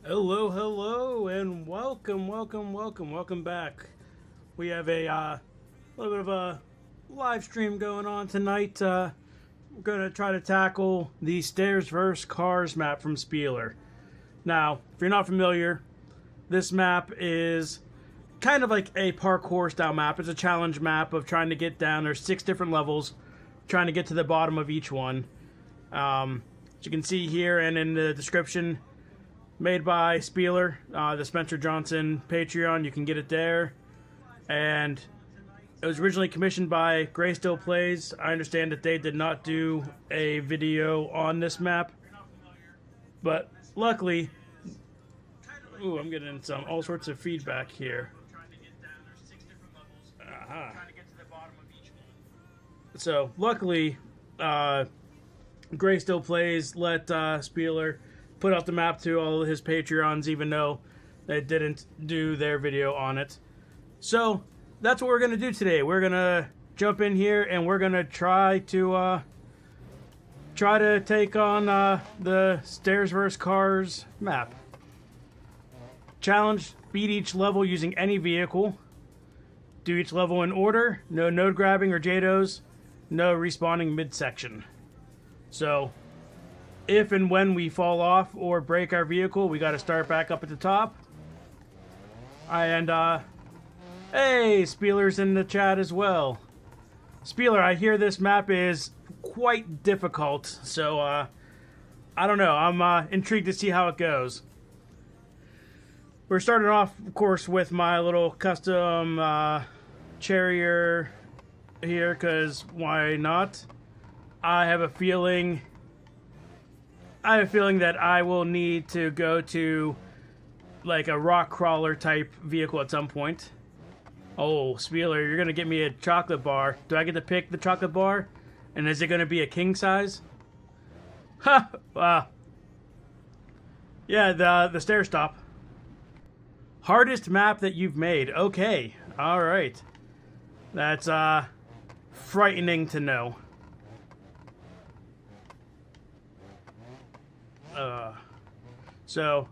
Hello, and welcome back. We have a little bit of a live stream going on tonight. We're going to try to tackle the Stairs vs. Cars map from Spieler. Now, if you're not familiar, this map is kind of like a parkour style map. It's a challenge map of trying to get down. There's 6 different levels, trying to get to the bottom of each one. As you can see here and in the description, made by Spieler, the Spencer Johnson Patreon. You can get it there. And it was originally commissioned by Greystone Plays. I understand that they did not do a video on this map. But luckily... Ooh, I'm getting all sorts of feedback here. So, luckily, Greystone Plays let Spieler put out the map to all of his Patreons, even though they didn't do their video on it. So, that's what we're going to do today. We're going to jump in here, and we're going to try to take on the Stairs vs. Cars map. Challenge, beat each level using any vehicle. Do each level in order. No node grabbing or JADOs. No respawning midsection. So, if and when we fall off or break our vehicle, we got to start back up at the top. And, hey, Spieler's in the chat as well. Spieler, I hear this map is quite difficult, so, I don't know. I'm intrigued to see how it goes. We're starting off, of course, with my little custom Charrier here, because why not? I have a feeling that I will need to go to like a rock crawler type vehicle at some point. Oh, Spieler, you're gonna get me a chocolate bar. Do I get to pick the chocolate bar? And is it gonna be a king size? Ha! Wow. Yeah, the stair stop. Hardest map that you've made. Okay. Alright. That's frightening to know. So,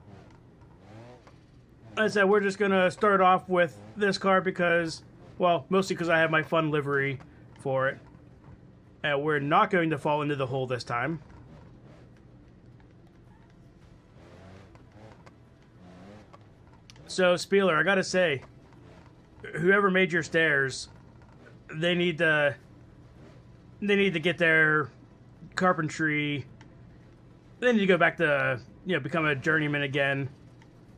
like I said, we're just going to start off with this car because, well, mostly because I have my fun livery for it. And we're not going to fall into the hole this time. So, Spieler, I gotta say, whoever made your stairs, they need to get their carpentry. They need to go back to, become a journeyman again.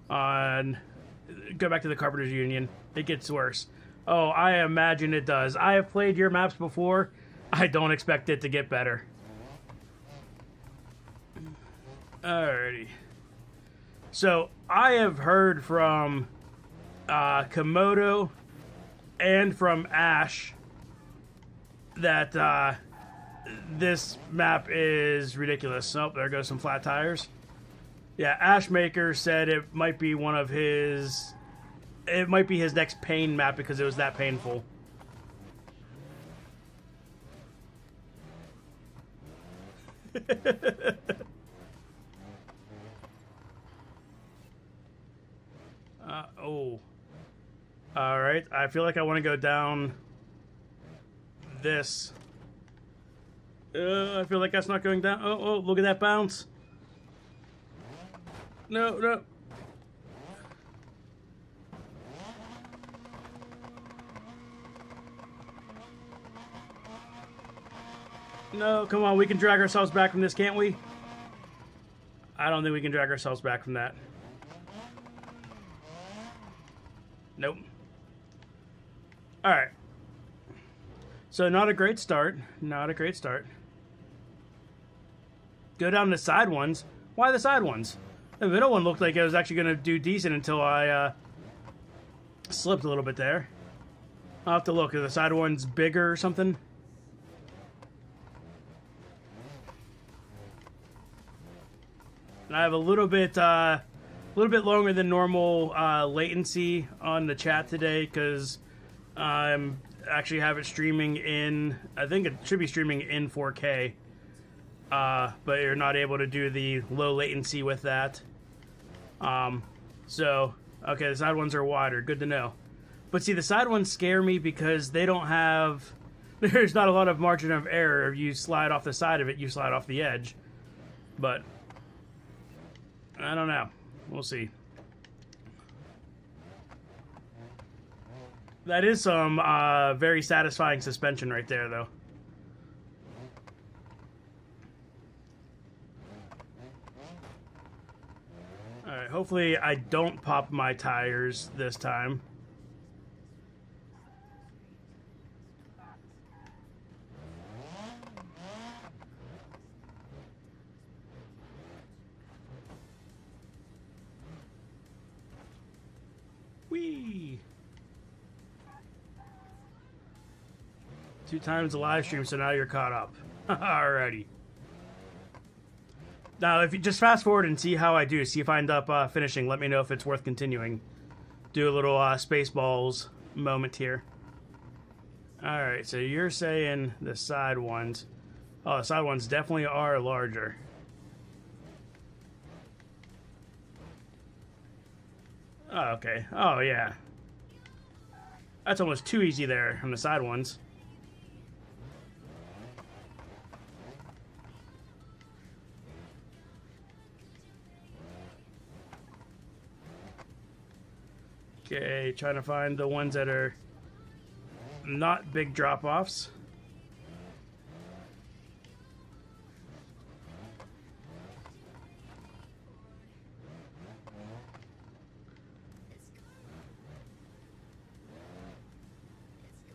Go back to the Carpenters Union. It gets worse. Oh, I imagine it does. I have played your maps before. I don't expect it to get better. Alrighty. So, I have heard from Komodo and from Ash that this map is ridiculous. Oh, there goes some flat tires. Yeah, Ashmaker said it might be one of his... It might be his next pain map because it was that painful. Oh. Alright, I feel like I want to go down this. I feel like that's not going down. Oh, look at that bounce. No. No, come on, we can drag ourselves back from this, can't we? I don't think we can drag ourselves back from that. Nope. Alright. So not a great start. Not a great start. Go down the side ones. Why the side ones? The middle one looked like it was actually going to do decent until I slipped a little bit there. I'll have to look. Are the side ones bigger or something? And I have a little bit longer than normal latency on the chat today because I'm actually have it streaming in. I think it should be streaming in 4K, but you're not able to do the low latency with that. So okay, the side ones are wider. Good to know. But see, the side ones scare me because they don't have. There's not a lot of margin of error. If you slide off the side of it, you slide off the edge. But I don't know. We'll see. That is some very satisfying suspension right there, though. Alright, hopefully I don't pop my tires this time. Whee! 2 times the live stream, so now you're caught up. Alrighty. Now, if you just fast forward and see how I do, see if I end up finishing, let me know if it's worth continuing. Do a little Spaceballs moment here. Alright, so you're saying the side ones. Oh, the side ones definitely are larger. Oh, okay. Oh, yeah. That's almost too easy there on the side ones. Okay, trying to find the ones that are not big drop-offs.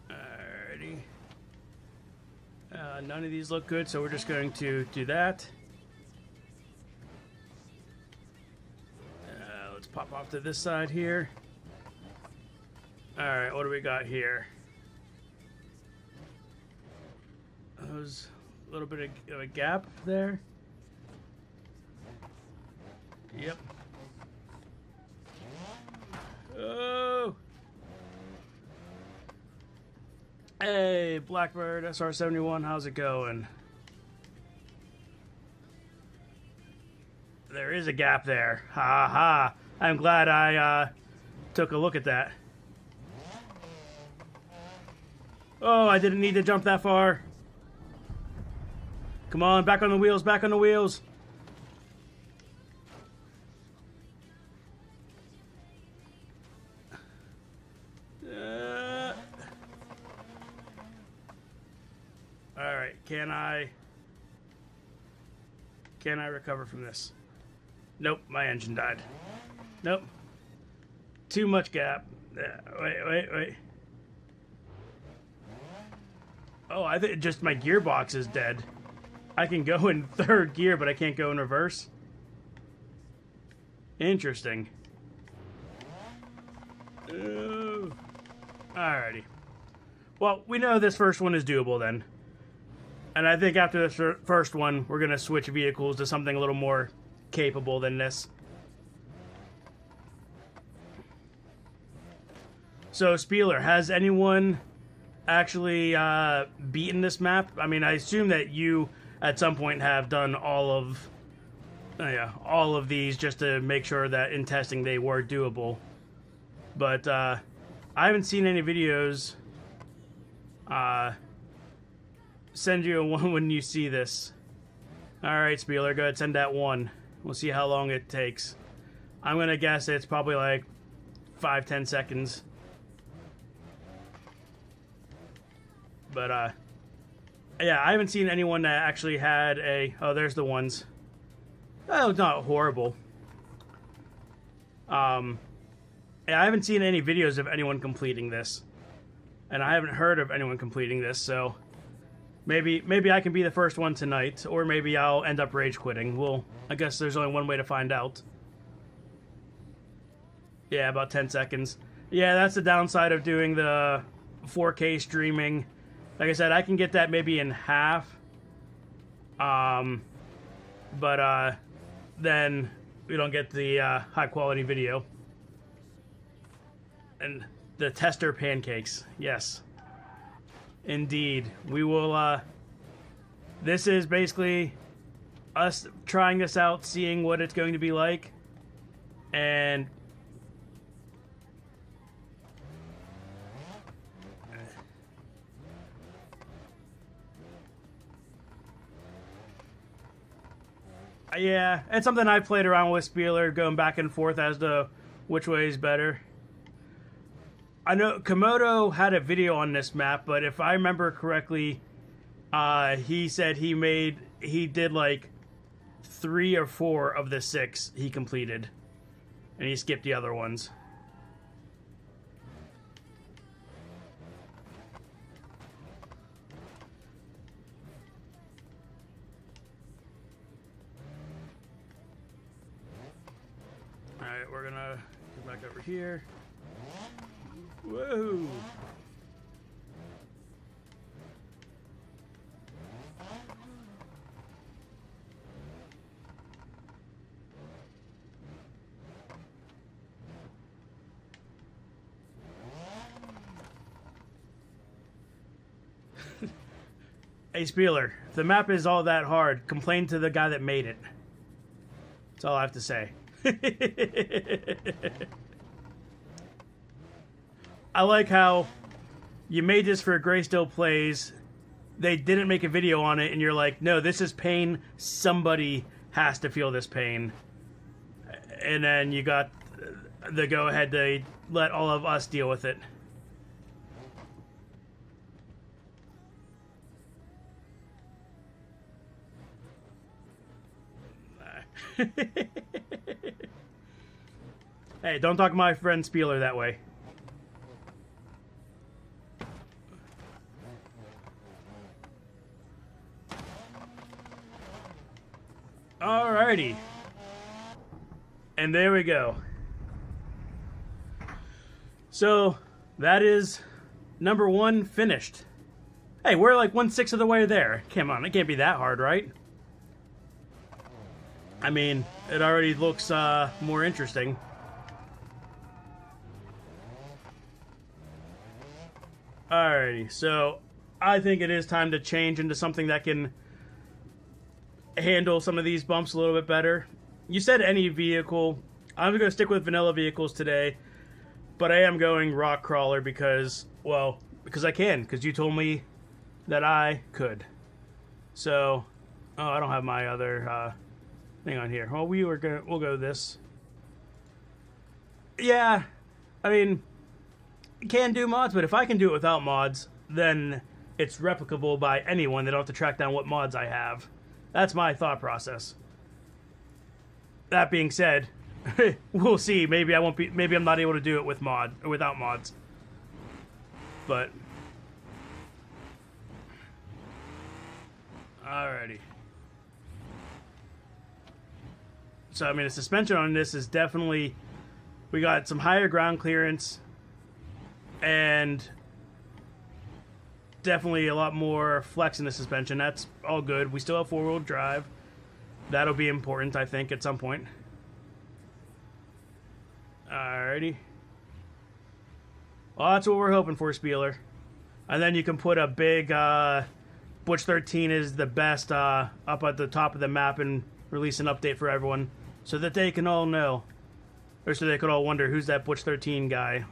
Alrighty. None of these look good, so we're just going to do that. Let's pop off to this side here. Alright, what do we got here? There's a little bit of a gap there. Yep. Oh! Hey, Blackbird SR71, how's it going? There is a gap there. Ha ha. I'm glad I took a look at that. Oh, I didn't need to jump that far. Come on, back on the wheels, back on the wheels. Alright, can I recover from this? Nope, my engine died. Nope. Too much gap. Wait. Oh, I think just my gearbox is dead. I can go in 3rd gear, but I can't go in reverse. Interesting. Alrighty. Well, we know this first one is doable then. And I think after this first one, we're going to switch vehicles to something a little more capable than this. So, Spieler, has anyone actually beaten this map? I mean, I assume that you at some point have done all of these just to make sure that in testing they were doable. But I haven't seen any videos. Send you a one when you see this. Alright, Spieler, go ahead, send that one. We'll see how long it takes. I'm gonna guess it's probably like 5-10 seconds. But, yeah, I haven't seen anyone that actually had a... Oh, there's the ones. Oh, it's not horrible. Yeah, I haven't seen any videos of anyone completing this. And I haven't heard of anyone completing this, so... Maybe I can be the first one tonight, or maybe I'll end up rage quitting. Well, I guess there's only one way to find out. Yeah, about 10 seconds. Yeah, that's the downside of doing the 4K streaming. Like I said, I can get that maybe in half. But then we don't get the high quality video. And the tester pancakes, yes. Indeed. We will, this is basically us trying this out, seeing what it's going to be like. And... yeah, it's something I played around with, Spieler, going back and forth as to which way is better. I know Komodo had a video on this map, but if I remember correctly, he said he did like 3 or 4 of the 6 he completed, and he skipped the other ones. Alright, we're gonna go back over here. Whoa! Hey, Spieler, if the map is all that hard, complain to the guy that made it. That's all I have to say. I like how you made this for Greystone Plays. They didn't make a video on it, and you're like, no, this is pain. Somebody has to feel this pain. And then you got the go-ahead to let all of us deal with it. Hey, don't talk to my friend Spieler that way. Alrighty. And there we go. So, that is number 1 finished. Hey, we're like 1/6 of the way there. Come on, it can't be that hard, right? I mean, it already looks more interesting. Alrighty, so I think it is time to change into something that can handle some of these bumps a little bit better. You said any vehicle. I'm going to stick with vanilla vehicles today, but I am going rock crawler because, well, because I can, because you told me that I could. So, oh, I don't have my other thing on here. Well, we'll go this. Yeah, I mean, can do mods, but if I can do it without mods, then it's replicable by anyone. They don't have to track down what mods I have. That's my thought process. That being said, we'll see. Maybe I won't be. Maybe I'm not able to do it with without mods. But alrighty. So I mean, the suspension on this is definitely. We got some higher ground clearance, and definitely a lot more flex in the suspension. That's all good. We still have 4-wheel drive. That'll be important, I think, at some point. Alrighty. Well, that's what we're hoping for, Spieler. And then you can put a big Butch 13 is the best up at the top of the map and release an update for everyone so that they can all know. Or so they could all wonder, who's that Butch 13 guy?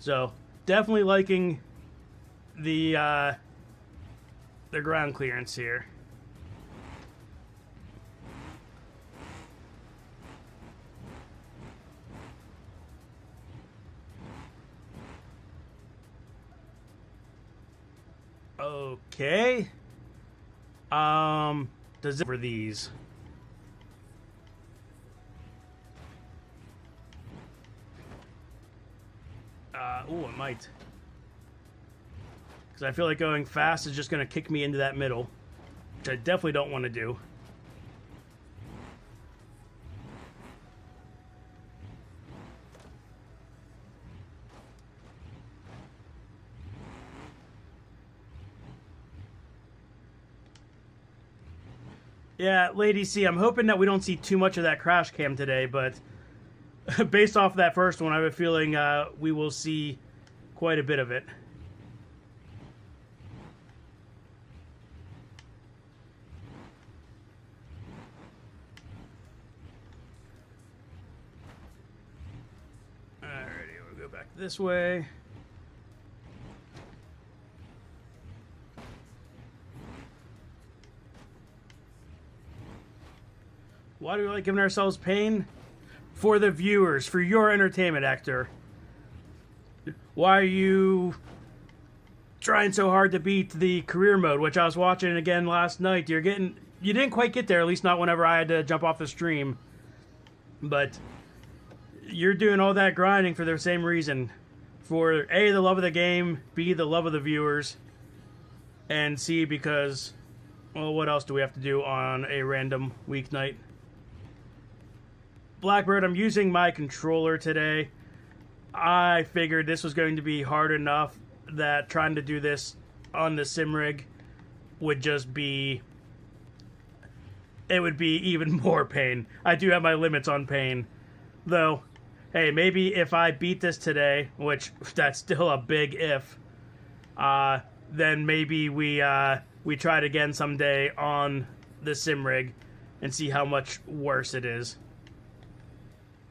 So definitely liking the ground clearance here. Okay. Does it for these? Ooh, it might. Because I feel like going fast is just going to kick me into that middle, which I definitely don't want to do. Yeah, Lady C, I'm hoping that we don't see too much of that crash cam today, but based off that first one, I have a feeling we will see quite a bit of it. Alrighty, we'll go back this way. Why do we like giving ourselves pain? For the viewers, for your entertainment, Hector. Why are you trying so hard to beat the career mode, which I was watching again last night? You didn't quite get there, at least not whenever I had to jump off the stream. But you're doing all that grinding for the same reason. For A, the love of the game, B, the love of the viewers, and C, because, well, what else do we have to do on a random weeknight? Blackbird, I'm using my controller today. I figured this was going to be hard enough that trying to do this on the sim rig would just be... it would be even more pain. I do have my limits on pain. Though, hey, maybe if I beat this today, which that's still a big if, then maybe we try it again someday on the sim rig and see how much worse it is.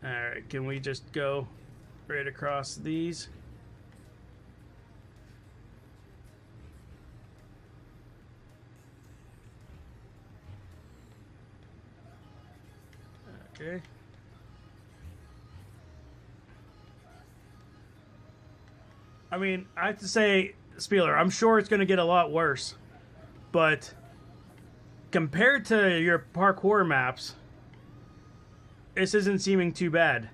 Alright, can we just go right across these? Okay. I mean, I have to say, Spieler, I'm sure it's going to get a lot worse. But compared to your parkour maps, this isn't seeming too bad.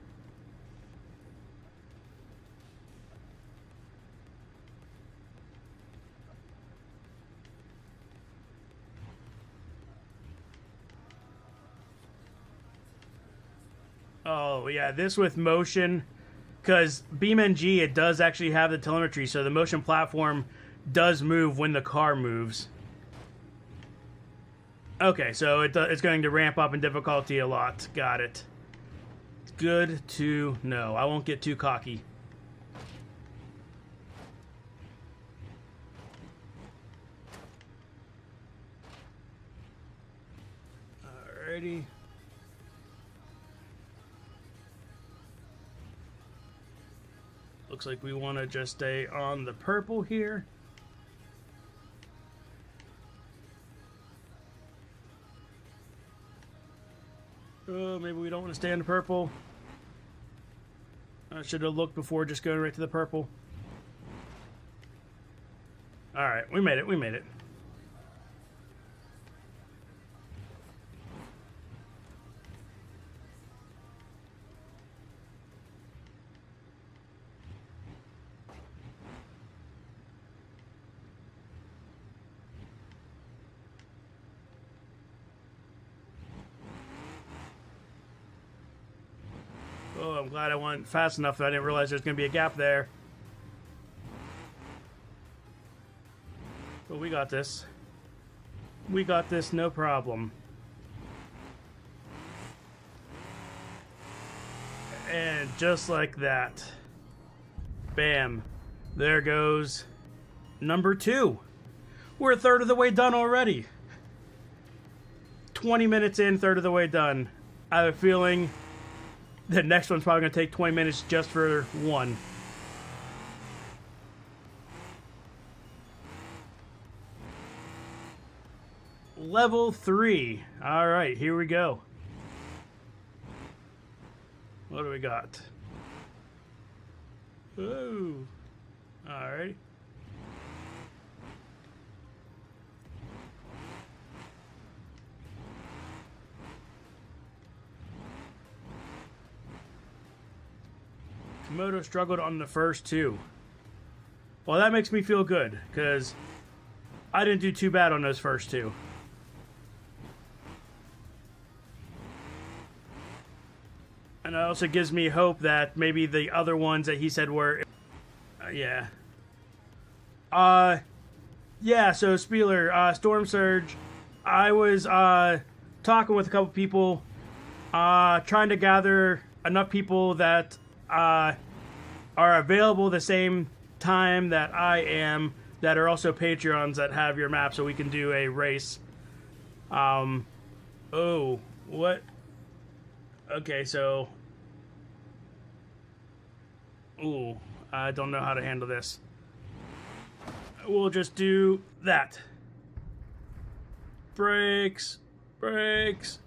Oh, yeah, this with motion, because BeamNG, it does actually have the telemetry, so the motion platform does move when the car moves. Okay, so it's going to ramp up in difficulty a lot. Got it. Good to know. I won't get too cocky. Alrighty. Looks like we want to just stay on the purple here. Maybe we don't want to stay on the purple. I should have looked before just going right to the purple. Alright, we made it, we made it. Oh, I'm glad I went fast enough that I didn't realize there's going to be a gap there. But we got this. We got this, no problem. And just like that, bam, there goes number 2. We're a third of the way done already. 20 minutes in, third of the way done. I have a feeling the next one's probably going to take 20 minutes just for one. level 3. All right, here we go. What do we got? Ooh. All right. Komodo struggled on the first 2. Well, that makes me feel good, because I didn't do too bad on those first 2. And it also gives me hope that maybe the other ones that he said were... yeah. Yeah, so Spieler, Storm Surge, I was talking with a couple people, trying to gather enough people that are available the same time that I am, that are also Patreons that have your map, so we can do a race. Oh, what? Okay, so... ooh, I don't know how to handle this. We'll just do that. Brakes. Brakes.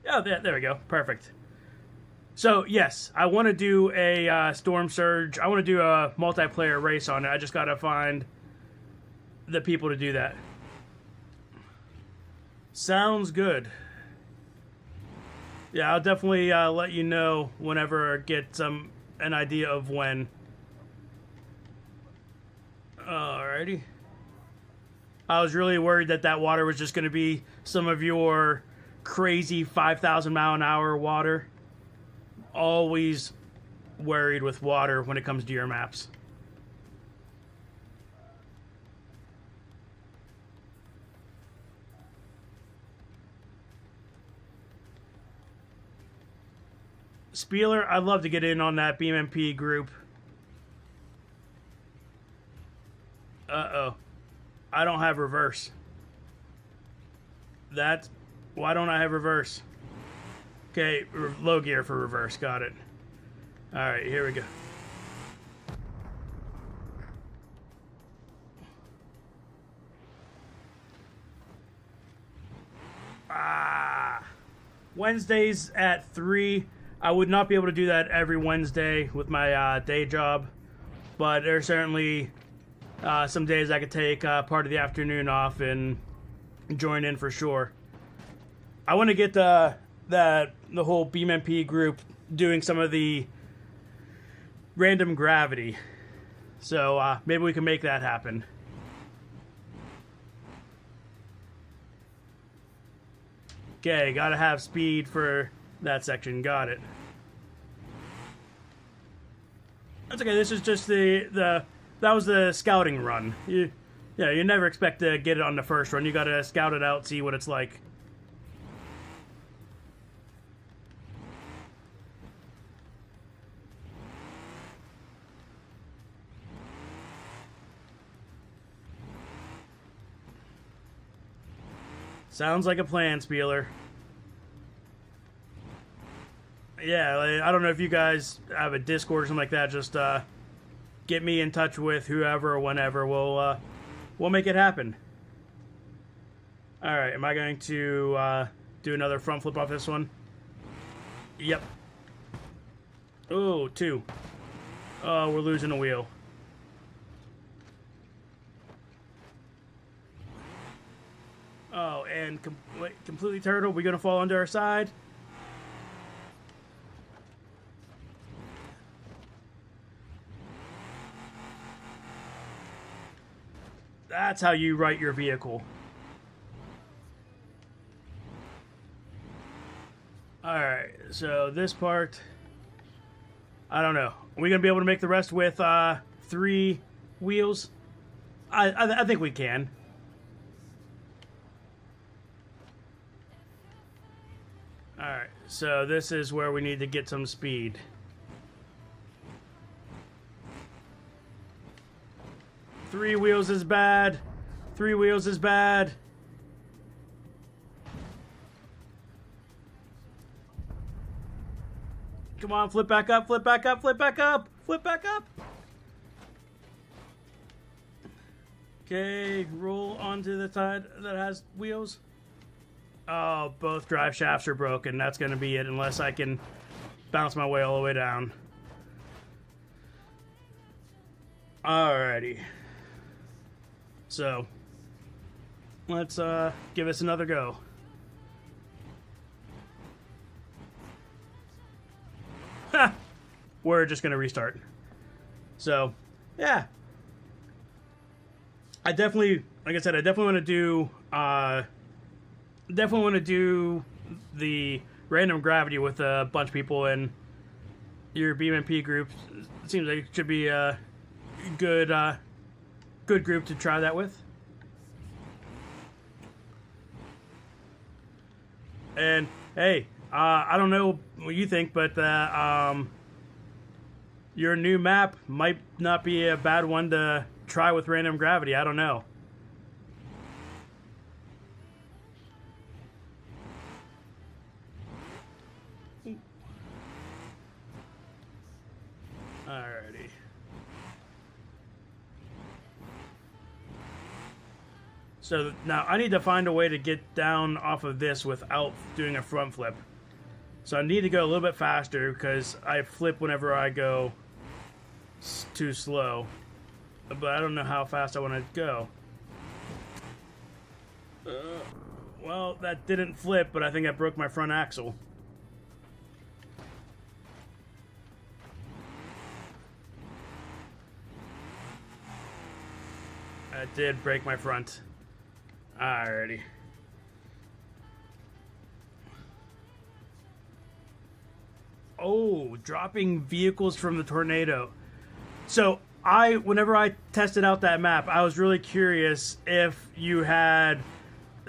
Oh, there we go. Perfect. So, yes, I want to do a Storm Surge. I want to do a multiplayer race on it. I just got to find the people to do that. Sounds good. Yeah, I'll definitely let you know whenever I get an idea of when. Alrighty. I was really worried that that water was just going to be some of your crazy 5,000 mile an hour water. Always worried with water when it comes to your maps. Spieler, I'd love to get in on that BeamNG group. Uh-oh. I don't have reverse. Why don't I have reverse? Okay, low gear for reverse. Got it. Alright, here we go. Wednesdays at 3. I would not be able to do that every Wednesday with my day job, but there's certainly some days I could take part of the afternoon off and join in for sure. I want to get the whole BeamNG group doing some of the random gravity, so maybe we can make that happen. Okay, gotta have speed for that section. Got it. That's okay. This is just that was the scouting run. You never expect to get it on the first run. You gotta scout it out, see what it's like. Sounds like a plan, Spieler. Yeah, I don't know if you guys have a Discord or something like that. Just get me in touch with whoever or whenever. We'll make it happen. All right, am I going to do another front flip off this one? Yep. Oh, 2. Oh, we're losing a wheel. Oh, and completely turtle. We're gonna fall onto our side. That's how you right your vehicle. Alright, so this part, I don't know. Are we going to be able to make the rest with 3 wheels? I think we can. Alright, so this is where we need to get some speed. Three wheels is bad. 3 wheels is bad. Come on, flip back up, flip back up, flip back up, flip back up. Okay, roll onto the side that has wheels. Oh, both drive shafts are broken. That's going to be it unless I can bounce my way all the way down. Alrighty. So, let's give us another go. Ha! We're just going to restart. So, yeah. I definitely, like I said, I definitely want to do the random gravity with a bunch of people in your BeamNG group. It seems like it should be a good group to try that with. And hey, I don't know what you think, but your new map might not be a bad one to try with random gravity. I don't know. Alrighty. So now I need to find a way to get down off of this without doing a front flip. So I need to go a little bit faster because I flip whenever I go too slow. But I don't know how fast I want to go. Well, that didn't flip, but I think I broke my front axle. I did break my front. Alrighty. Oh, dropping vehicles from the tornado. So, whenever I tested out that map, I was really curious if you had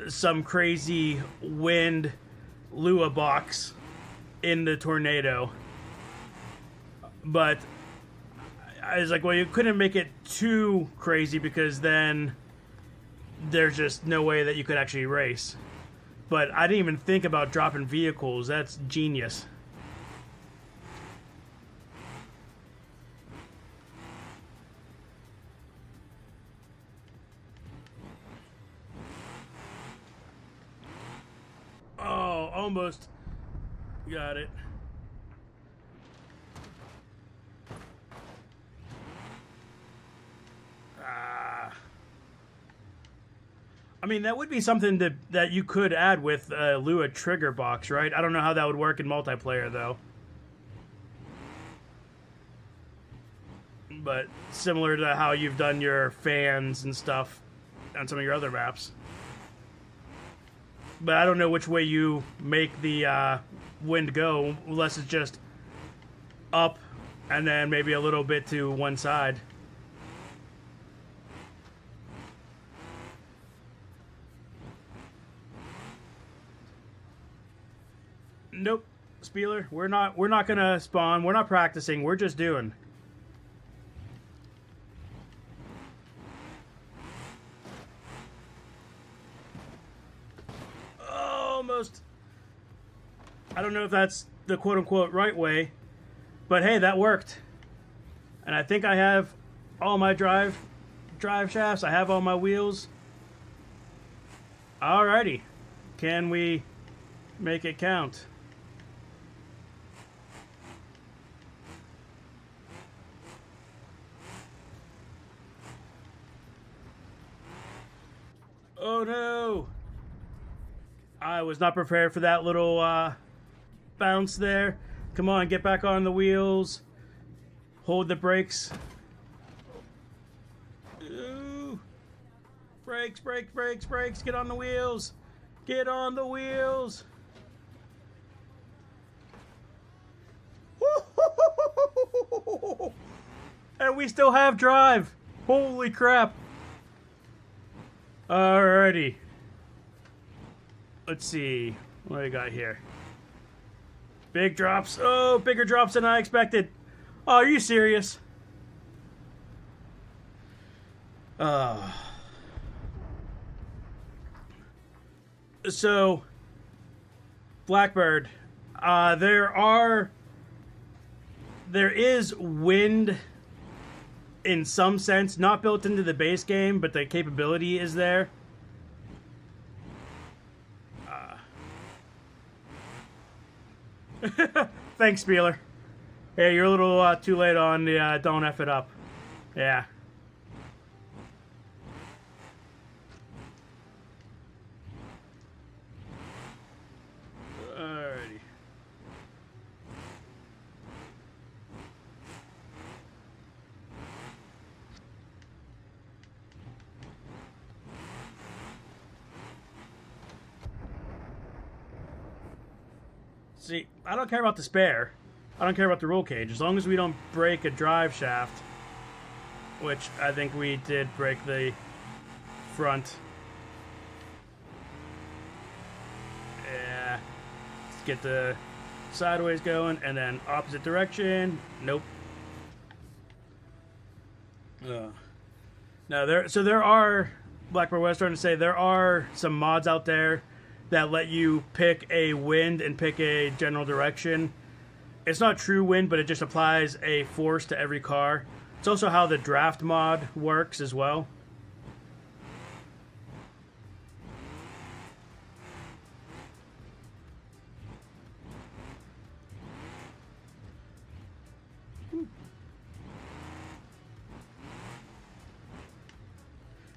some crazy wind Lua box in the tornado. But I was like, well, you couldn't make it too crazy because then there's just no way that you could actually race. But I didn't even think about dropping vehicles. That's genius. Oh, almost got it. I mean, that would be something that you could add with a Lua trigger box, right? I don't know how that would work in multiplayer, though. But similar to how you've done your fans and stuff on some of your other maps. But I don't know which way you make the wind go, unless it's just up and then maybe a little bit to one side. Nope, Spieler, we're not gonna spawn. We're not practicing. We're just doing. Almost. I don't know if that's the quote-unquote right way, but hey, that worked. And I think I have all my drive shafts. I have all my wheels. Alrighty, can we make it count? Oh no! I was not prepared for that little bounce there. Come on, get back on the wheels. Hold the brakes. Ooh. Brakes, brakes, brakes, brakes. Get on the wheels. Get on the wheels. And we still have drive. Holy crap. Alrighty. Let's see. What do we got here? Big drops. Oh, bigger drops than I expected. Oh, are you serious? So, Blackbird, there is wind in some sense, not built into the base game, but the capability is there. Thanks, Spieler. Hey, you're a little too late on the don't F it up. Yeah. Alrighty. See, I don't care about the spare. I don't care about the roll cage. As long as we don't break a drive shaft, which I think we did break the front. Yeah. Let's get the sideways going, and then opposite direction. Nope. No, there are, Blackbird West starting to say, there are some mods out there that let you pick a wind and pick a general direction. It's not true wind, but it just applies a force to every car. It's also how the draft mod works as well.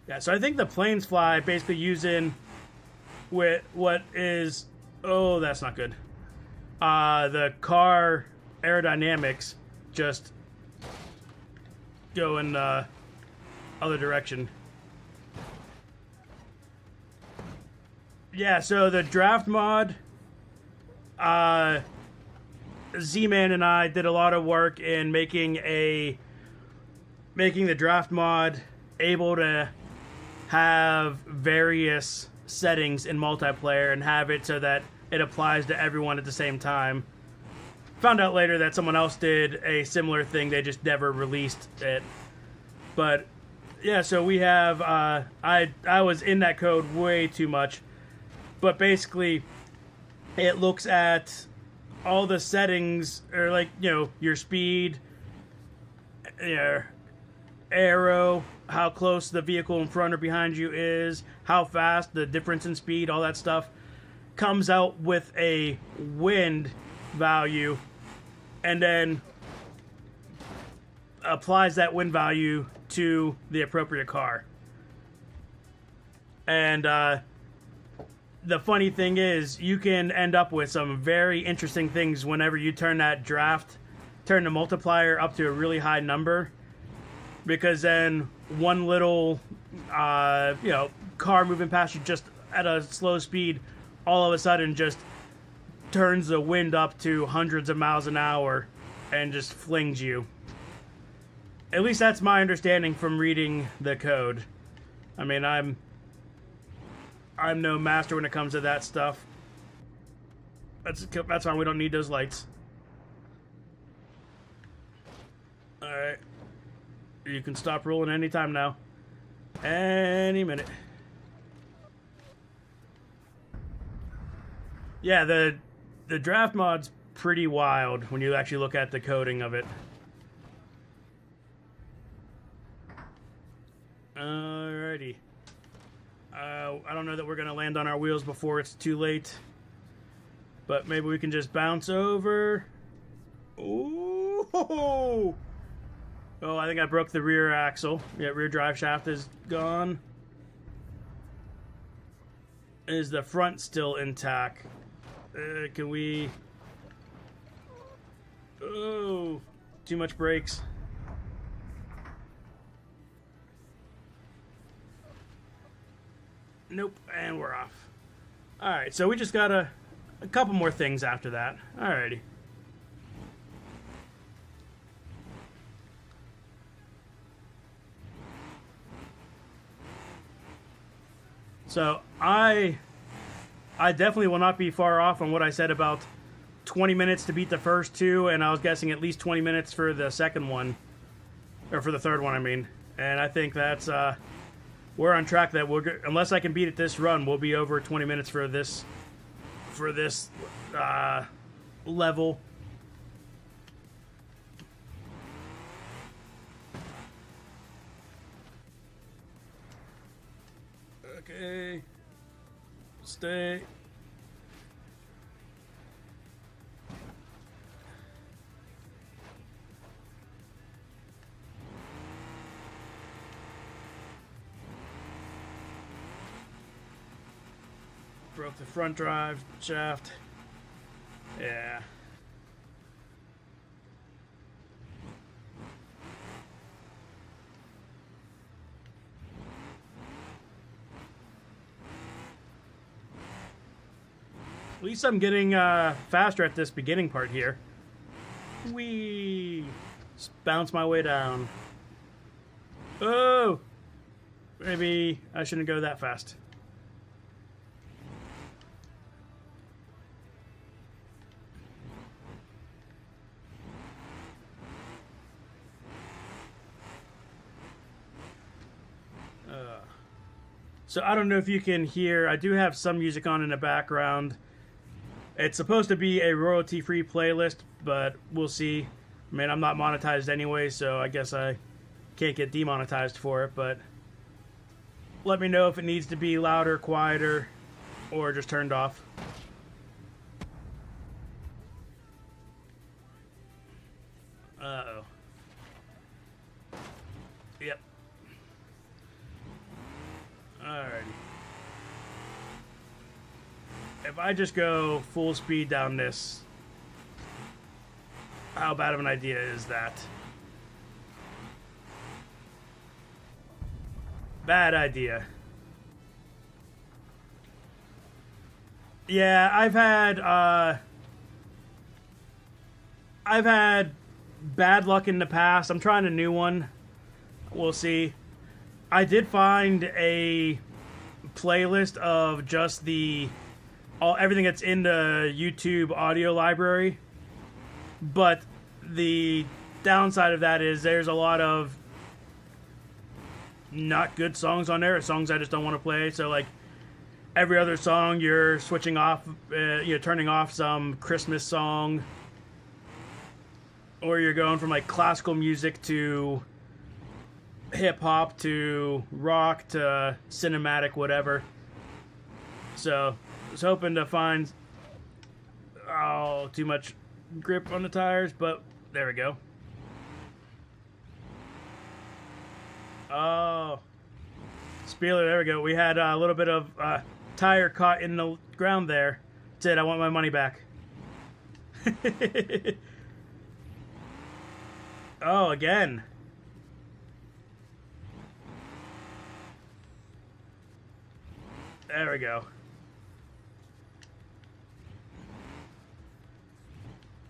Yeah, so I think the planes fly basically using with what is... Oh, that's not good. The car aerodynamics just go in the other direction. Yeah, so the draft mod, Z-Man and I did a lot of work in making the draft mod able to have various settings in multiplayer and have it so that it applies to everyone at the same time. Found out later that someone else did a similar thing, they just never released it. But yeah, so we have I was in that code way too much, but basically it looks at all the settings, or like, you know, your speed, your aero, how close the vehicle in front or behind you is, how fast, the difference in speed, all that stuff comes out with a wind value, and then applies that wind value to the appropriate car. And the funny thing is, you can end up with some very interesting things whenever you turn the multiplier up to a really high number, because then one little car moving past you just at a slow speed all of a sudden just turns the wind up to hundreds of miles an hour and just flings you. At least that's my understanding from reading the code. I mean, I'm no master when it comes to that stuff. That's fine, we don't need those lights. Alright. You can stop rolling anytime now. Any minute. Yeah, the draft mod's pretty wild when you actually look at the coding of it. Alrighty. I don't know that we're going to land on our wheels before it's too late. But maybe we can just bounce over. Ooh! Oh, I think I broke the rear axle. Yeah, rear drive shaft is gone. Is the front still intact? Can we... Oh, too much brakes. Nope, and we're off. Alright, so we just got a couple more things after that. Alrighty. So, I definitely will not be far off on what I said about 20 minutes to beat the first two, and I was guessing at least 20 minutes for the second one. Or for the third one, I mean. And I think that's, we're on track that unless I can beat it this run, we'll be over 20 minutes for this Stay. Stay. Broke the front drive shaft. Yeah. At least I'm getting faster at this beginning part here. Whee! Just bounce my way down. Oh! Maybe I shouldn't go that fast. So I don't know if you can hear, I do have some music on in the background. It's supposed to be a royalty-free playlist, but we'll see. I mean, I'm not monetized anyway, so I guess I can't get demonetized for it, but let me know if it needs to be louder, quieter, or just turned off. Uh-oh. Yep. Alrighty. If I just go full speed down this, how bad of an idea is that? Bad idea. Yeah, I've had bad luck in the past. I'm trying a new one. We'll see. I did find a playlist of just everything that's in the YouTube audio library, but the downside of that is there's a lot of not good songs on there, or songs I just don't want to play. So like every other song, you're switching off, you're turning off some Christmas song, or you're going from like classical music to hip-hop to rock to cinematic, whatever. So I was hoping to find too much grip on the tires, but there we go. Oh, Spieler, there we go. We had a little bit of tire caught in the ground there. That's it, I want my money back. Oh, again. There we go.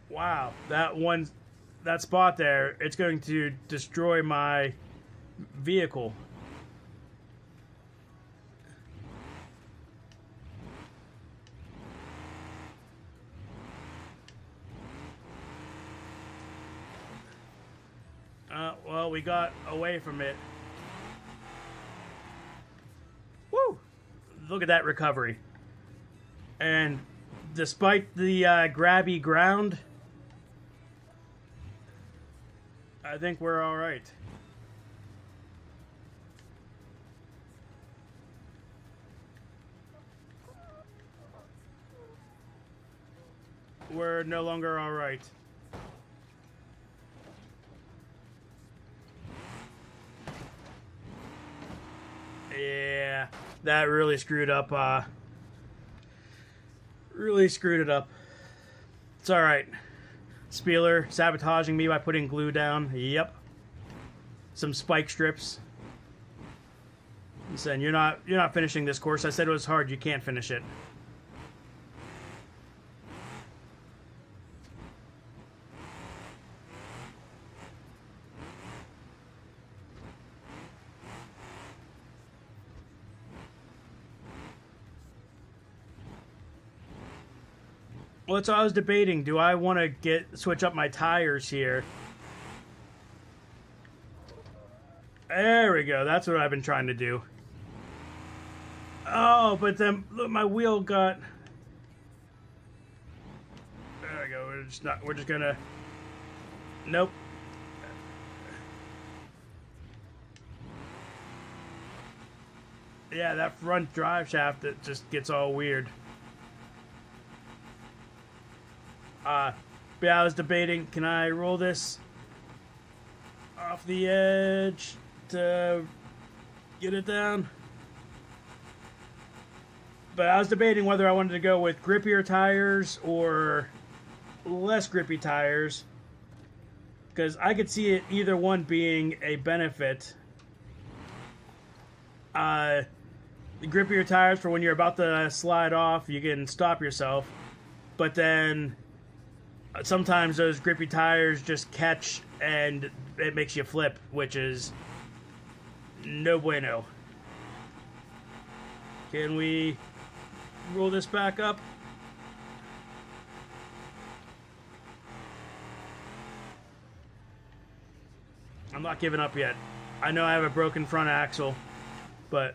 Wow, that spot there, it's going to destroy my vehicle. Well, we got away from it. Woo! Look at that recovery. And despite the grabby ground, I think we're all right. We're no longer all right. Yeah, that really screwed up. Really screwed it up. It's all right. Spieler sabotaging me by putting glue down. Yep. Some spike strips. He said, "You're not finishing this course." I said it was hard. You can't finish it. Well, so I was debating, do I want to switch up my tires here? There we go. That's what I've been trying to do. Oh, but then look, my wheel got. There we go. We're just gonna. Nope. Yeah, that front drive shaft, it just gets all weird. But yeah, I was debating, can I roll this off the edge to get it down? But I was debating whether I wanted to go with grippier tires or less grippy tires, because I could see it either one being a benefit. The grippier tires for when you're about to slide off, you can stop yourself, but then sometimes those grippy tires just catch and it makes you flip, which is no bueno. Can we roll this back up? I'm not giving up yet. I know I have a broken front axle, but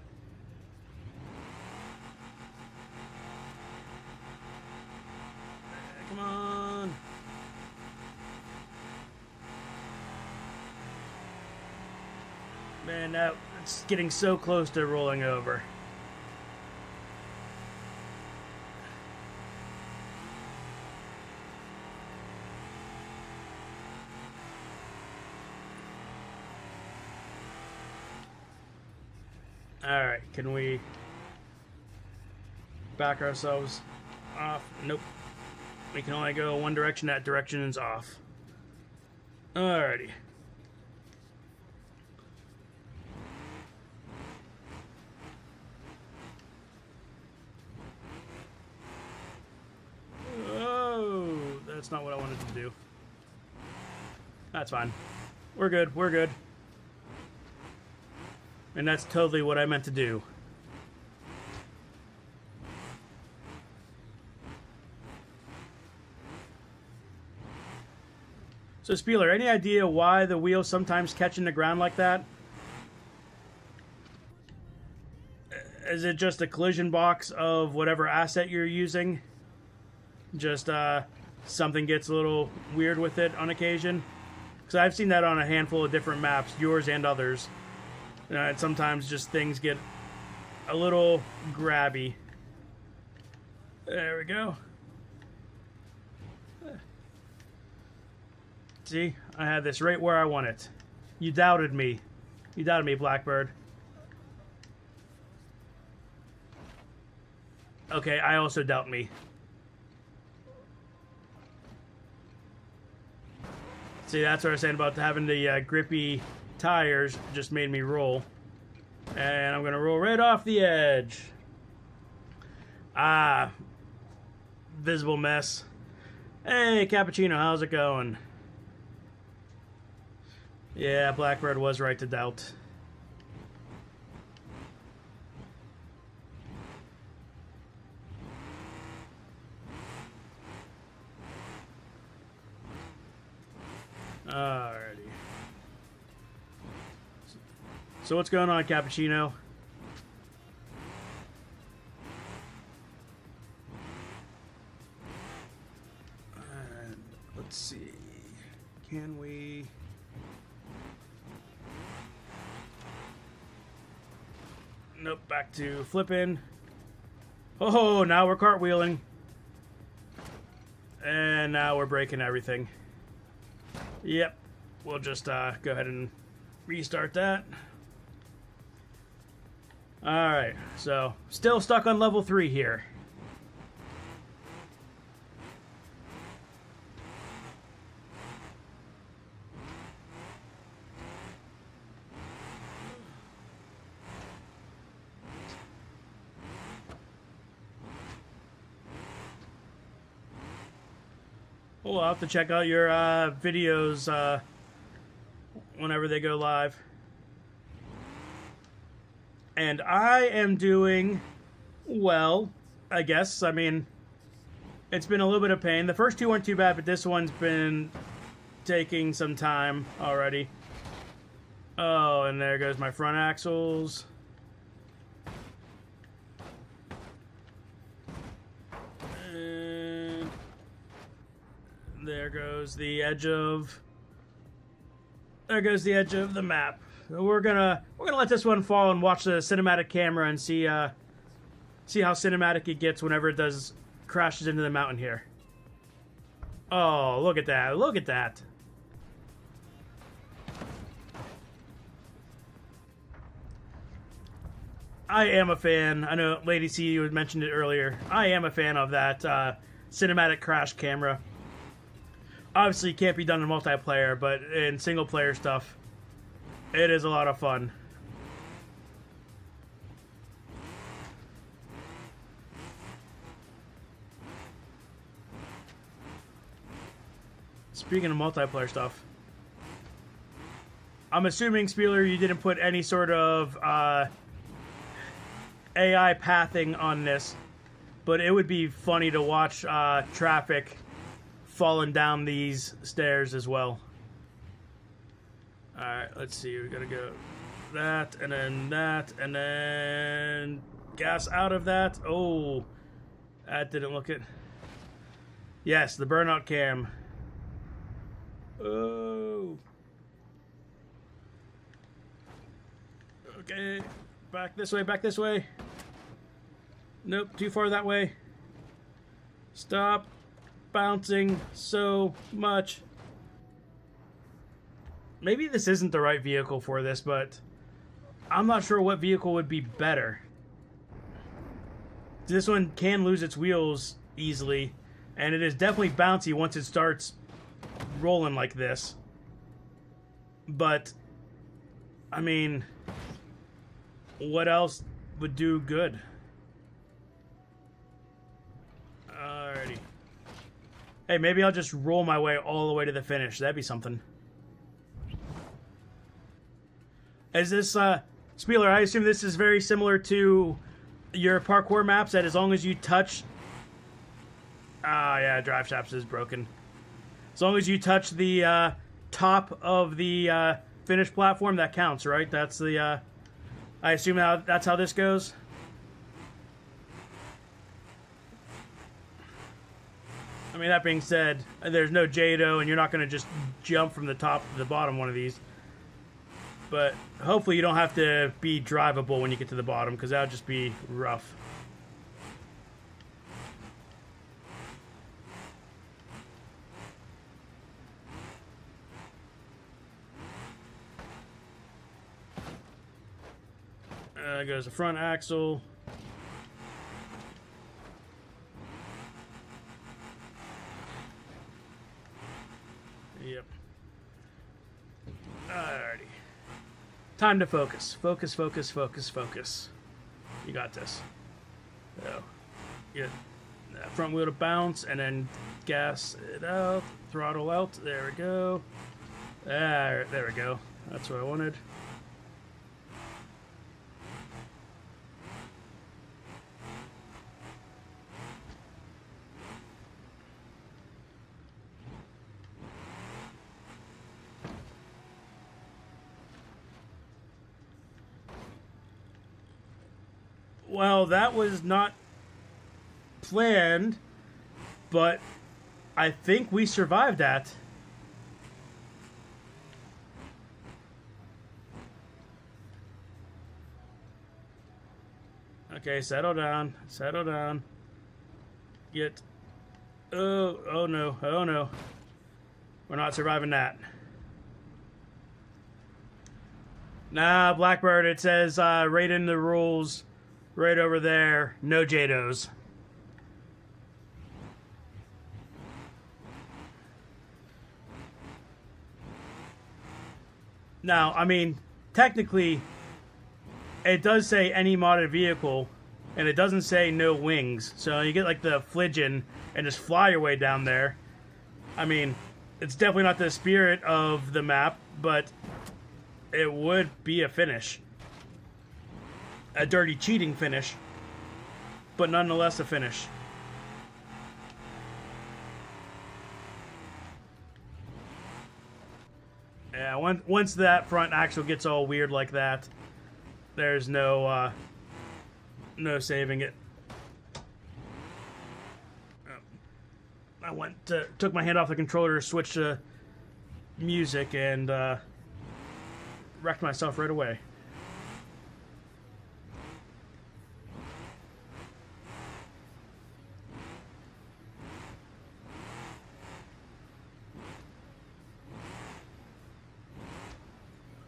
come on. Man, it's getting so close to rolling over. Alright, can we back ourselves off? Nope. We can only go one direction. That direction is off. Alrighty. Oh, that's not what I wanted to do. That's fine. We're good. We're good. And that's totally what I meant to do. So, Spieler, any idea why the wheels sometimes catch in the ground like that? Is it just a collision box of whatever asset you're using? Just something gets a little weird with it on occasion? Because I've seen that on a handful of different maps, yours and others. And sometimes just things get a little grabby. There we go. See, I had this right where I want it. You doubted me. You doubted me, Blackbird. Okay, I also doubt me. See, that's what I was saying about having the grippy tires. Just made me roll. And I'm going to roll right off the edge. Ah. Visible mess. Hey, Cappuccino, how's it going? Yeah, Blackbird was right to doubt. Alrighty. So what's going on, Cappuccino? Let's see. Can we... Nope, back to flipping. Oh, now we're cartwheeling. And now we're breaking everything. Yep. We'll just go ahead and restart that. Alright, so still stuck on level 3 here. Well, I'll have to check out your videos whenever they go live. And I am doing well, I guess. I mean, it's been a little bit of pain. The first two weren't too bad, but this one's been taking some time already. Oh, and there goes my front axles. And there goes the edge of... There goes the edge of the map. So we're gonna let this one fall and watch the cinematic camera and see how cinematic it gets whenever it does crashes into the mountain here. Oh, look at that! Look at that! I am a fan. I know Lady C you had mentioned it earlier. I am a fan of that cinematic crash camera. Obviously, it can't be done in multiplayer, but in single player stuff, it is a lot of fun. Speaking of multiplayer stuff, I'm assuming, Spieler, you didn't put any sort of AI pathing on this, but it would be funny to watch traffic falling down these stairs as well. Alright, let's see. We gotta go that, and then gas out of that. Oh, that didn't look it. Yes, the burnout cam. Oh. Okay, back this way, back this way. Nope, too far that way. Stop bouncing so much. Maybe this isn't the right vehicle for this, but I'm not sure what vehicle would be better. This one can lose its wheels easily, and it is definitely bouncy once it starts rolling like this. But, I mean, what else would do good? Alrighty. Hey, maybe I'll just roll my way all the way to the finish. That'd be something. Is this, Spieler, I assume this is very similar to your parkour maps, that as long as you touch... Ah, yeah, drive shafts is broken. As long as you touch the top of the finished platform, that counts, right? That's the, I assume that's how this goes? I mean, that being said, there's no Jado, and you're not going to just jump from the top to the bottom one of these. But hopefully you don't have to be drivable when you get to the bottom, because that would just be rough. Goes the front axle. Yep. Alrighty. Time to focus. Focus, focus, focus, focus. You got this. So, get that front wheel to bounce, and then gas it out, throttle out. There we go. There we go. That's what I wanted. Well, that was not planned, but I think we survived that. Okay, settle down. Settle down. Get... Oh no. Oh no. We're not surviving that. Nah, Blackbird, it says right in the rules... Right over there, no Jados. Now, I mean, technically, it does say any modded vehicle, and it doesn't say no wings. So you get like the Fligeon and just fly your way down there. I mean, it's definitely not the spirit of the map, but it would be a finish. A dirty cheating finish, but nonetheless a finish. Yeah, once that front axle gets all weird like that, there's no saving it. I took my hand off the controller, switched to music, and wrecked myself right away.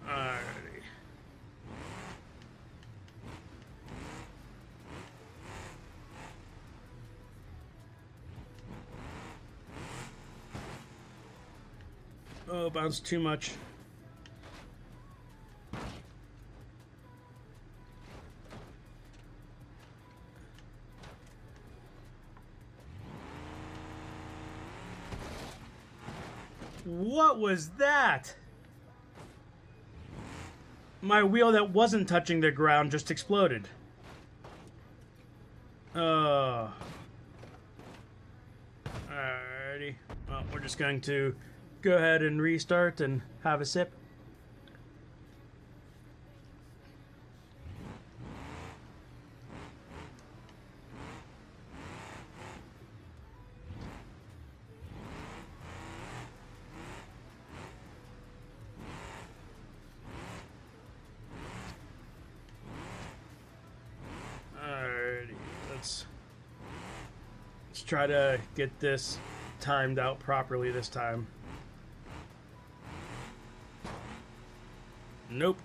Alrighty. Oh, bounced too much. What was that? My wheel that wasn't touching the ground just exploded. Alrighty. Well, we're just going to go ahead and restart and have a sip. Let's try to get this timed out properly this time. Nope.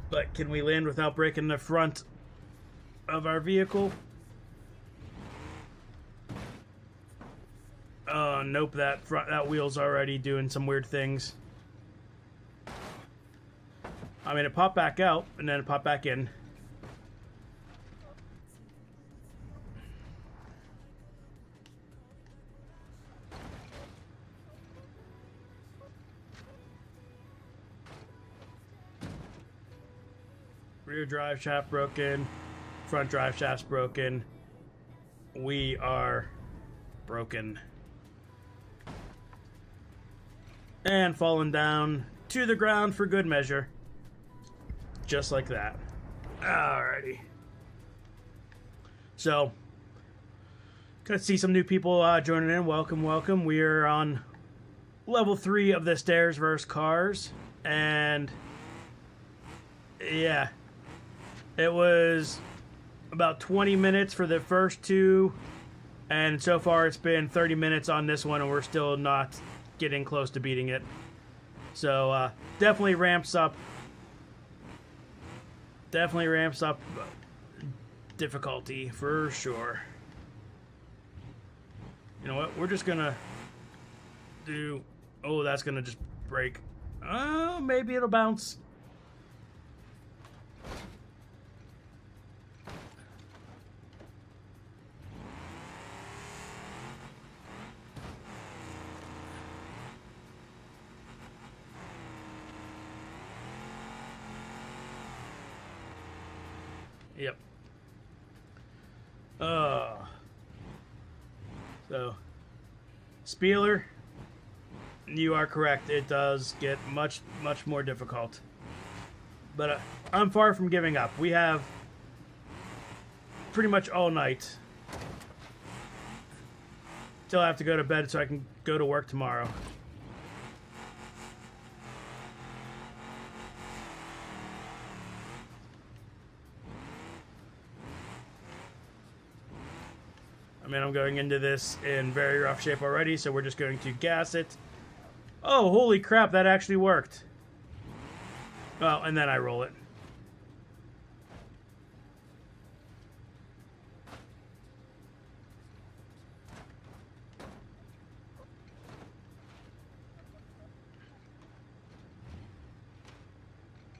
But can we land without breaking the front of our vehicle? Nope, that wheel's already doing some weird things. I mean, it popped back out and then it popped back in. Rear drive shaft broken. Front drive shaft's broken. We are broken. And falling down to the ground for good measure. Just like that. Alrighty. So, gonna see some new people joining in. Welcome, welcome. We are on level 3 of the Stairs vs. Cars. And, yeah. It was about 20 minutes for the first two, and so far it's been 30 minutes on this one, and we're still not getting close to beating it. So, definitely ramps up. Definitely ramps up difficulty, for sure. You know what? We're just gonna do... Oh, that's gonna just break. Maybe it'll bounce. Yep. So, Spieler, you are correct. It does get much, much more difficult. But I'm far from giving up. We have pretty much all night till I have to go to bed so I can go to work tomorrow. I mean, I'm going into this in very rough shape already, so we're just going to gas it. Oh, holy crap, that actually worked. Well, and then I roll it.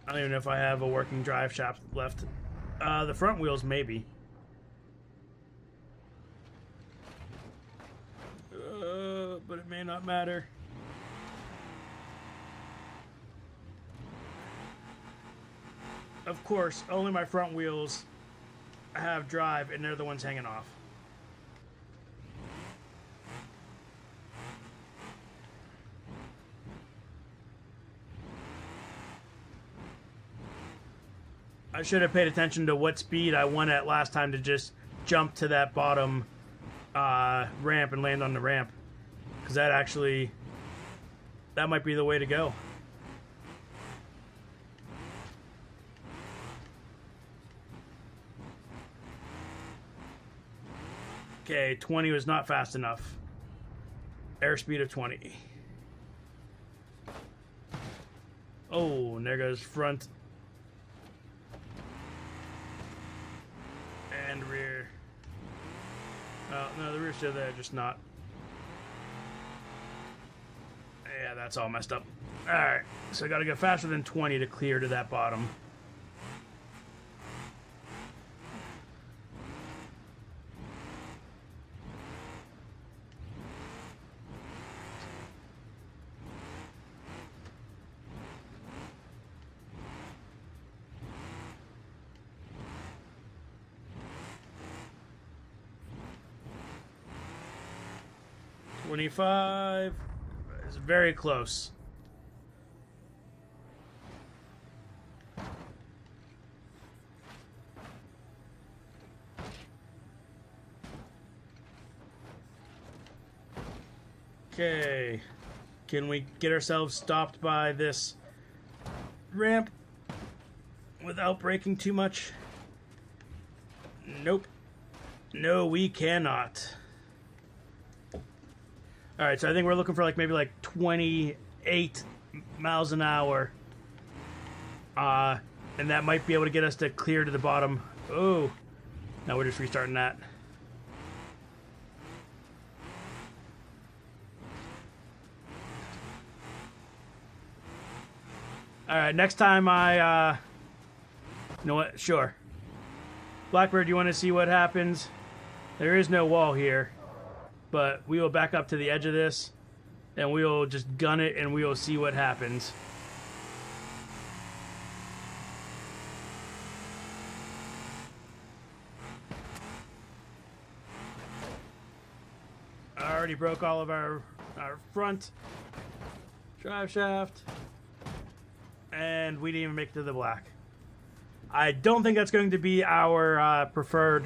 I don't even know if I have a working drive shaft left. The front wheels, maybe. But it may not matter. Of course, only my front wheels have drive, and they're the ones hanging off. I should have paid attention to what speed I went at last time to just jump to that bottom ramp and land on the ramp. Because that might be the way to go. Okay, 20 was not fast enough. Airspeed of 20. Oh, and there goes front. And rear. Oh, no, the rear's still there, just not. Yeah, that's all messed up. Alright, so I gotta go faster than 20 to clear to that bottom. $25 is very close. Okay, can we get ourselves stopped by this ramp without breaking too much? Nope. No, we cannot. Alright, so I think we're looking for like maybe like 28 miles an hour. And that might be able to get us to clear to the bottom. Oh, now we're just restarting that. Alright, next time I, you know what, sure. Blackbird, you want to see what happens? There is no wall here. But we will back up to the edge of this, and we will just gun it, and we will see what happens. I already broke all of our front drive shaft, and we didn't even make it to the black. I don't think that's going to be our preferred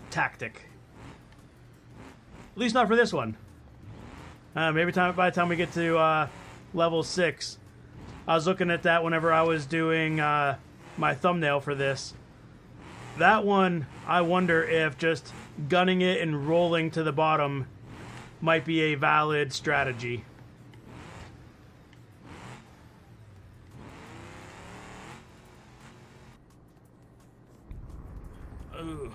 tactic. At least not for this one. Maybe by the time we get to level 6. I was looking at that whenever I was doing my thumbnail for this. That one, I wonder if just gunning it and rolling to the bottom might be a valid strategy. Ooh.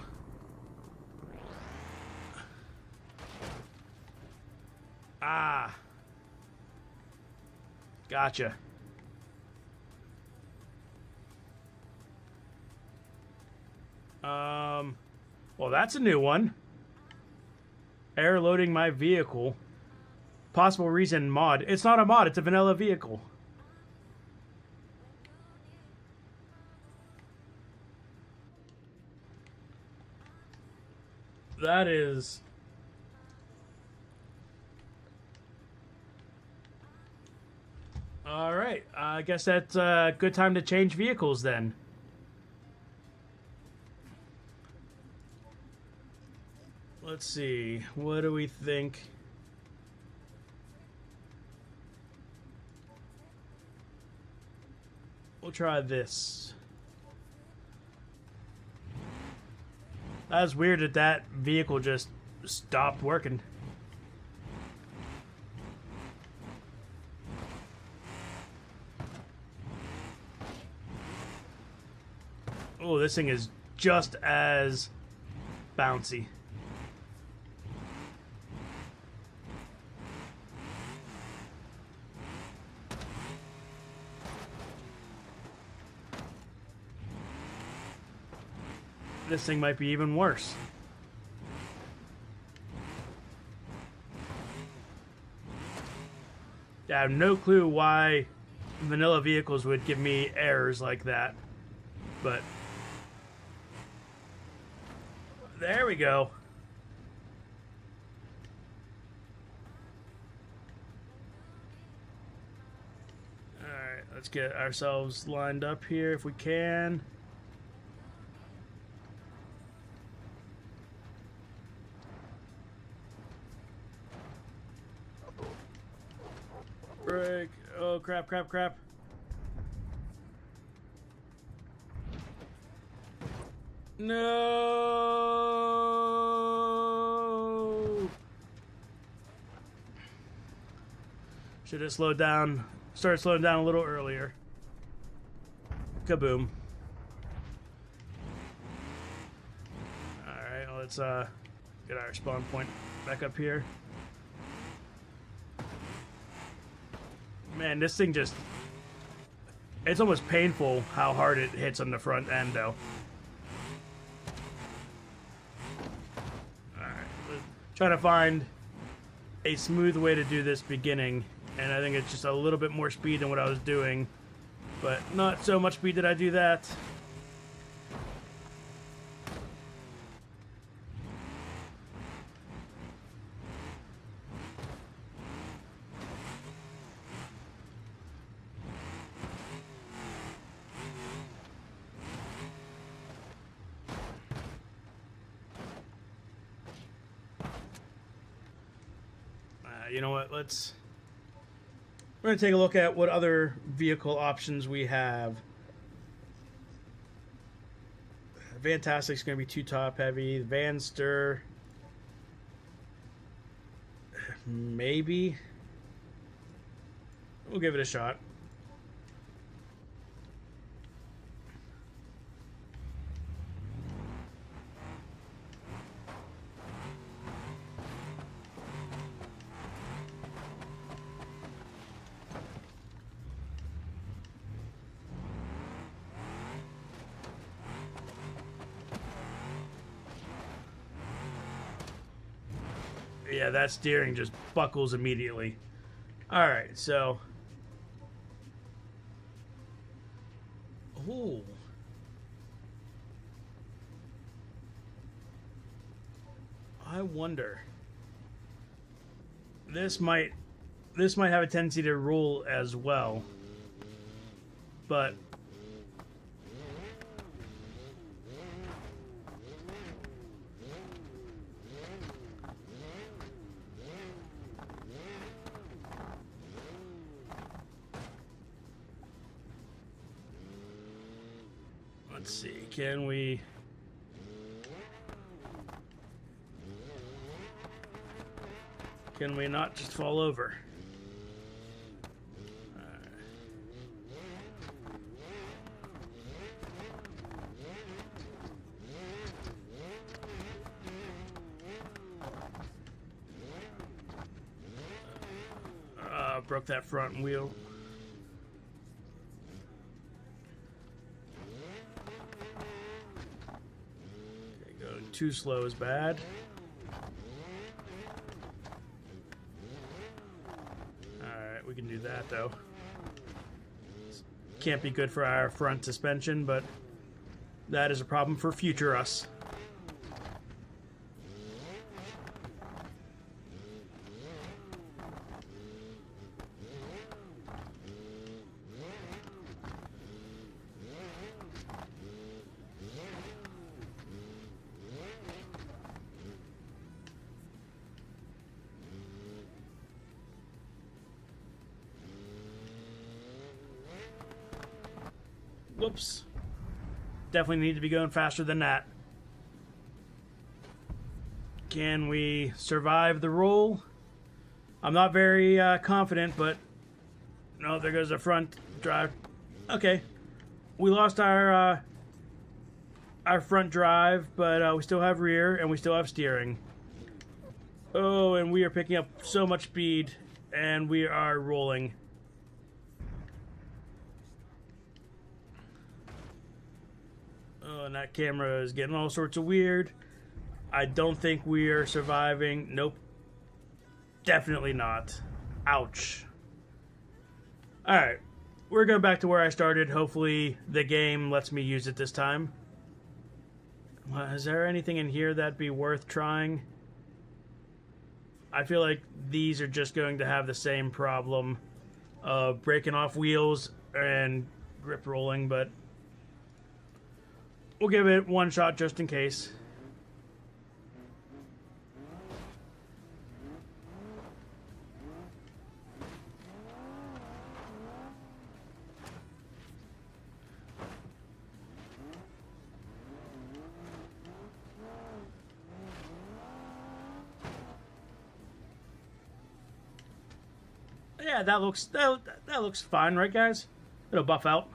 Ah. Gotcha. Well, that's a new one. Air loading my vehicle. Possible reason mod. It's not a mod, it's a vanilla vehicle. That is... Alright, I guess that's a good time to change vehicles then. Let's see, what do we think? We'll try this. That's weird that that vehicle just stopped working. Oh, this thing is just as bouncy. This thing might be even worse. I have no clue why vanilla vehicles would give me errors like that, but there we go. Alright, let's get ourselves lined up here if we can. Break. Oh, crap, crap, crap. No! Should have slowed down, started slowing down a little earlier. Kaboom. Alright, well, let's get our spawn point back up here. Man, this thing just... It's almost painful how hard it hits on the front end, though. Alright, trying to find a smooth way to do this beginning, and I think it's just a little bit more speed than what I was doing, but not so much speed that I do that. You know what, we're going to take a look at what other vehicle options we have. Fantastic's going to be too top heavy. Vanster, maybe. We'll give it a shot. Yeah, that steering just buckles immediately. Alright, so... Ooh. I wonder. This might have a tendency to roll as well. But... Let's see, can we... Can we not just fall over? Broke that front wheel. Too slow is bad. Alright, we can do that though. Can't be good for our front suspension, but that is a problem for future us. Whoops. Definitely need to be going faster than that. Can we survive the roll? I'm not very confident, but... No, there goes the front drive. Okay. We lost our front drive, but we still have rear, and we still have steering. Oh, and we are picking up so much speed, and we are rolling. Oh, and that camera is getting all sorts of weird. I don't think we are surviving. Nope. Definitely not. Ouch. Alright. We're going back to where I started. Hopefully the game lets me use it this time. Is there anything in here that'd be worth trying? I feel like these are just going to have the same problem of breaking off wheels and grip rolling, but we'll give it one shot just in case. Yeah, that looks fine, right, guys? It'll buff out.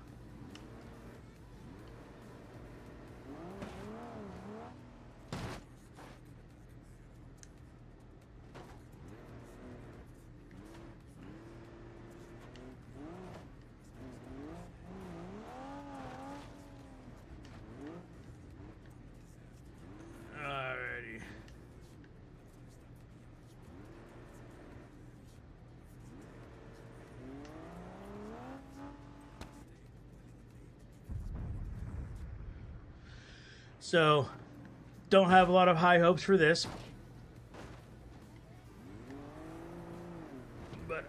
Alrighty. So, don't have a lot of high hopes for this. But,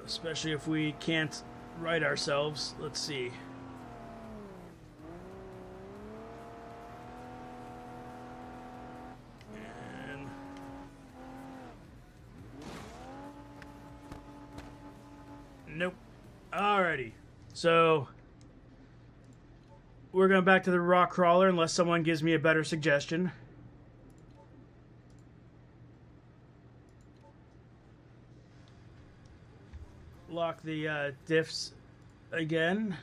especially if we can't right ourselves. Let's see. And nope. Alrighty. So we're going back to the rock crawler unless someone gives me a better suggestion. Lock the diffs again.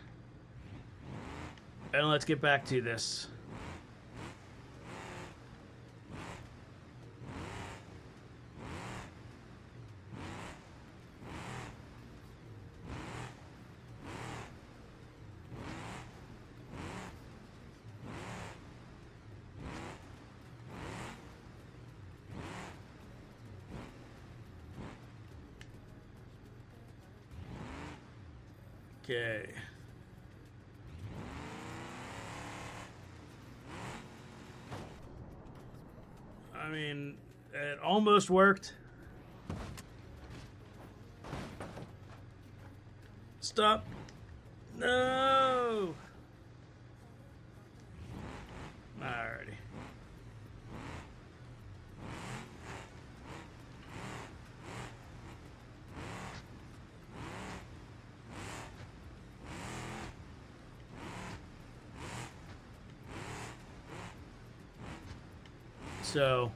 And let's get back to this. Okay. I mean, it almost worked. Stop. No. Alrighty. So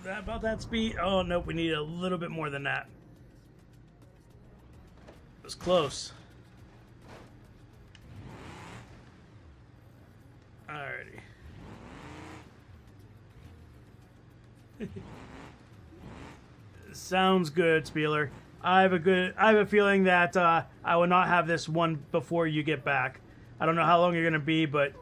that about that speed? Oh nope, we need a little bit more than that. It was close. Alrighty. Sounds good, Spieler. I have a feeling that I will not have this one before you get back. I don't know how long you're gonna be, but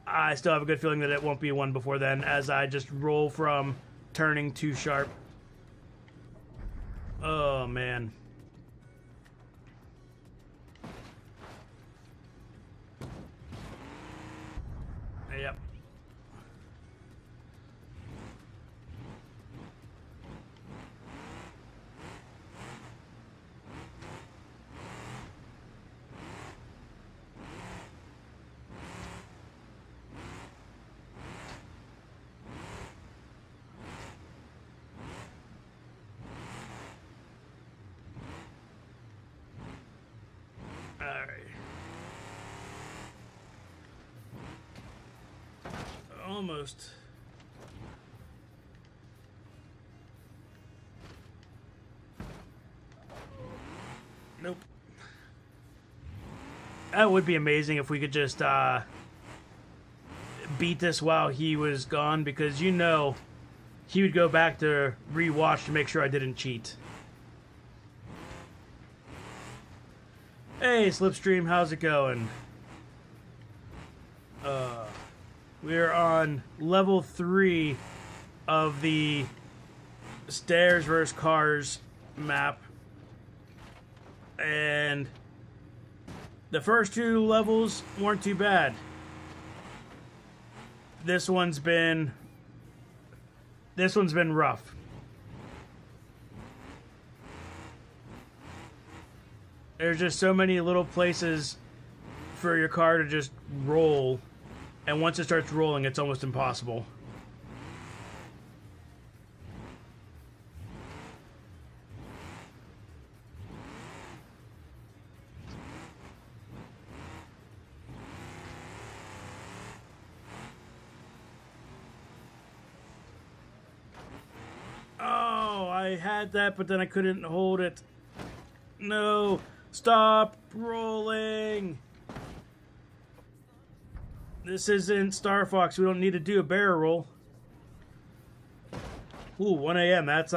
I still have a good feeling that it won't be one before then, as I just roll from turning too sharp. Oh man. Yep. Almost. Nope. That would be amazing if we could just beat this while he was gone, because you know he would go back to rewatch to make sure I didn't cheat. Hey, Slipstream, how's it going? We're on level 3 of the Stairs vs. Cars map. And the first 2 levels weren't too bad. This one's been rough. There's just so many little places for your car to just roll. And once it starts rolling, it's almost impossible. I had that, but then I couldn't hold it. No! Stop rolling! This isn't Star Fox. We don't need to do a barrel roll. Ooh, 1 a.m. That's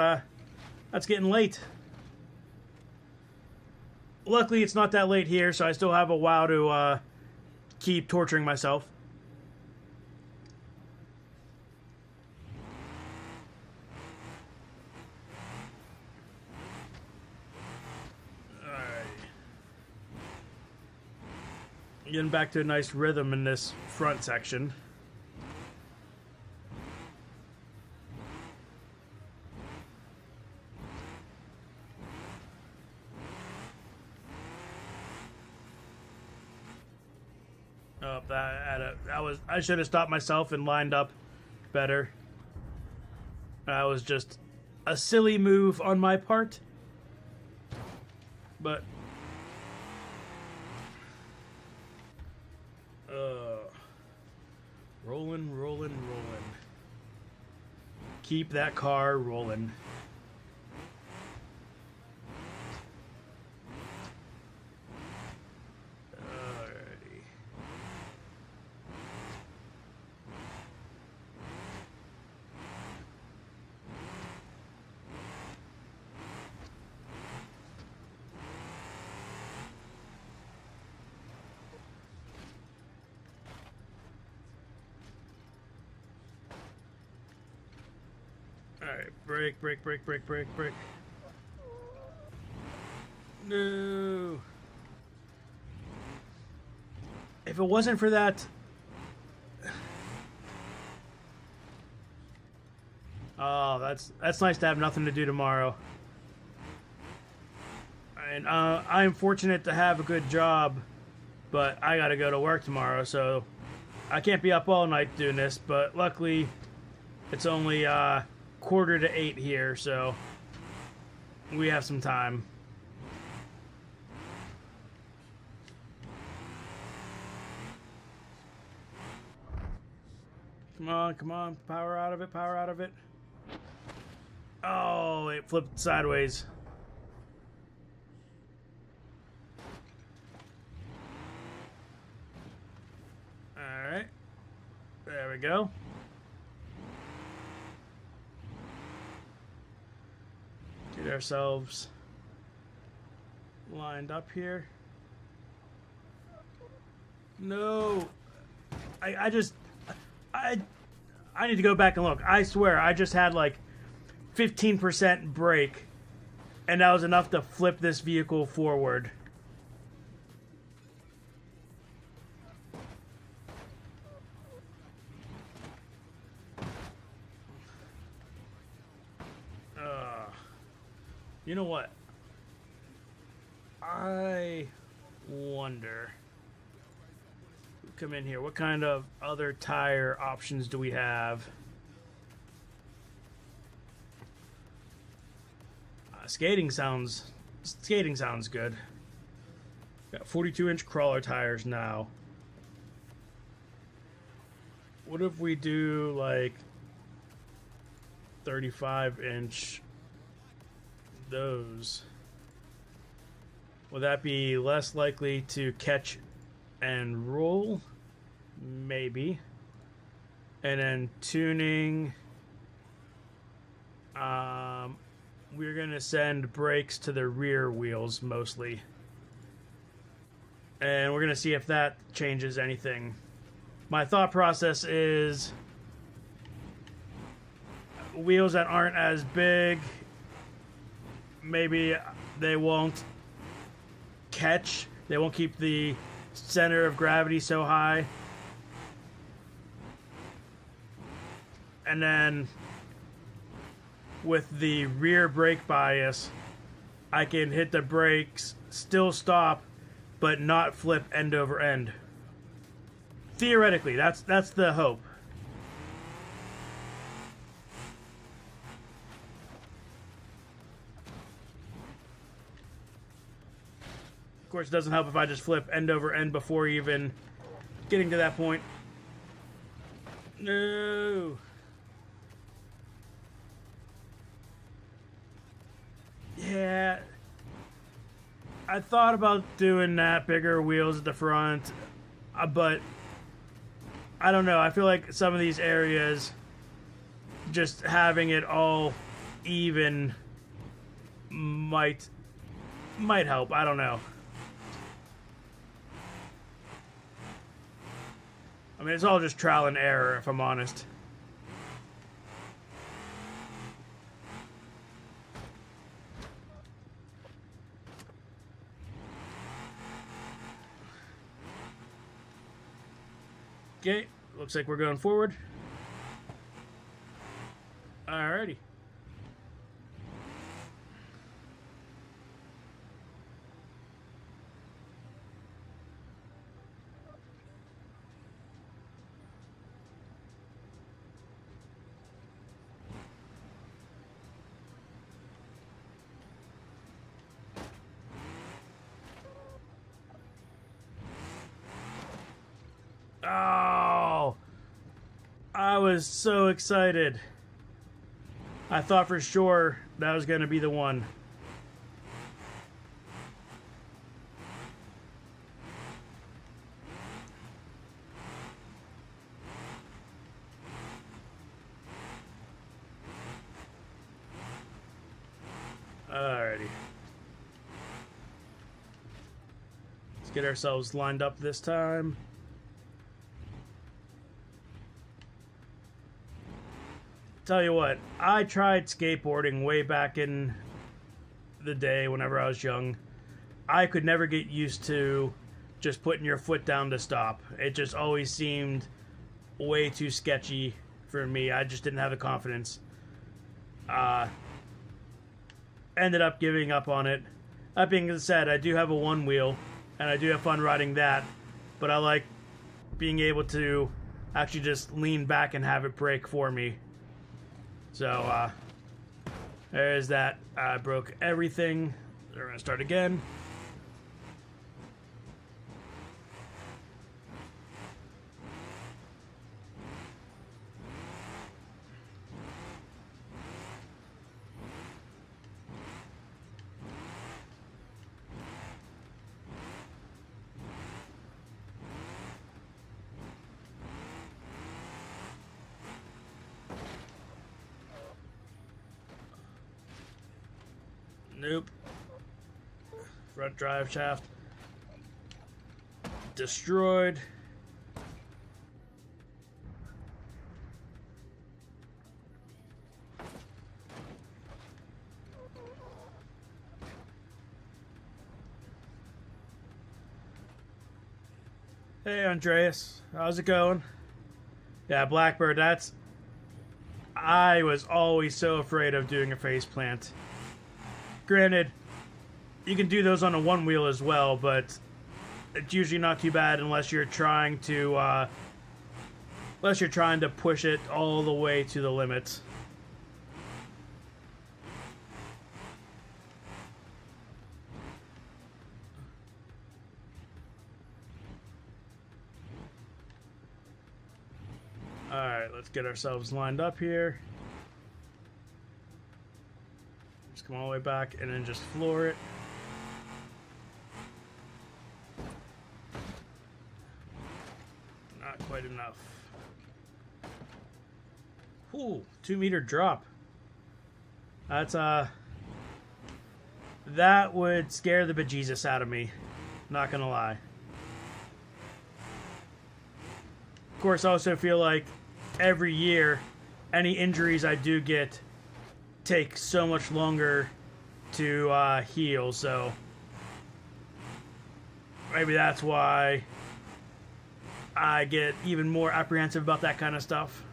getting late. Luckily, it's not that late here, so I still have a while to keep torturing myself. Getting back to a nice rhythm in this front section. Oh, I should have stopped myself and lined up better. That was just a silly move on my part. But rolling, rolling, rolling. Keep that car rolling. Alrighty. Alright, brake, brake, brake, brake, brake, brake. No. If it wasn't for that... Oh, that's nice to have nothing to do tomorrow. And I'm fortunate to have a good job, but I gotta go to work tomorrow, so I can't be up all night doing this, but luckily it's only 7:45 here, so we have some time. Come on, come on, power out of it, power out of it. Oh, it flipped sideways. Alright, there we go. Get ourselves lined up here. No, I need to go back and look. I swear I just had like 15% brake, and that was enough to flip this vehicle forward. You know what? I wonder. Come in here. What kind of other tire options do we have? Skating sounds good. Got 42-inch crawler tires now. What if we do like 35-inch? Those, will that be less likely to catch and roll? Maybe. And then tuning, we're gonna send brakes to the rear wheels mostly, and we're gonna see if that changes anything. My thought process is wheels that aren't as big, maybe they won't catch, they won't keep the center of gravity so high. And then with the rear brake bias, I can hit the brakes, still stop, but not flip end over end. Theoretically, that's the hope. Of course, it doesn't help if I just flip end over end before even getting to that point. No. Yeah, I thought about doing that, bigger wheels at the front, but I don't know. I feel like some of these areas, just having it all even might help. I don't know. I mean, it's all just trial and error, if I'm honest. Okay, looks like we're going forward. Alrighty. Oh, I was so excited. I thought for sure that was going to be the one. Alrighty. Let's get ourselves lined up this time. Tell you what, I tried skateboarding way back in the day whenever I was young. I could never get used to just putting your foot down to stop. It just always seemed way too sketchy for me. I just didn't have the confidence. Ended up giving up on it. That being said, I do have a one wheel, and I do have fun riding that, but I like being able to actually just lean back and have it brake for me. So, there's that. I broke everything. We're going to start again. Nope. Front drive shaft destroyed. Hey Andreas, how's it going? Yeah, Blackbird, that's... I was always so afraid of doing a face plant. Granted, you can do those on a one wheel as well, but it's usually not too bad unless you're trying to push it all the way to the limit. Alright, let's get ourselves lined up here. Just come all the way back and then just floor it. Not quite enough. Ooh, 2-meter drop. That's that would scare the bejesus out of me. Not gonna lie. Of course, I also feel like every year, any injuries I do get take so much longer to heal, so maybe that's why I get even more apprehensive about that kind of stuff.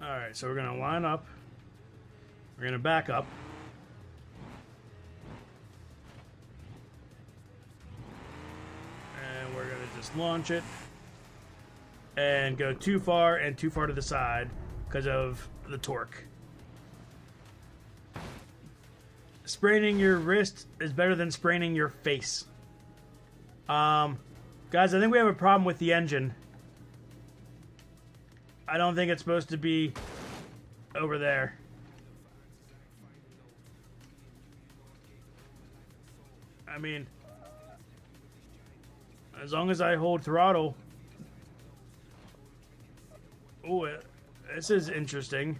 Alright, so we're going to line up. We're going to back up. And we're going to just launch it. And go too far and too far to the side because of the torque. Spraining your wrist is better than spraining your face. Guys, I think we have a problem with the engine. I don't think it's supposed to be over there. I mean, as long as I hold throttle. Oh, this is interesting.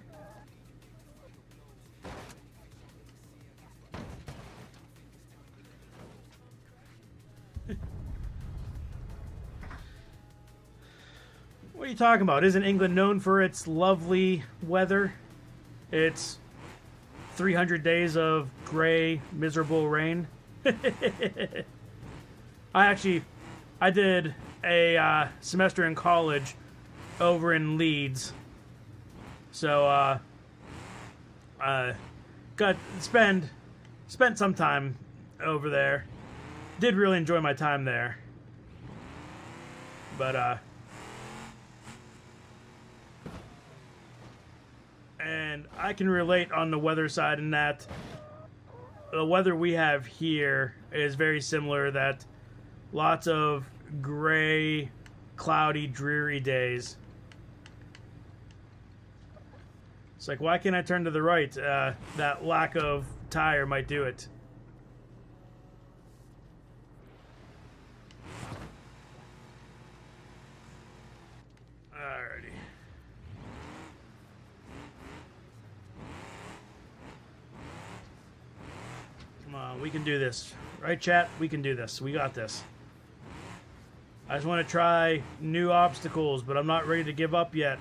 What are you talking about? Isn't England known for its lovely weather? It's 300 days of gray, miserable rain. I did a semester in college over in Leeds. So, spent some time over there. Did really enjoy my time there. But, and I can relate on the weather side in that the weather we have here is very similar, that lots of gray, cloudy, dreary days. It's like, why can't I turn to the right? That lack of tire might do it. Alrighty. Come on, we can do this. Right, chat? We can do this. We got this. I just want to try new obstacles, but I'm not ready to give up yet.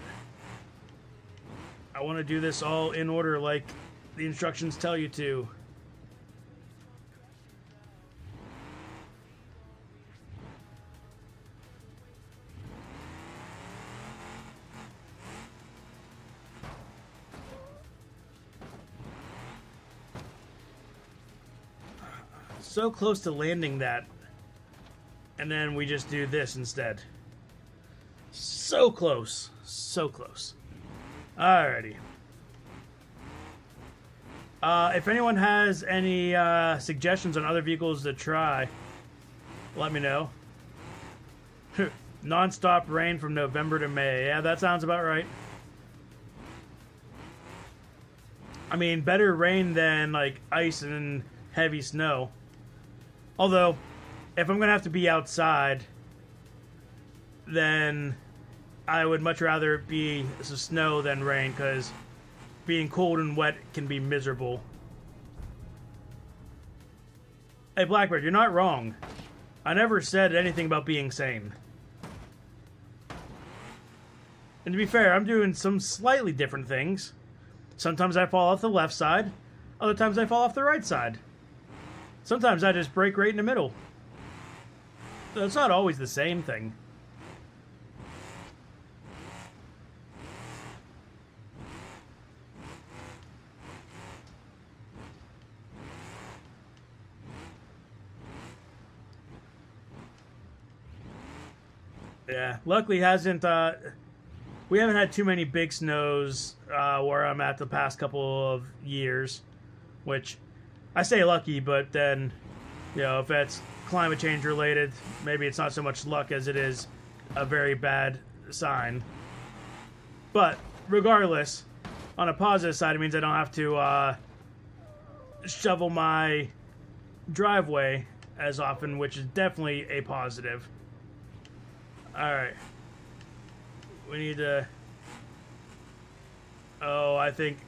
I want to do this all in order like the instructions tell you to. So close to landing that. And then we just do this instead. So close. So close. Alrighty. If anyone has any suggestions on other vehicles to try, let me know. Non-stop rain from November to May. Yeah, that sounds about right. I mean, better rain than like ice and heavy snow. Although, if I'm going to have to be outside, then I would much rather it be snow than rain, because being cold and wet can be miserable. Hey, Blackbird, you're not wrong. I never said anything about being sane. And to be fair, I'm doing some slightly different things. Sometimes I fall off the left side. Other times I fall off the right side. Sometimes I just break right in the middle. So it's not always the same thing. Yeah, luckily hasn't, we haven't had too many big snows where I'm at the past couple of years, which I say lucky, but then, you know, if that's climate change related, maybe it's not so much luck as it is a very bad sign. But regardless, on a positive side, it means I don't have to shovel my driveway as often, which is definitely a positive. Alright. We need to... Oh, I think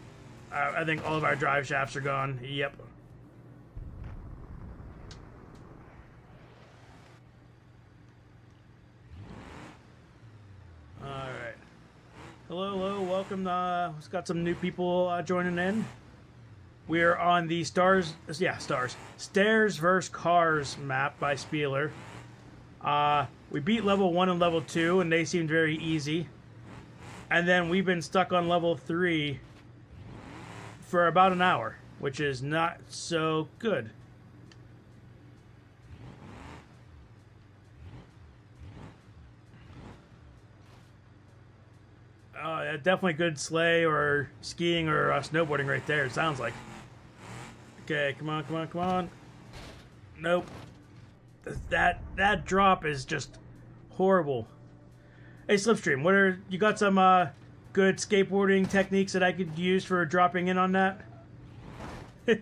all of our drive shafts are gone. Yep. Alright. Hello, hello, welcome. We've got some new people joining in. We're on the Stairs vs. Cars map by Spieler. We beat level 1 and level 2, and they seemed very easy. And then we've been stuck on level 3 for about an hour, which is not so good. Yeah, definitely good sleigh or skiing or snowboarding right there, it sounds like. Okay, come on, come on, come on. Nope. That drop is just horrible. Hey, Slipstream, what are you got some good skateboarding techniques that I could use for dropping in on that? If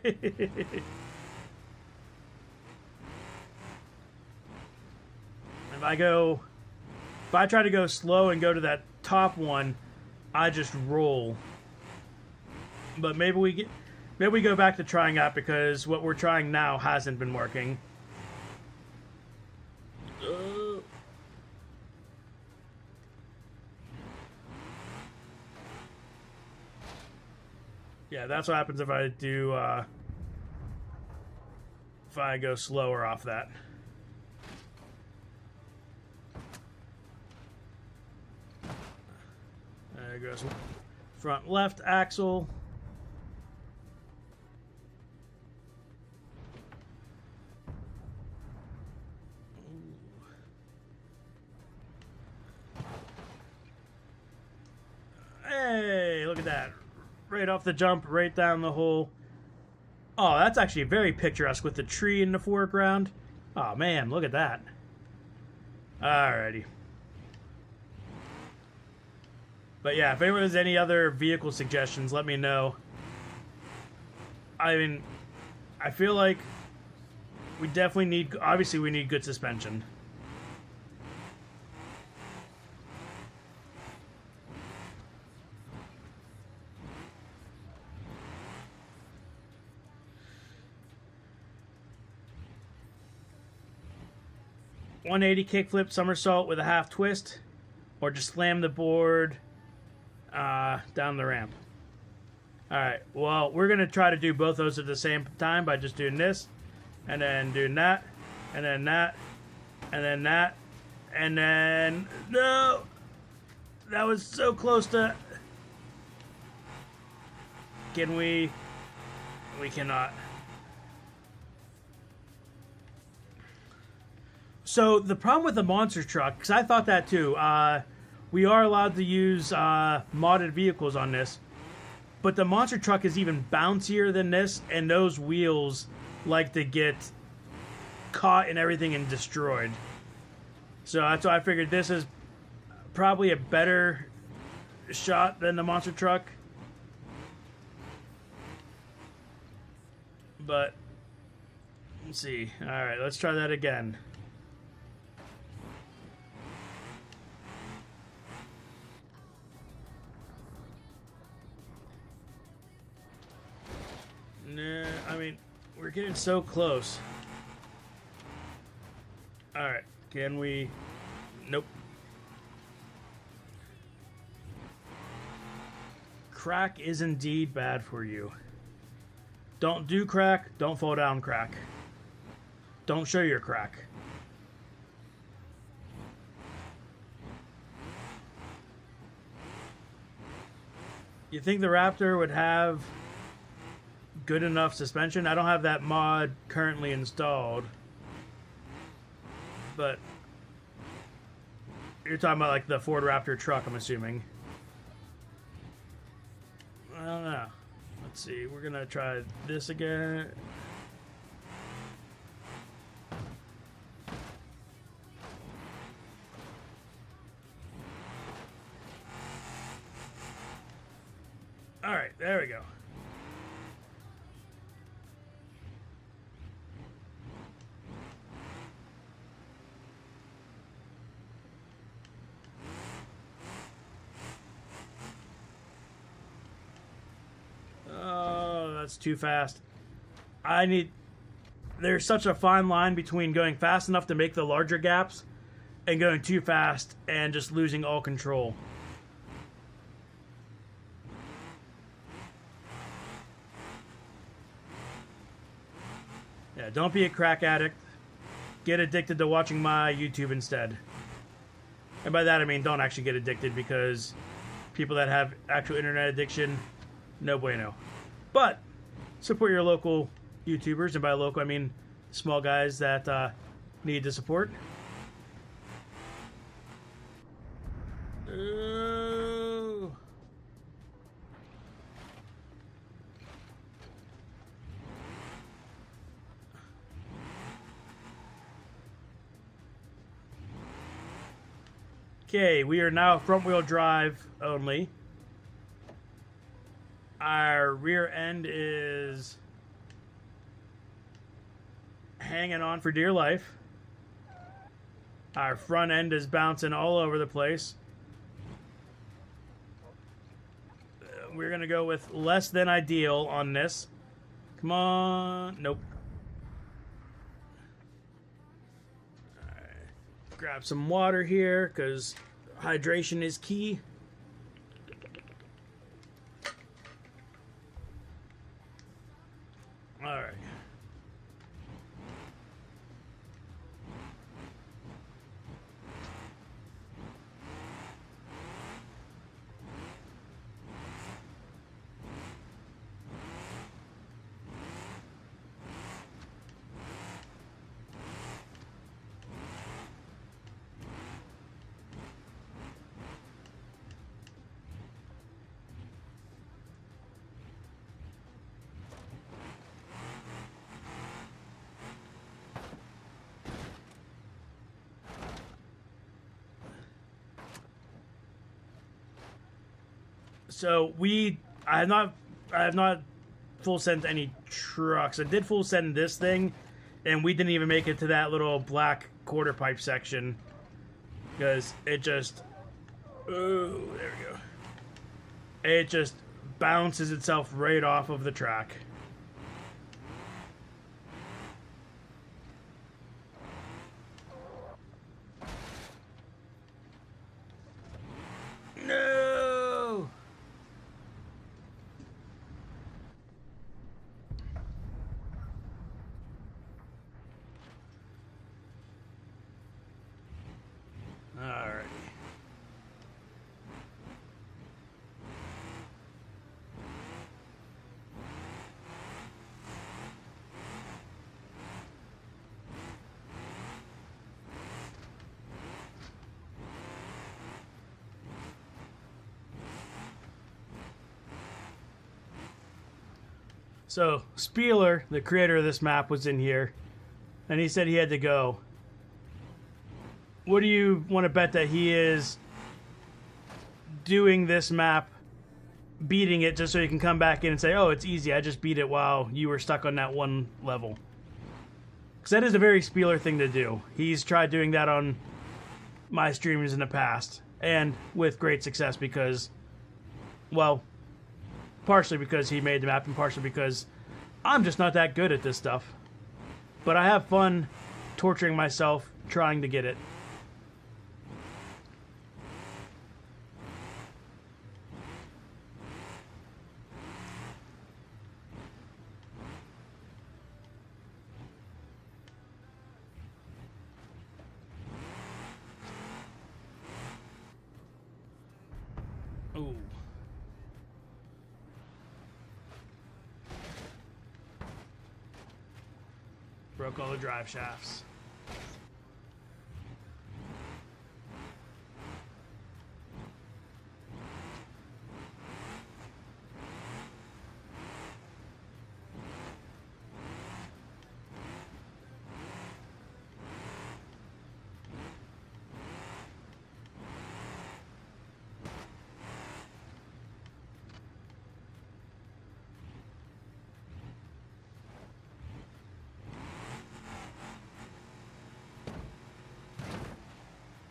I try to go slow and go to that top one, I just roll. But maybe we go back to trying that because what we're trying now hasn't been working. Yeah, that's what happens if I do, if I go slower off that. There goes front left axle. Hey, look at that. Right off the jump, right down the hole. Oh, that's actually very picturesque with the tree in the foreground. Oh, man, look at that. Alrighty. But yeah, if anyone has any other vehicle suggestions, let me know. I mean, I feel like we definitely need, obviously we need good suspension. .180 kickflip somersault with a half twist, or just slam the board down the ramp. Alright, well, we're going to try to do both those at the same time by just doing this, and then doing that, and then that, and then that, and then... No! That was so close to... Can we... We cannot. So the problem with the monster truck, because I thought that too, we are allowed to use modded vehicles on this, but the monster truck is even bouncier than this, and those wheels like to get caught in everything and destroyed. So that's why I figured this is probably a better shot than the monster truck. But, let's see. Alright, let's try that again. Nah, I mean, we're getting so close. Alright, can we... Nope. Crack is indeed bad for you. Don't do crack, don't fall down crack. Don't show your crack. You think the Raptor would have good enough suspension? I don't have that mod currently installed. But you're talking about like the Ford Raptor truck, I'm assuming. I don't know. Let's see. We're gonna try this again. All right, there we go. That's too fast. There's such a fine line between going fast enough to make the larger gaps and going too fast and just losing all control. Yeah, don't be a crack addict. Get addicted to watching my YouTube instead. And by that I mean don't actually get addicted, because people that have actual internet addiction, no bueno. But support your local YouTubers, and by local I mean small guys that need the support. Okay, we are now front wheel drive only. Our rear end is hanging on for dear life. Our front end is bouncing all over the place. We're going to go with less than ideal on this. Come on. Nope. All right. Grab some water here because hydration is key. All right. So I have not full sent any trucks. I did full send this thing, and we didn't even make it to that little black quarter pipe section because it just, oh, there we go. It just bounces itself right off of the track. No! Alrighty. So, Spieler, the creator of this map, was in here, and he said he had to go. What do you want to bet that he is doing this map, beating it, just so you can come back in and say, oh, it's easy, I just beat it while you were stuck on that one level? Because that is a very Spieler thing to do. He's tried doing that on my streams in the past, and with great success because, well, partially because he made the map and partially because I'm just not that good at this stuff. But I have fun torturing myself trying to get it. Ooh. Broke all the drive shafts.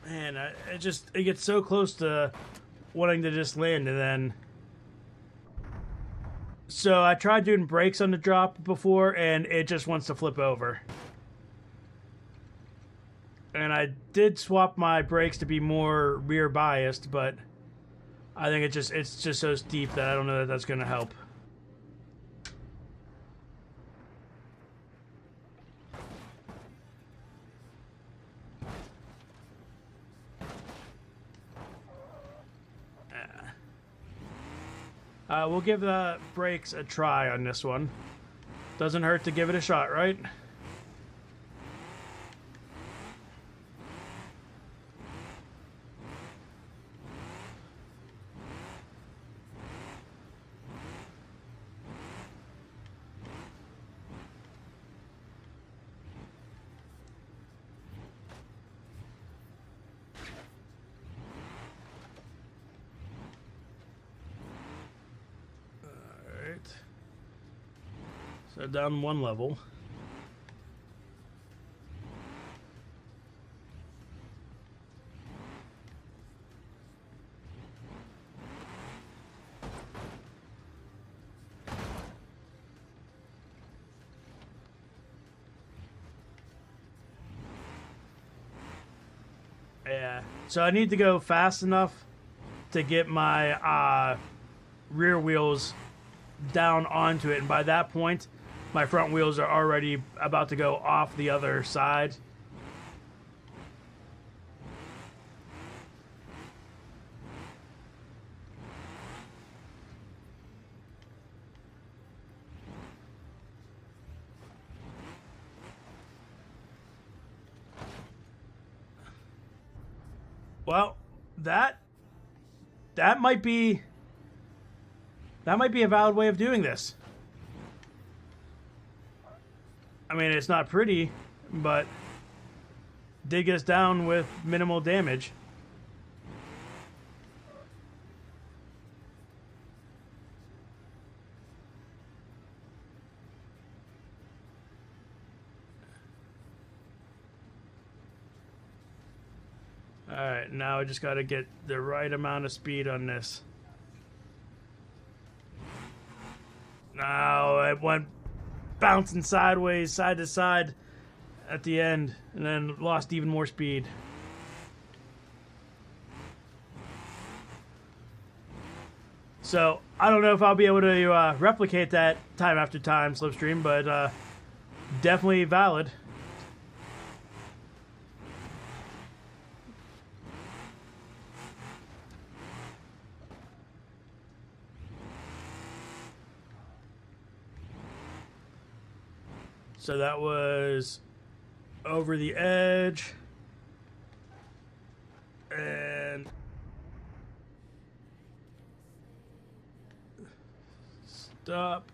Man, it gets so close to wanting to just land, and then... So I tried doing brakes on the drop before, and it just wants to flip over. And I did swap my brakes to be more rear biased, but I think it's just so steep that I don't know that that's going to help. We'll give the brakes a try on this one. Doesn't hurt to give it a shot, right? So down one level. Yeah, so I need to go fast enough to get my rear wheels down onto it, and by that point my front wheels are already about to go off the other side. Well, that might be a valid way of doing this. I mean, it's not pretty, but did get us down with minimal damage. Alright, now I just gotta get the right amount of speed on this. Now it went bouncing sideways, side to side at the end, and then lost even more speed. So, I don't know if I'll be able to replicate that time after time, Slipstream, but definitely valid. So that was over the edge. And stop.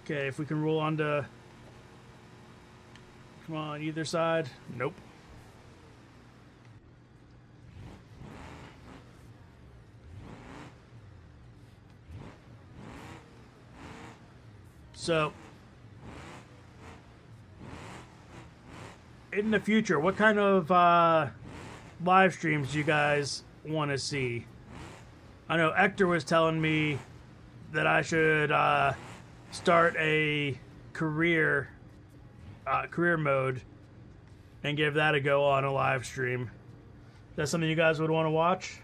Okay, if we can roll onto... Come on, either side. Nope. So, in the future, what kind of live streams do you guys want to see? I know Hector was telling me that I should start a career mode and give that a go on a live stream. Is that something you guys would want to watch?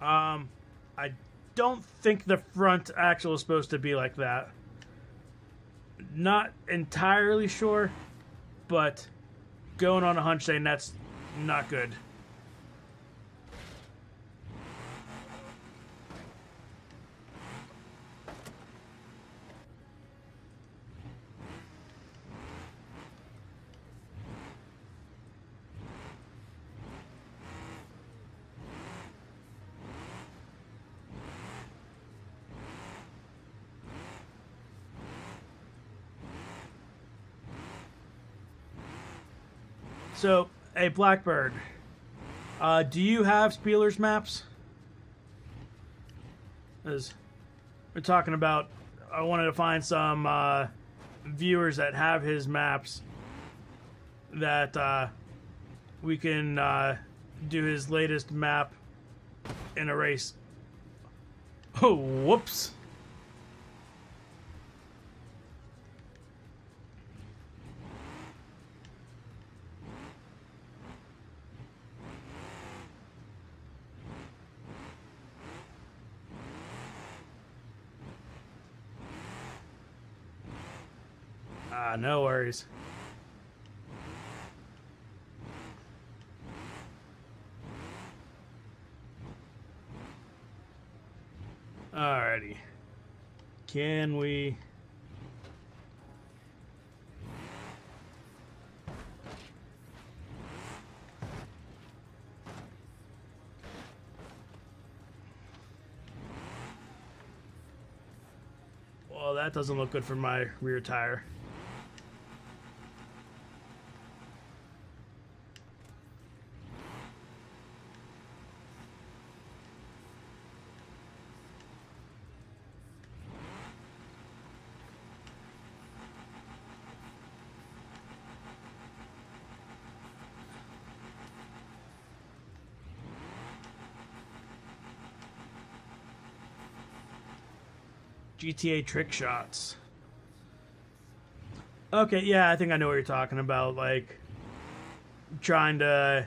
I don't think the front axle is supposed to be like that. Not entirely sure, but going on a hunch saying that's not good. So, hey, Blackbird, do you have Spieler's maps? As we're talking about, I wanted to find some viewers that have his maps that we can do his latest map in a race. Oh, whoops. No worries. Alrighty. Can we... Well, that doesn't look good for my rear tire. GTA trick shots. Okay, yeah, I think I know what you're talking about. Like, trying to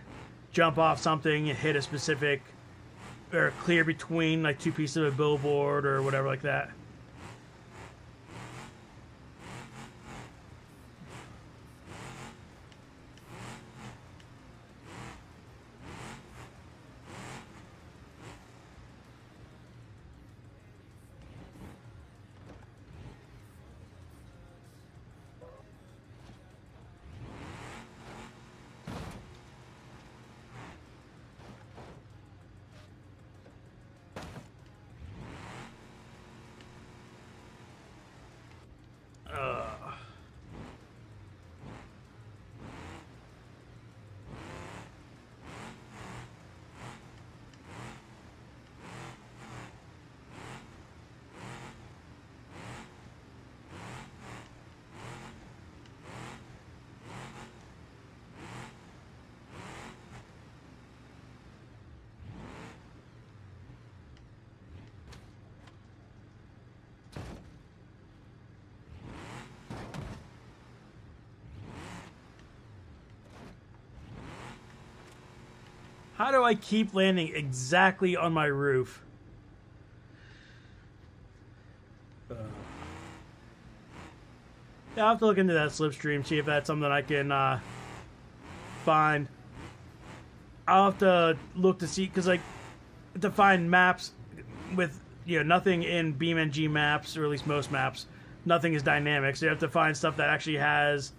jump off something, hit a specific, or clear between, like, two pieces of a billboard or whatever like that. How do I keep landing exactly on my roof? Yeah, I'll have to look into that slipstream, see if that's something I can find. I'll have to look to see, because, like, to find maps with, you know, nothing in BeamNG maps, or at least most maps, nothing is dynamic. So you have to find stuff that actually has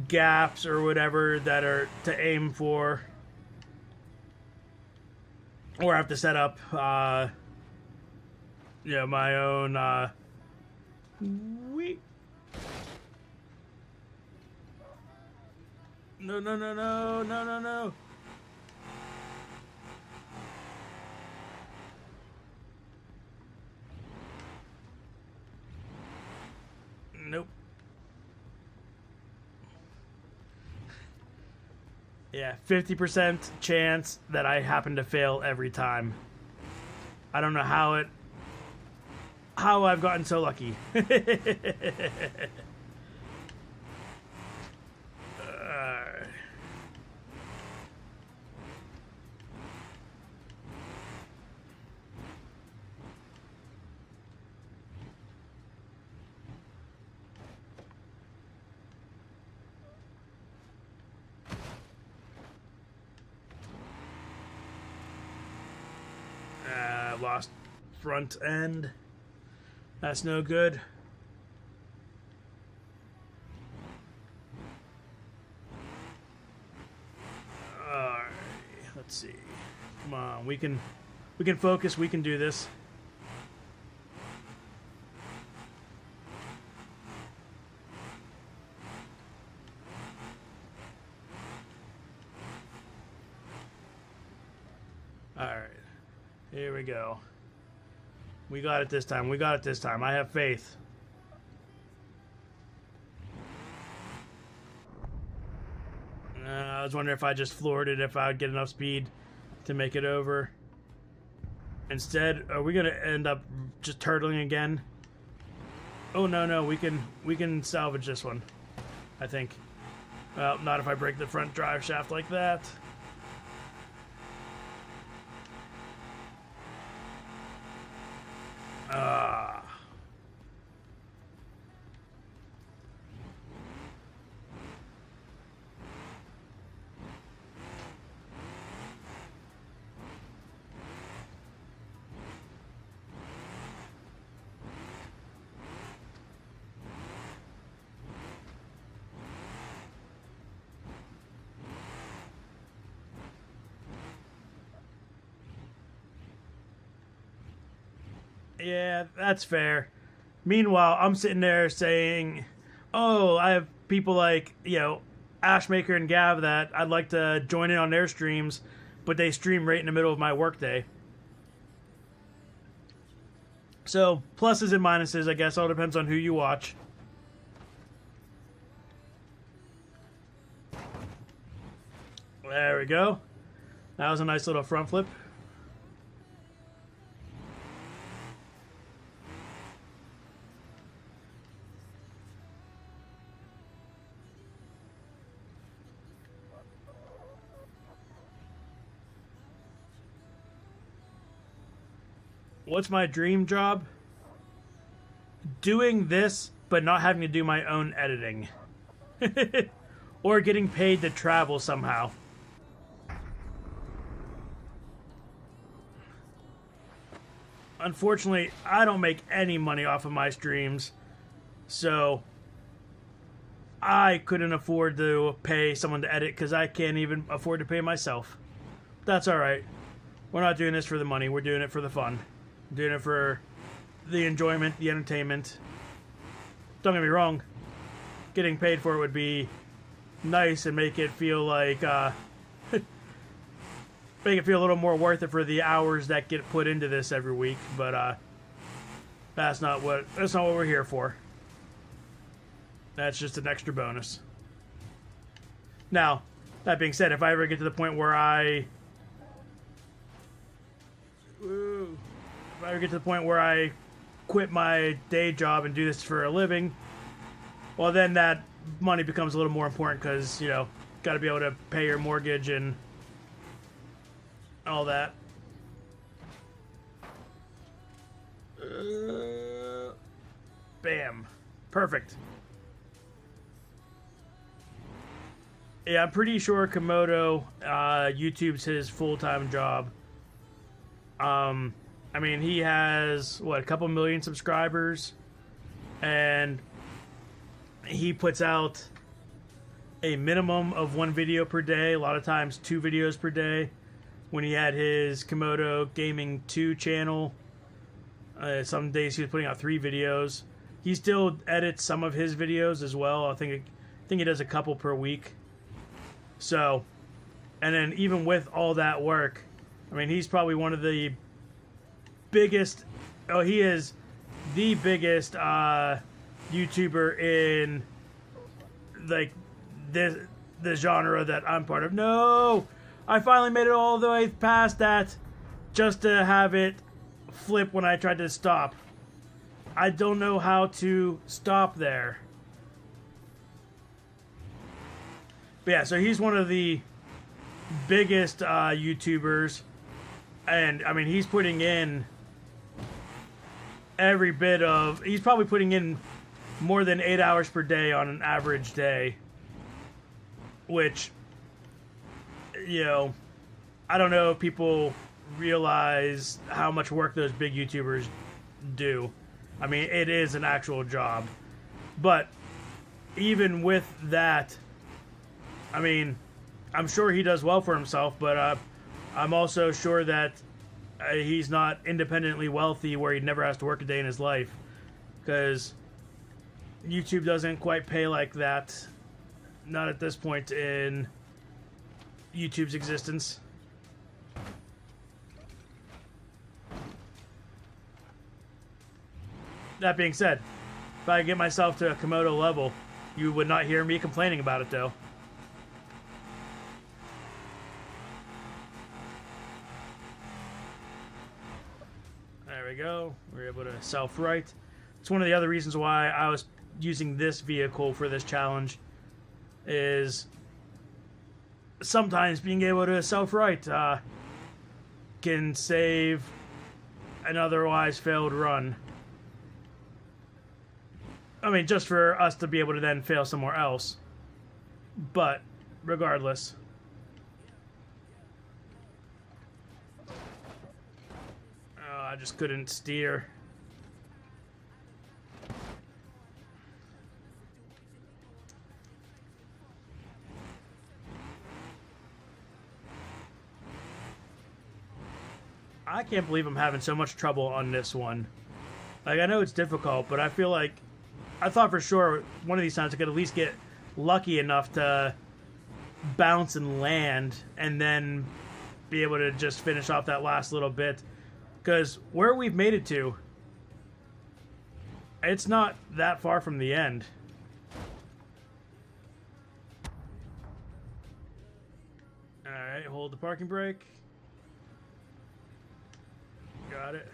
gaps or whatever that are to aim for. Or I have to set up, you know, my own, No, no, no, no, no, no, no. Nope. Yeah, 50% chance that I happen to fail every time. I don't know how I've gotten so lucky. Lost front end. That's no good. Alright, let's see. Come on, we can focus, we can do this. Alright. Here we go. We got it this time. We got it this time. I have faith. I was wondering if I just floored it, if I would get enough speed to make it over. Instead, are we going to end up just turtling again? Oh, no, no. We can salvage this one, I think. Well, not if I break the front drive shaft like that. Yeah, that's fair. Meanwhile, I'm sitting there saying, oh, I have people like, you know, Ashmaker and Gav that I'd like to join in on their streams, but they stream right in the middle of my workday. So, pluses and minuses, I guess, all depends on who you watch. There we go. That was a nice little front flip. what's my dream job? Doing this, but not having to do my own editing. Or getting paid to travel somehow. Unfortunately, I don't make any money off of my streams, so I couldn't afford to pay someone to edit because I can't even afford to pay myself. That's alright. We're not doing this for the money, we're doing it for the fun. We're doing it for the enjoyment, the entertainment. Don't get me wrong, getting paid for it would be nice and make it feel like, make it feel a little more worth it for the hours that get put into this every week, but that's not what we're here for. That's just an extra bonus. Now, that being said, if I ever get to the point where I quit my day job and do this for a living, well, then that money becomes a little more important because, you know, got to be able to pay your mortgage and all that. Bam. Perfect. Yeah, I'm pretty sure Komodo, YouTube's his full-time job. I mean, he has, what, a couple million subscribers, and he puts out a minimum of 1 video per day, a lot of times 2 videos per day. When he had his Komodo Gaming 2 channel, some days he was putting out 3 videos. He still edits some of his videos as well. I think he does a couple per week. So, and then even with all that work, I mean, he's probably one of the biggest, he is the biggest YouTuber in, like, the genre that I'm part of. No! I finally made it all the way past that just to have it flip when I tried to stop. I don't know how to stop there. But yeah, so he's one of the biggest YouTubers. And, I mean, he's putting in every bit of... He's probably putting in more than 8 hours per day on an average day. Which, you know, I don't know if people realize how much work those big YouTubers do. I mean, it is an actual job. But even with that, I mean, I'm sure he does well for himself, but I'm also sure that he's not independently wealthy where he never has to work a day in his life. Because YouTube doesn't quite pay like that. Not at this point in YouTube's existence. That being said, if I get myself to a Komodo level, you would not hear me complaining about it, though. There we go. We're able to self-right. It's one of the other reasons why I was using this vehicle for this challenge. Is sometimes being able to self-right can save an otherwise failed run. I mean, just for us to be able to then fail somewhere else. But, regardless. Oh, I just couldn't steer. I can't believe I'm having so much trouble on this one. Like, I know it's difficult, but I feel like... I thought for sure one of these times I could at least get lucky enough to bounce and land, and then be able to just finish off that last little bit. Because where we've made it to, it's not that far from the end. Alright, hold the parking brake. Got it.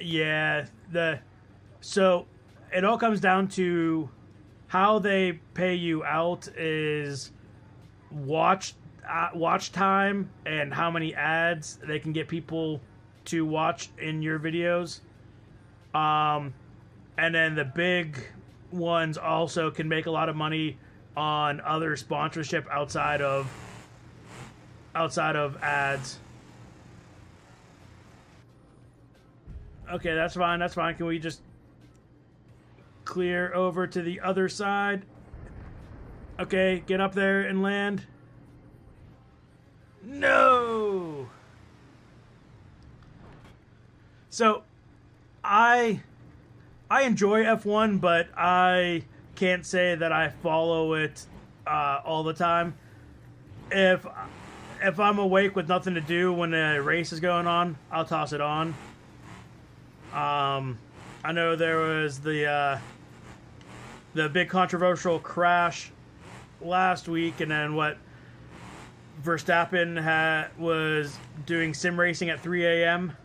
Yeah, so it all comes down to how they pay you out is watch time and how many ads they can get people to watch in your videos. And then the big ones also can make a lot of money on other sponsorship outside of ads. Okay, that's fine. That's fine. Can we just clear over to the other side? Okay, get up there and land. No. So, I enjoy F1, but I can't say that I follow it all the time. If I'm awake with nothing to do when a race is going on, I'll toss it on. I know there was the big controversial crash last week, and then what Verstappen was doing sim racing at 3 a.m.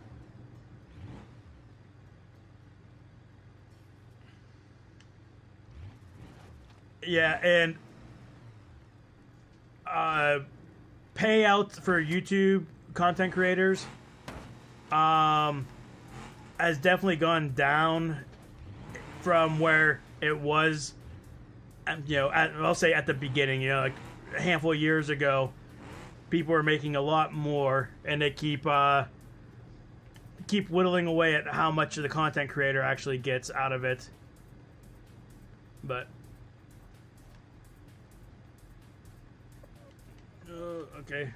Yeah, and payouts for YouTube content creators has definitely gone down from where it was, I'll say at the beginning, like a handful of years ago, people were making a lot more, and they keep whittling away at how much the content creator actually gets out of it. But okay.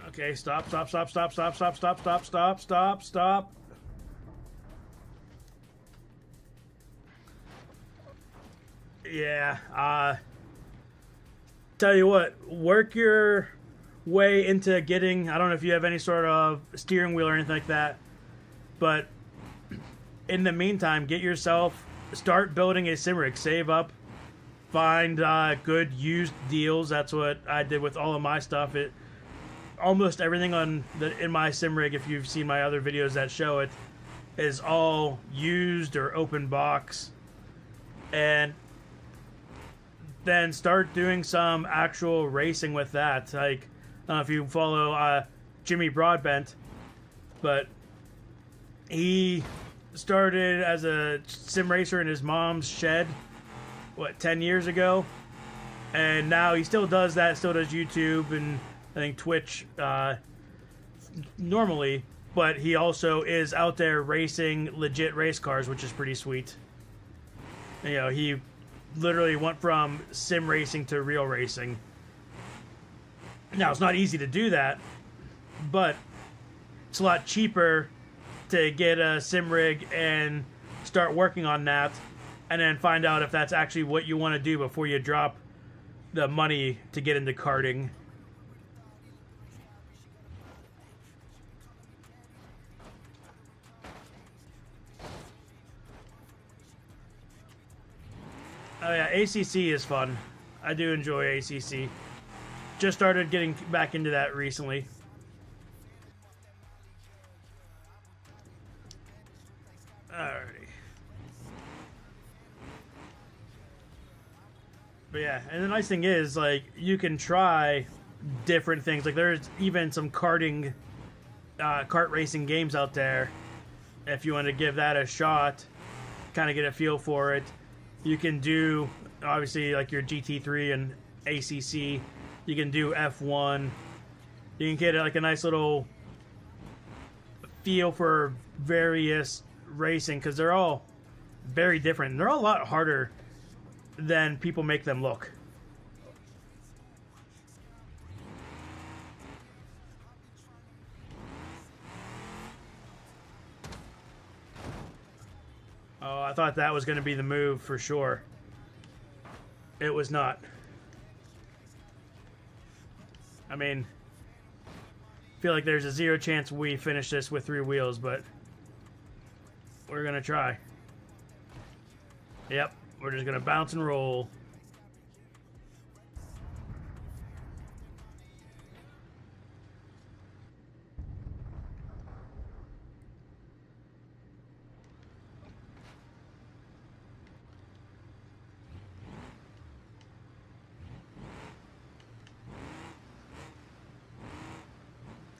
Okay, stop. Yeah, tell you what, work your way into getting, I don't know if you have any sort of steering wheel or anything like that, but in the meantime, start building a sim rig, save up, find good used deals. That's what I did with all of my stuff. Almost everything in my sim rig, if you've seen my other videos that show it, is all used or open box. And then start doing some actual racing with that. Like, I don't know if you follow Jimmy Broadbent, but he started as a sim racer in his mom's shed, 10 years ago? And now he still does that, still does YouTube and I think Twitch normally, but he also is out there racing legit race cars, which is pretty sweet. He literally went from sim racing to real racing. Now, it's not easy to do that, but it's a lot cheaper to get a sim rig and start working on that, and then find out if that's actually what you want to do before you drop the money to get into karting. Oh yeah, ACC is fun. I do enjoy ACC. Just started getting back into that recently. Alrighty. But yeah, and the nice thing is, like, you can try different things. Like, there's even some kart racing games out there. If you want to give that a shot, kind of get a feel for it. You can do, obviously, like your GT3 and ACC. You can do F1. You can get like a nice little feel for various racing, because they're all very different. They're all a lot harder than people make them look. Oh, I thought that was going to be the move for sure. It was not. I mean, I feel like there's a 0 chance we finish this with 3 wheels, but we're going to try. Yep, we're just going to bounce and roll.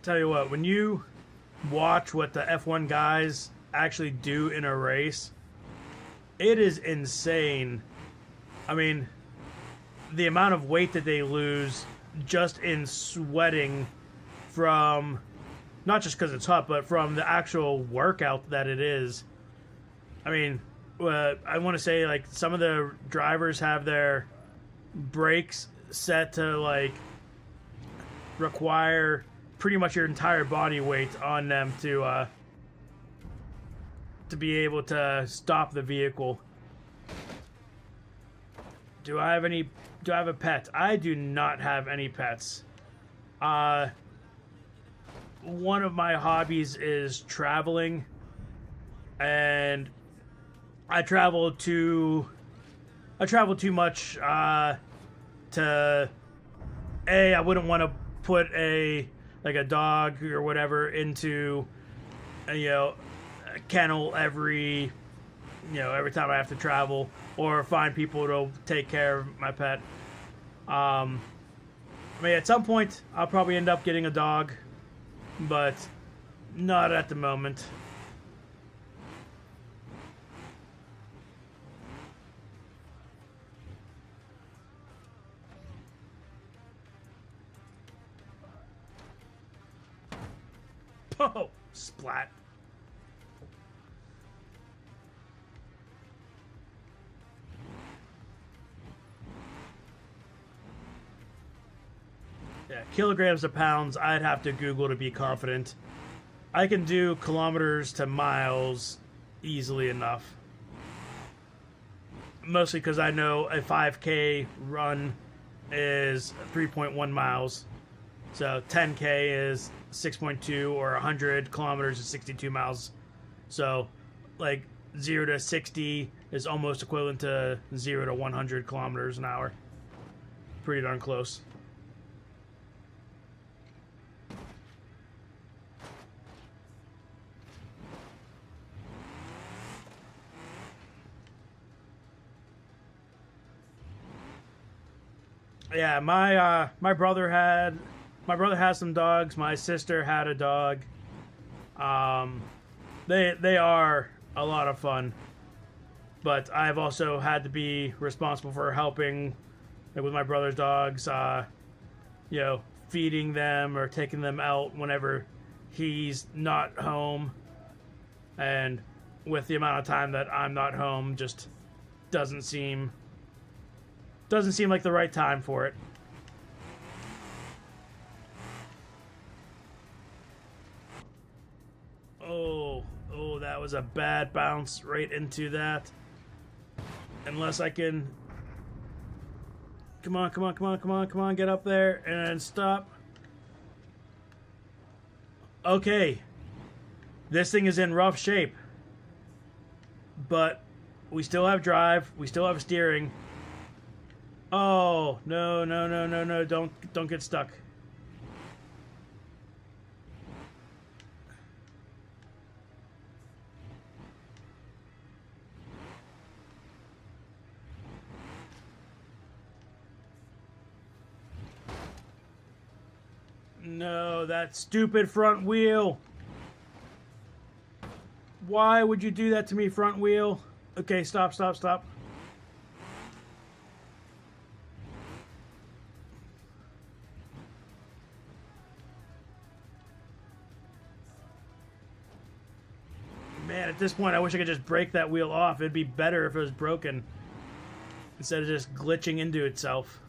Tell you what, when you watch what the F1 guys actually do in a race, it is insane. I mean, the amount of weight that they lose just in sweating from, not just because it's hot, but from the actual workout that it is. I mean, I want to say, like, some of the drivers have their brakes set to, like, require pretty much your entire body weight on them to be able to stop the vehicle. Do I have a pet? I do not have any pets. One of my hobbies is traveling, and I travel too much to I wouldn't want to put a dog or whatever into a kennel every time I have to travel, or find people to take care of my pet. I mean, at some point I'll probably end up getting a dog, but not at the moment. Oh, splat. Yeah, kilograms to pounds, I'd have to Google to be confident. I can do kilometers to miles easily enough. Mostly because I know a 5K run is 3.1 miles. So 10K is 6.2, or 100 kilometers is 62 miles. So, like, 0 to 60 is almost equivalent to 0 to 100 kilometers an hour. Pretty darn close. Yeah, my brother has some dogs. My sister had a dog. They are a lot of fun, but I've also had to be responsible for helping with my brother's dogs. Feeding them or taking them out whenever he's not home, and with the amount of time that I'm not home, just doesn't seem like the right time for it. Oh, that was a bad bounce right into that. Unless I can... Come on, get up there and stop. Okay. This thing is in rough shape. But we still have drive, we still have steering. Oh, no, don't get stuck. No, that stupid front wheel. Why would you do that to me, front wheel? Okay, stop. Man, at this point, I wish I could just break that wheel off. It'd be better if it was broken, instead of just glitching into itself.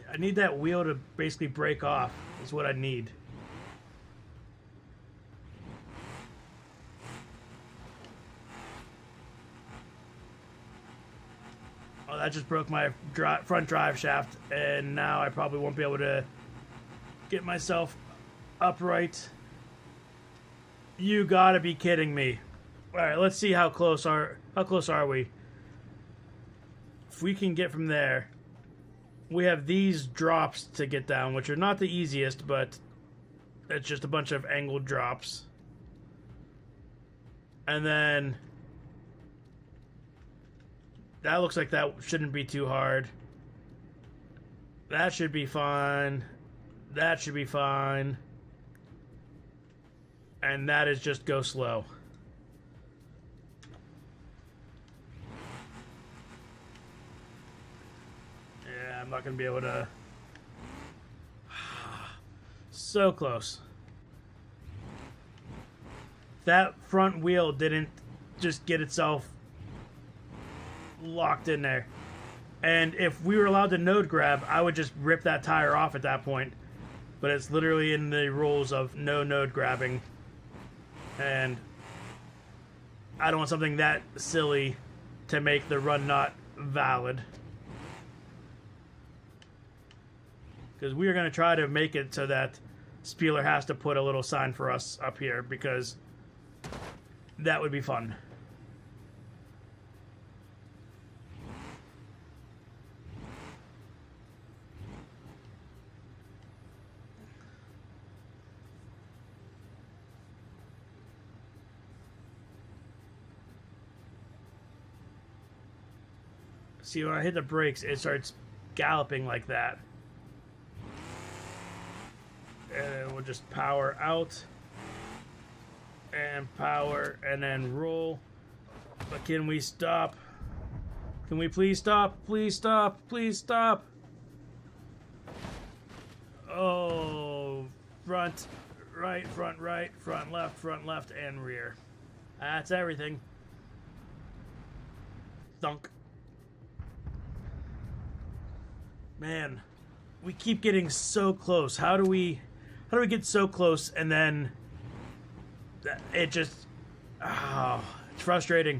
I need that wheel to basically break off, is what I need. Oh, that just broke my front drive shaft, and now I probably won't be able to get myself upright. You gotta be kidding me. Alright, let's see how close are we? If we can get from there. We have these drops to get down, which are not the easiest, but it's just a bunch of angled drops. And then that looks like that shouldn't be too hard. That should be fine. That should be fine. And that is just go slow. Yeah, I'm not going to be able to... So close. That front wheel didn't just get itself locked in there. And if we were allowed to node grab, I would just rip that tire off at that point. But it's literally in the rules of no node grabbing. And I don't want something that silly to make the run not valid. Because we are going to try to make it so that Spieler has to put a little sign for us up here, because that would be fun. See, when I hit the brakes, it starts galloping like that. And we'll just power out. And power, and then roll. But can we stop? Can we please stop? Please stop. Please stop. Oh, front, right, front, left, and rear. That's everything. Thunk. Man, we keep getting so close. How do we get so close and then it just, oh, it's frustrating.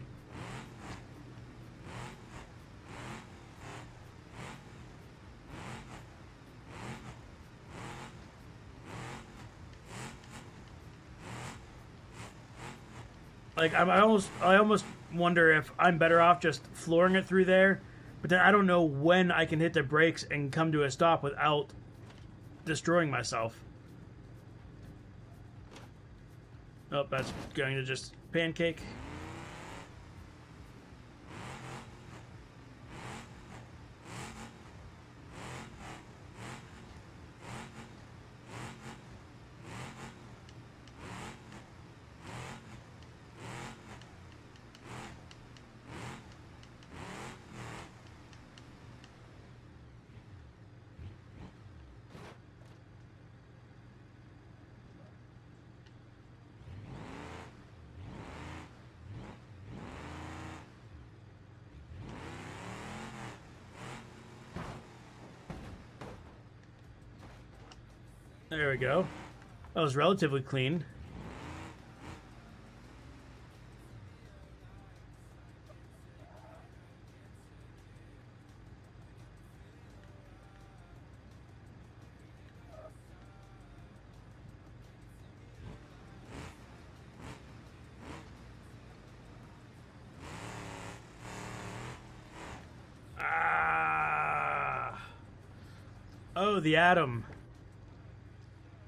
Like I almost wonder if I'm better off just flooring it through there, but then I don't know when I can hit the brakes and come to a stop without destroying myself. Oh, that's going to just pancake. There we go. That was relatively clean. Ah. Oh, the atom.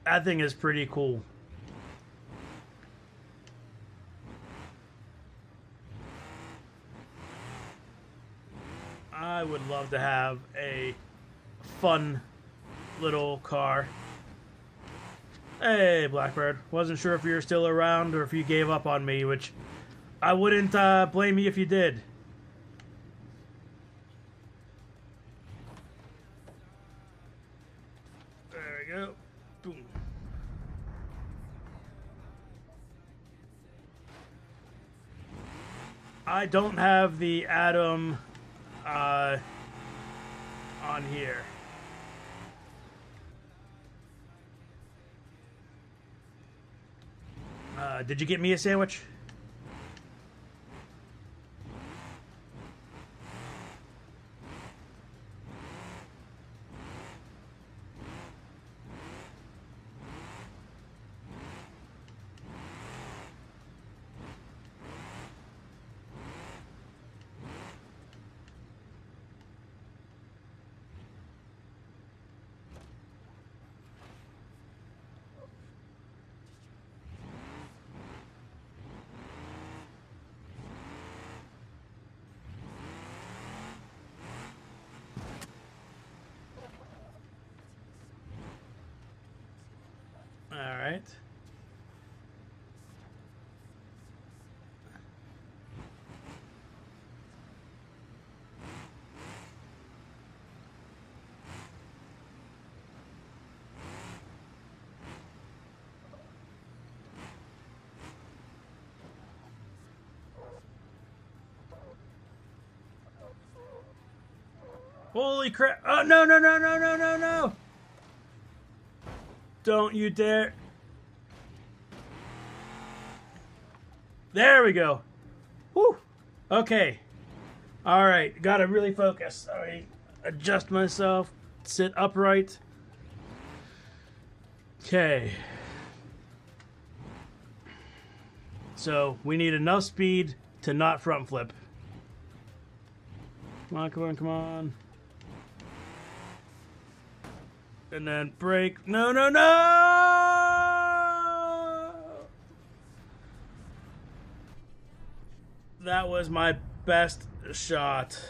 That thing is pretty cool. I would love to have a fun little car. Hey, Blackbird. Wasn't sure if you're still around or if you gave up on me, which I wouldn't blame you if you did. There we go. Boom. I don't have the atom on here. Did you get me a sandwich? right. Holy crap. Oh, no, no, no, no, no, no, no. Don't you dare. There we go. Whew. Okay. All right. Got to really focus. All right. Adjust myself. Sit upright. Okay. So we need enough speed to not front flip. Come on, come on, come on. And then brake. No, no, no! That was my best shot.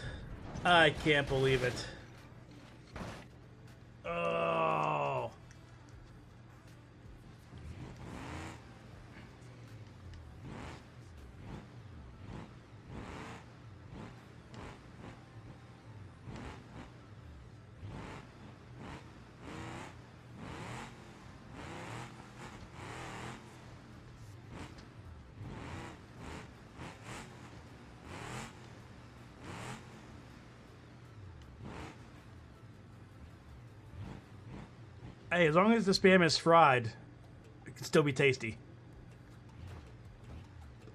I can't believe it. Oh. Hey, as long as the Spam is fried, it can still be tasty.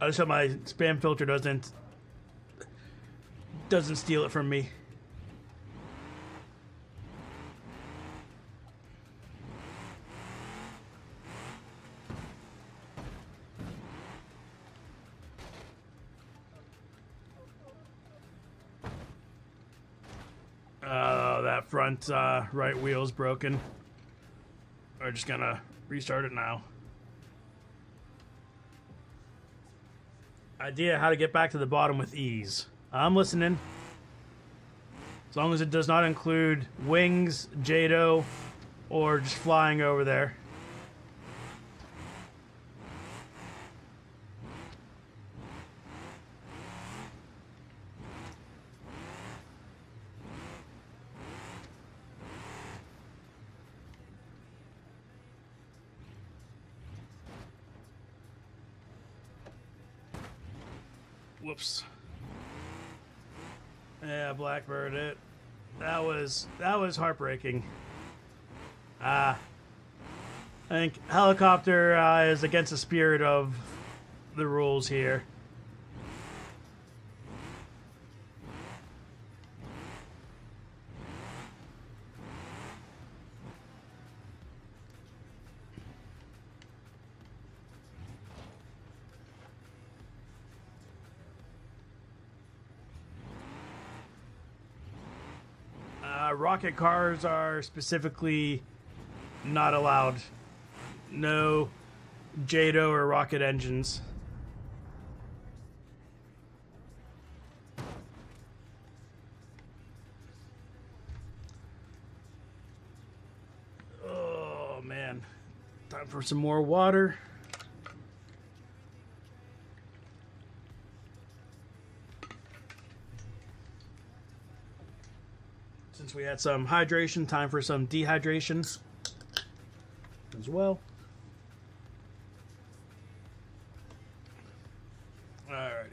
I just hope my Spam filter doesn't steal it from me. That front right wheel's broken. We're just gonna restart it now. Idea how to get back to the bottom with ease. I'm listening. As long as it does not include wings, Jado, or just flying over there. Whoops. Yeah, Blackbird it. That was heartbreaking. I think helicopter is against the spirit of the rules here. Rocket cars are specifically not allowed. No Jado or rocket engines. Oh man, time for some more water. Since we had some hydration, time for some dehydration as well. Alrighty.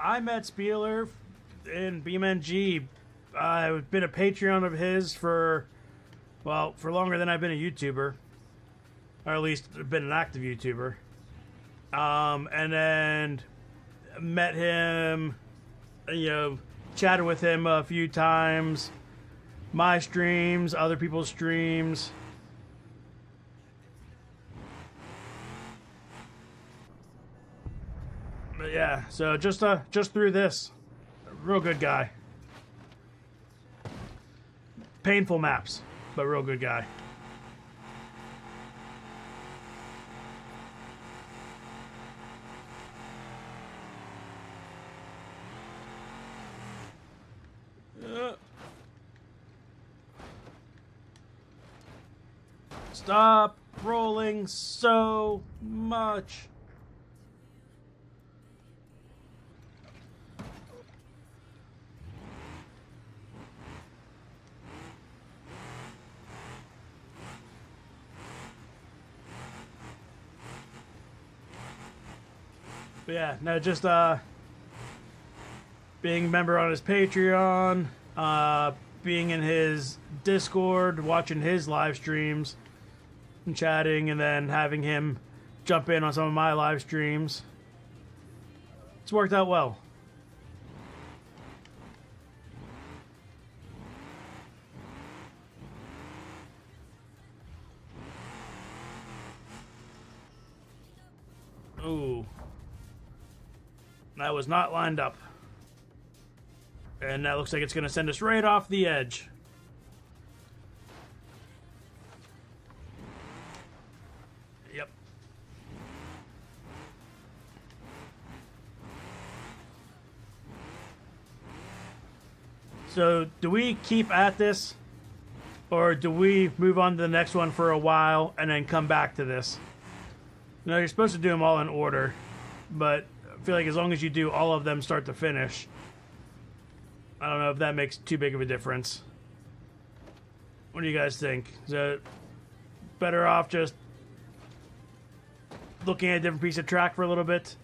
I met Spieler in BeamNG. I've been a Patreon of his for longer than I've been a YouTuber. Or at least been an active YouTuber. And then met him, chatted with him a few times. My streams, other people's streams. But yeah, so just through this, real good guy. Painful maps, but real good guy. Stop rolling so much. But yeah, no, just being a member on his Patreon, being in his Discord, watching his live streams, and chatting, and then having him jump in on some of my live streams. It's worked out well. Ooh. That was not lined up. And that looks like it's going to send us right off the edge. Yep. So, do we keep at this? Or do we move on to the next one for a while and then come back to this? No, you're supposed to do them all in order. But I feel like as long as you do all of them start to finish, I don't know if that makes too big of a difference. What do you guys think? Is it better off just looking at a different piece of track for a little bit?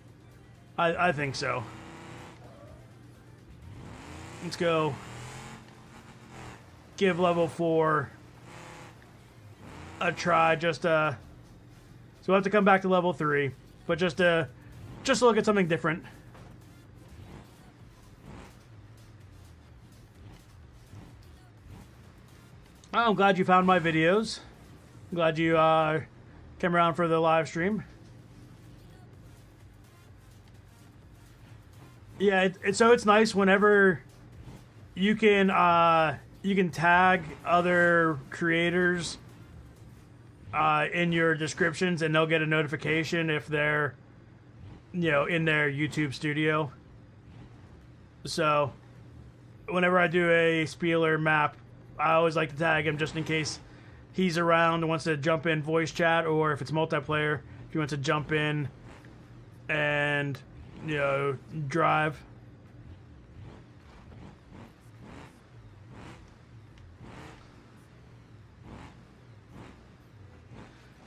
I think so. Let's go. Give level 4 a try. So we'll have to come back to level 3, but just to look at something different. I'm glad you found my videos. I'm glad you came around for the live stream. Yeah, so it's nice whenever you can tag other creators in your descriptions, and they'll get a notification if they're, you know, in their YouTube studio. So whenever I do a Spieler map, I always like to tag him just in case he's around and wants to jump in voice chat, or if it's multiplayer, if he wants to jump in and, you know, drive.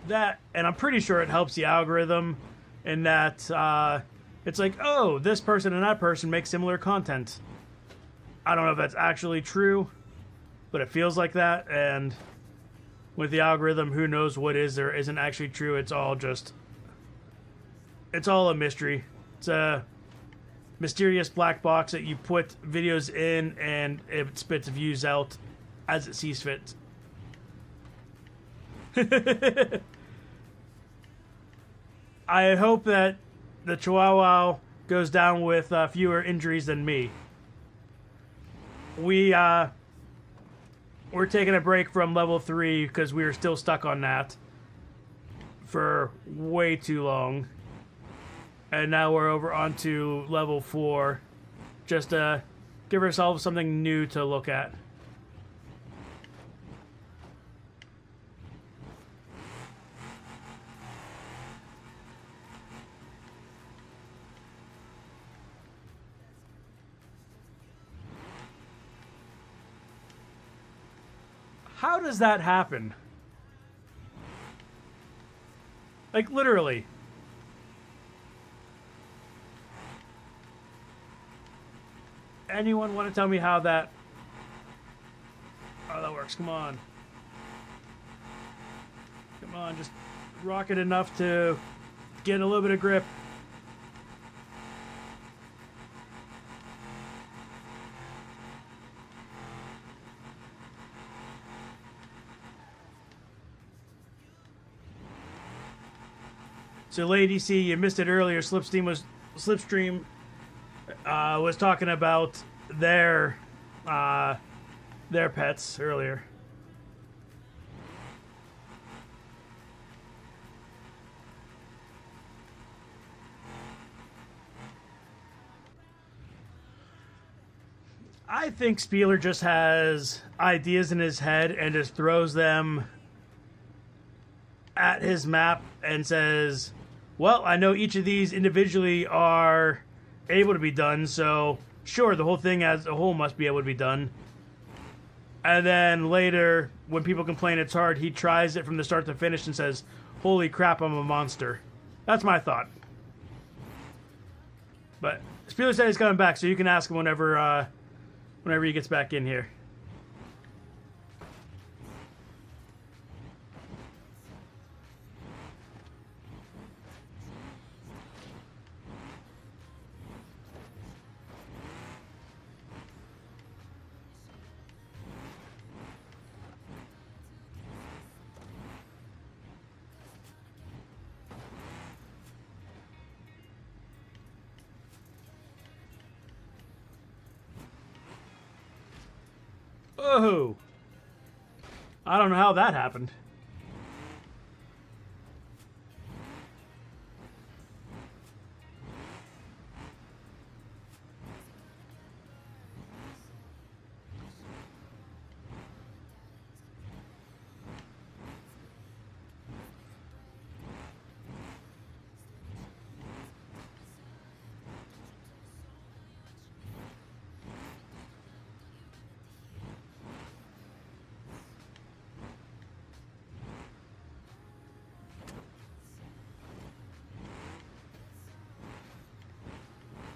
That, and I'm pretty sure it helps the algorithm in that it's like, oh, this person and that person make similar content. I don't know if that's actually true, but it feels like that, and with the algorithm, who knows what is or isn't actually true. It's all a mystery. It's a mysterious black box that you put videos in, and it spits views out as it sees fit. I hope that the Chihuahua goes down with fewer injuries than me. We're taking a break from level 3 because we were still stuck on that for way too long. And now we're over onto level 4 just to give ourselves something new to look at. How does that happen? Like, literally. Anyone want to tell me how that works? Come on. Come on, just rock it enough to get a little bit of grip. So, Lady C, you missed it earlier. Slipstream was talking about their their pets earlier. I think Spieler just has ideas in his head and just throws them at his map and says, well, I know each of these individually are able to be done, so sure, the whole thing as a whole must be able to be done. And then later, when people complain it's hard, he tries it from the start to finish and says, holy crap, I'm a monster. That's my thought. But Spieler said he's coming back, so you can ask him whenever he gets back in here. Oh, I don't know how that happened.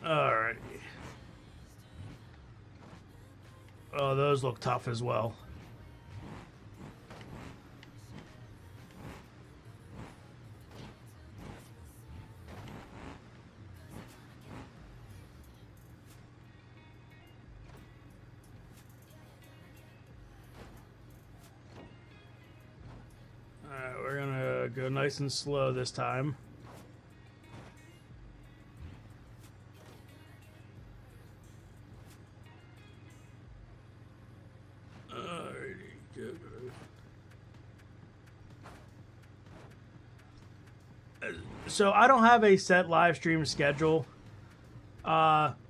Alrighty. Oh, those look tough as well. Alright, we're gonna go nice and slow this time. So I don't have a set live stream schedule,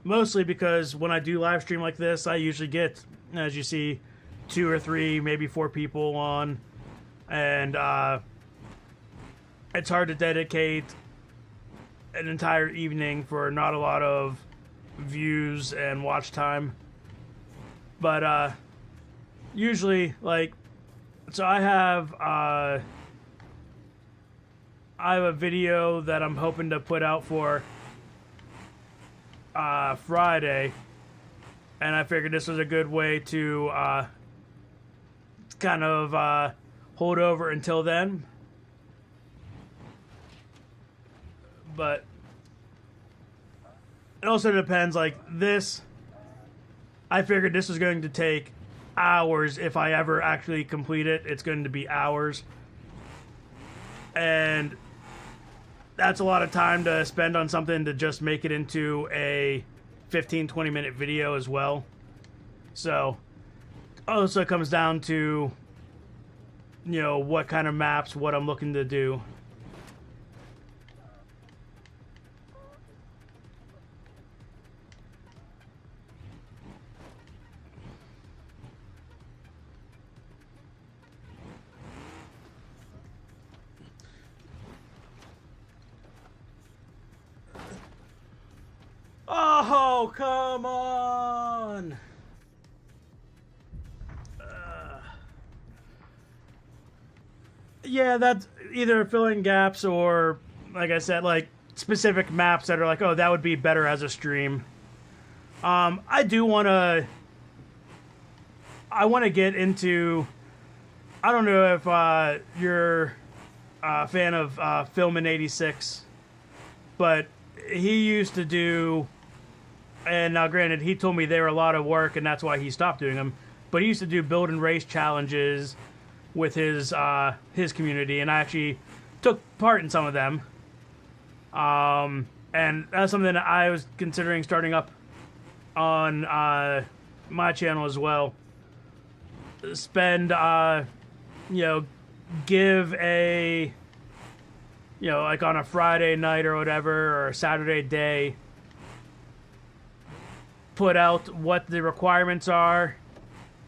mostly because when I do live stream like this, I usually get, as you see, 2 or 3, maybe 4 people on, and it's hard to dedicate an entire evening for not a lot of views and watch time. But usually, like, so I have a video that I'm hoping to put out for Friday, and I figured this was a good way to kind of hold over until then. But it also depends, like this, I figured this was going to take hours. If I ever actually complete it, it's going to be hours. And that's a lot of time to spend on something to just make it into a 15-20 minute video as well. So also it comes down to, you know, what kind of maps, what I'm looking to do. Oh, come on! Yeah, that's either filling gaps or, like I said, like specific maps that are like, oh, that would be better as a stream. I want to get into, I don't know if you're a fan of Filmin86, but he used to do, and now granted, he told me they were a lot of work and that's why he stopped doing them, but he used to do build and race challenges with his community, and I actually took part in some of them. And that's something that I was considering starting up on my channel as well. spend, give a, like on a Friday night or whatever, or a Saturday day, put out what the requirements are.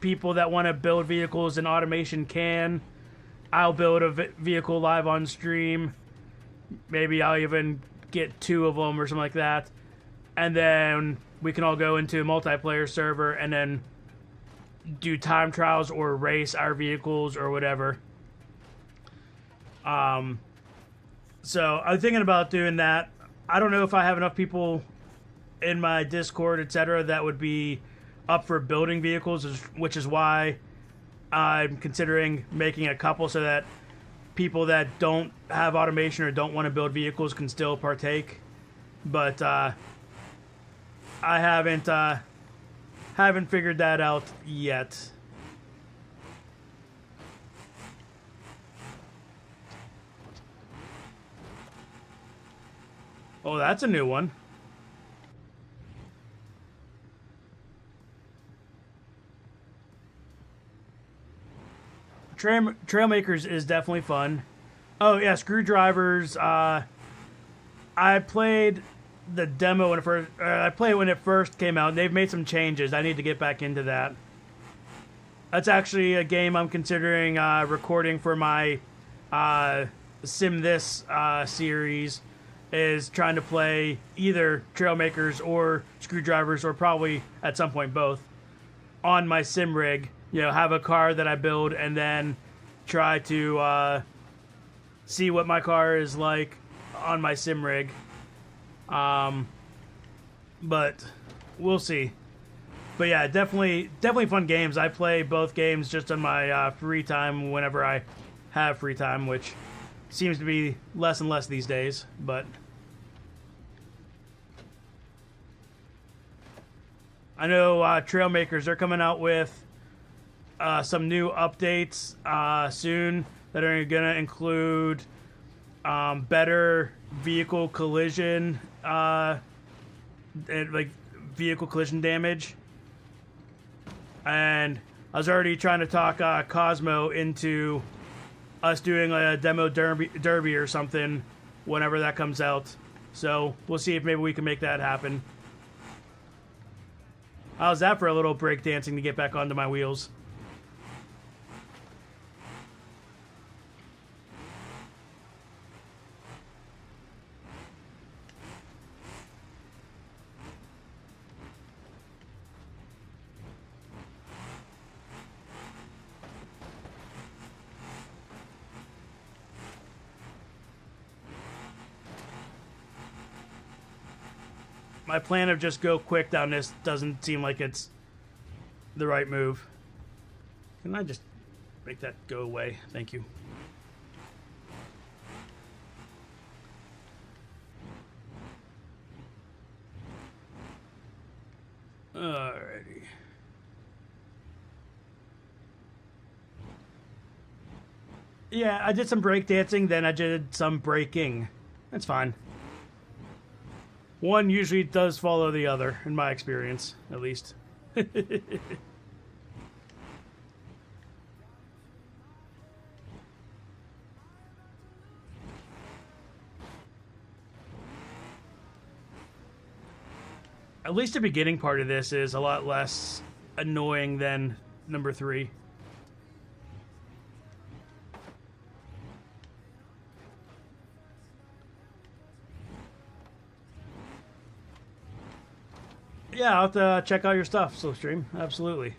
People that want to build vehicles in automation can. I'll build a vehicle live on stream. Maybe I'll even get 2 of them or something like that. And then we can all go into a multiplayer server and then do time trials or race our vehicles or whatever. So I'm thinking about doing that. I don't know if I have enough people in my Discord, etc., that would be up for building vehicles, which is why I'm considering making a couple so that people that don't have automation or don't want to build vehicles can still partake. But I haven't figured that out yet. Oh, that's a new one. Trailmakers is definitely fun. Oh yeah, Screwdrivers. I played the demo when it first. I played when it first came out. And they've made some changes. I need to get back into that. That's actually a game I'm considering recording for my Sim This series. Is trying to play either Trailmakers or Screwdrivers, or probably at some point both, on my sim rig. Have a car that I build and then try to see what my car is like on my sim rig. But we'll see. But yeah, definitely fun games. I play both games just on my free time whenever I have free time, which seems to be less and less these days. But I know Trailmakers, they're coming out with some new updates soon that are going to include better vehicle collision, like vehicle collision damage. And I was already trying to talk Cosmo into us doing a demo derby or something whenever that comes out. So we'll see if maybe we can make that happen. How's that for a little breakdancing to get back onto my wheels? My plan of just go quick down this doesn't seem like it's the right move. Can I just make that go away? Thank you. Alrighty. Yeah, I did some breakdancing, then I did some breaking. That's fine. One usually does follow the other, in my experience, at least. At least the beginning part of this is a lot less annoying than number 3. Yeah, I'll have to check out your stuff, Livestream. Absolutely.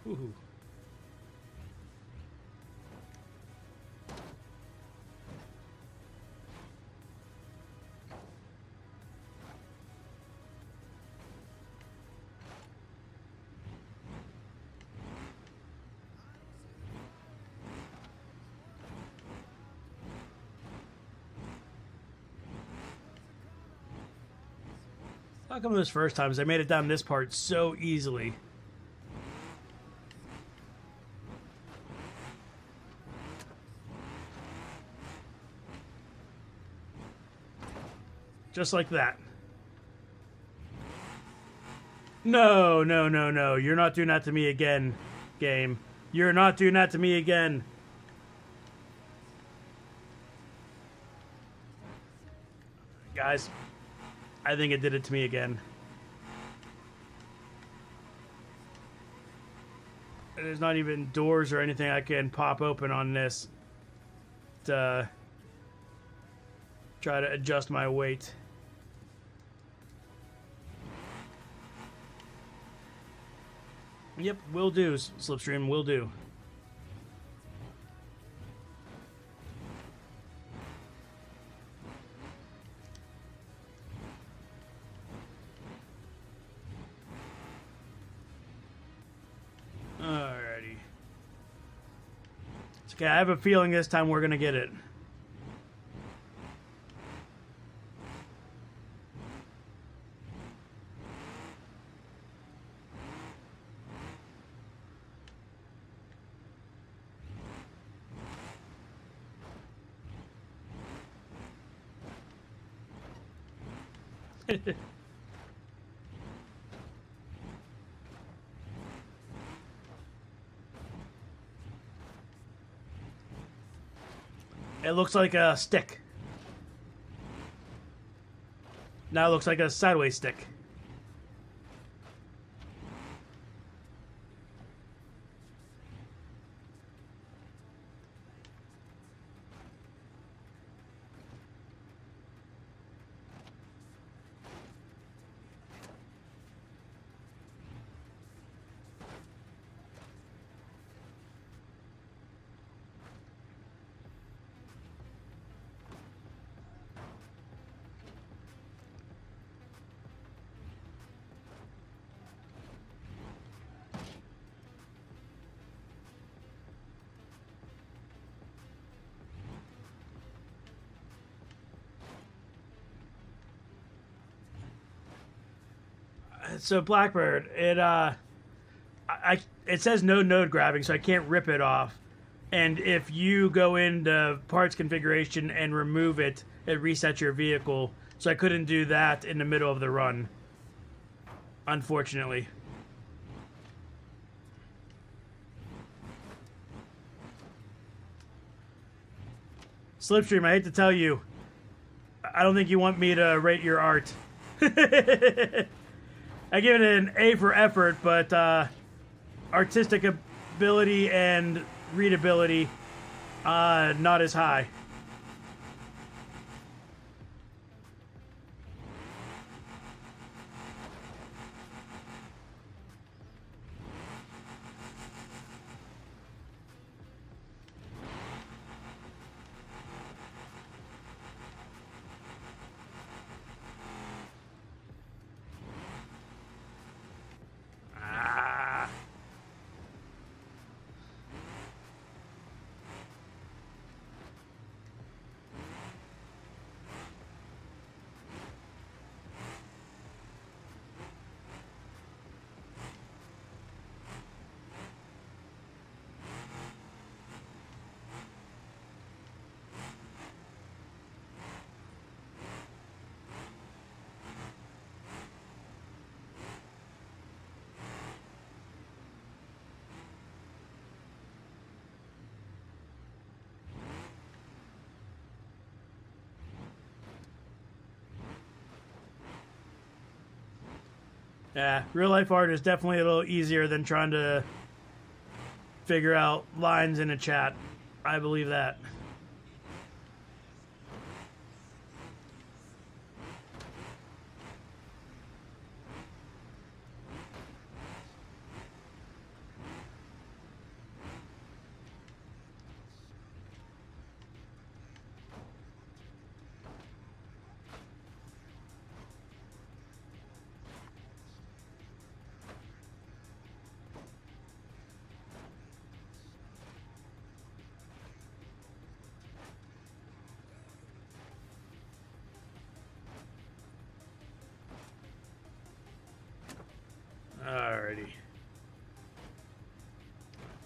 Woohoo. How come those first times I made it down this part so easily? Just like that. No, no, no, no. You're not doing that to me again, game. You're not doing that to me again. Guys, I think it did it to me again. There's not even doors or anything I can pop open on this to try to adjust my weight. Yep, will do, Slipstream, will do. Alrighty. It's okay, I have a feeling this time we're gonna get it. It looks like a stick. Now it looks like a sideways stick. So Blackbird, it says no node grabbing, so I can't rip it off. And if you go into parts configuration and remove it, it resets your vehicle. So I couldn't do that in the middle of the run, unfortunately. Slipstream, I hate to tell you, I don't think you want me to rate your art. I give it an A for effort, but artistic ability and readability, not as high. Yeah, real life art is definitely a little easier than trying to figure out lines in a chat. I believe that.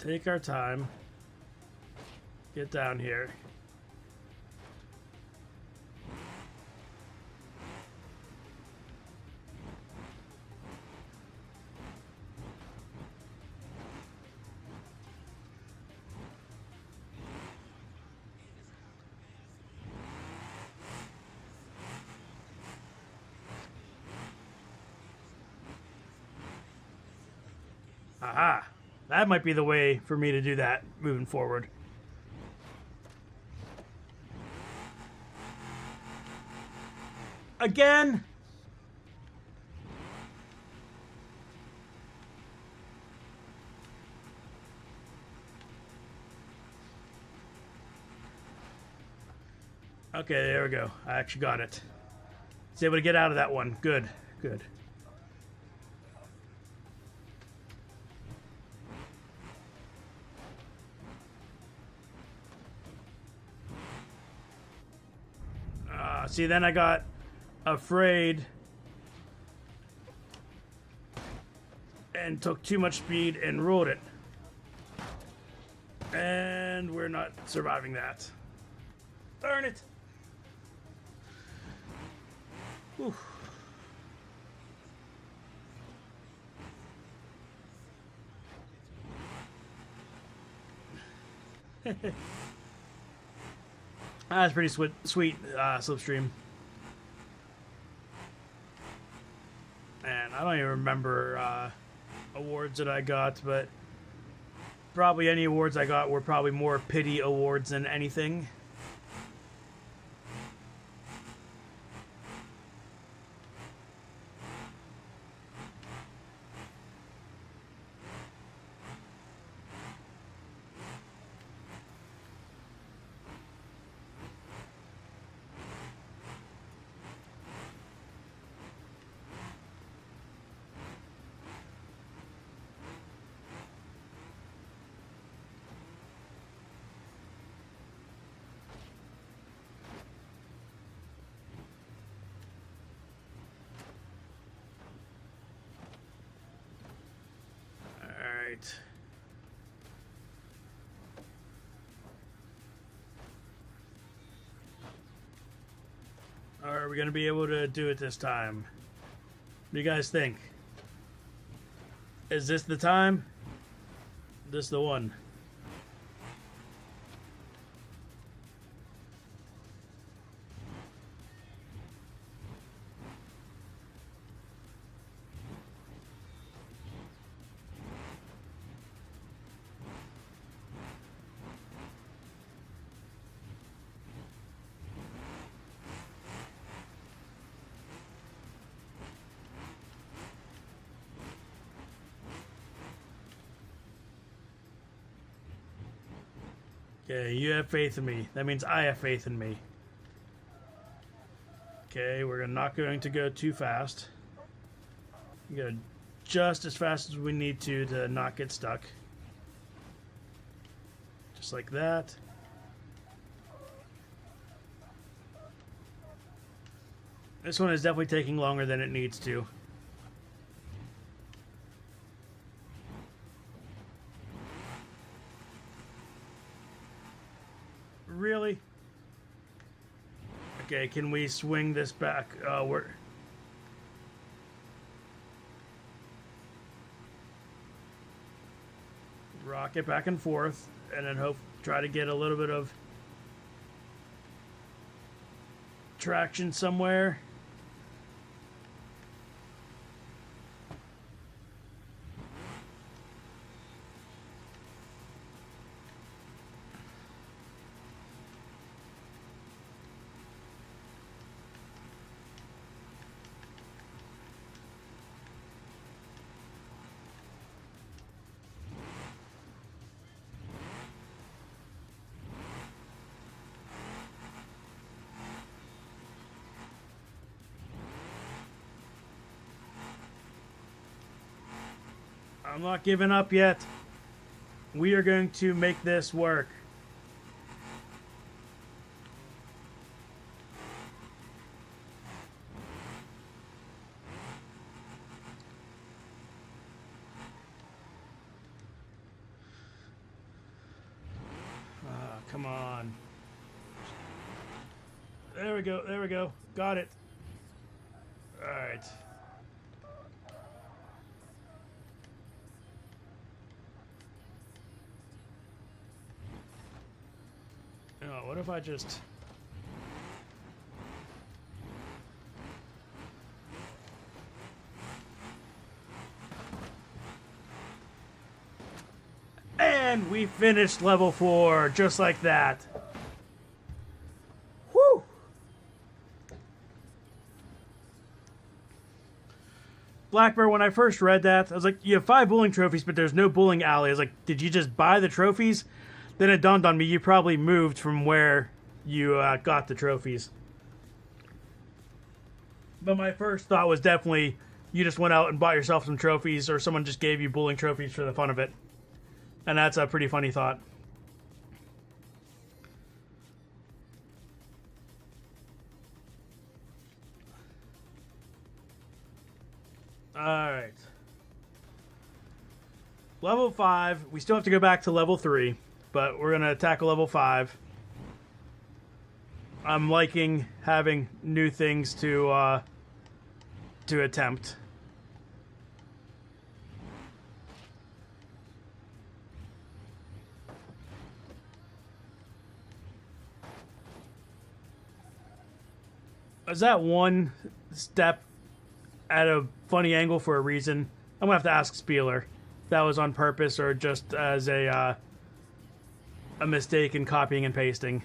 Take our time. Get down here. Aha! That might be the way for me to do that moving forward. Again? Okay, there we go. I actually got it. Was able to get out of that one. Good, good. See, then I got afraid and took too much speed and rolled it. And we're not surviving that. Darn it! Whew. That's pretty sweet slipstream. And I don't even remember awards that I got, but probably any awards I got were probably more pity awards than anything. Are we going to be able to do it this time? What do you guys think? Is this the time? This the one? Okay, you have faith in me. That means I have faith in me. Okay, we're not going to go too fast. We go just as fast as we need to not get stuck. Just like that. This one is definitely taking longer than it needs to. Really? Okay, can we swing this back? We're... Rock it back and forth, and then try to get a little bit of traction somewhere. I'm not giving up yet. We are going to make this work. Come on. There we go. There we go. Got it. All right. Oh, what if I just... And we finished level 4, just like that. Whew! Blackbird, when I first read that, I was like, you have 5 bowling trophies, but there's no bowling alley. I was like, did you just buy the trophies? Then it dawned on me, you probably moved from where you got the trophies. But my first thought was definitely, you just went out and bought yourself some trophies, or someone just gave you bowling trophies for the fun of it. And that's a pretty funny thought. Alright. Level 5. We still have to go back to level 3. But we're going to tackle level 5. I'm liking having new things to attempt. Is that one step at a funny angle for a reason? I'm gonna have to ask Spieler if that was on purpose or just as a mistake in copying and pasting.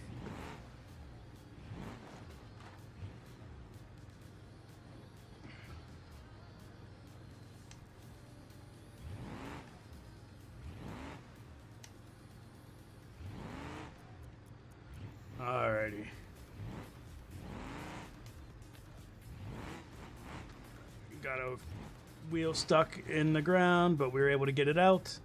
Alrighty. Got a wheel stuck in the ground, but we were able to get it out.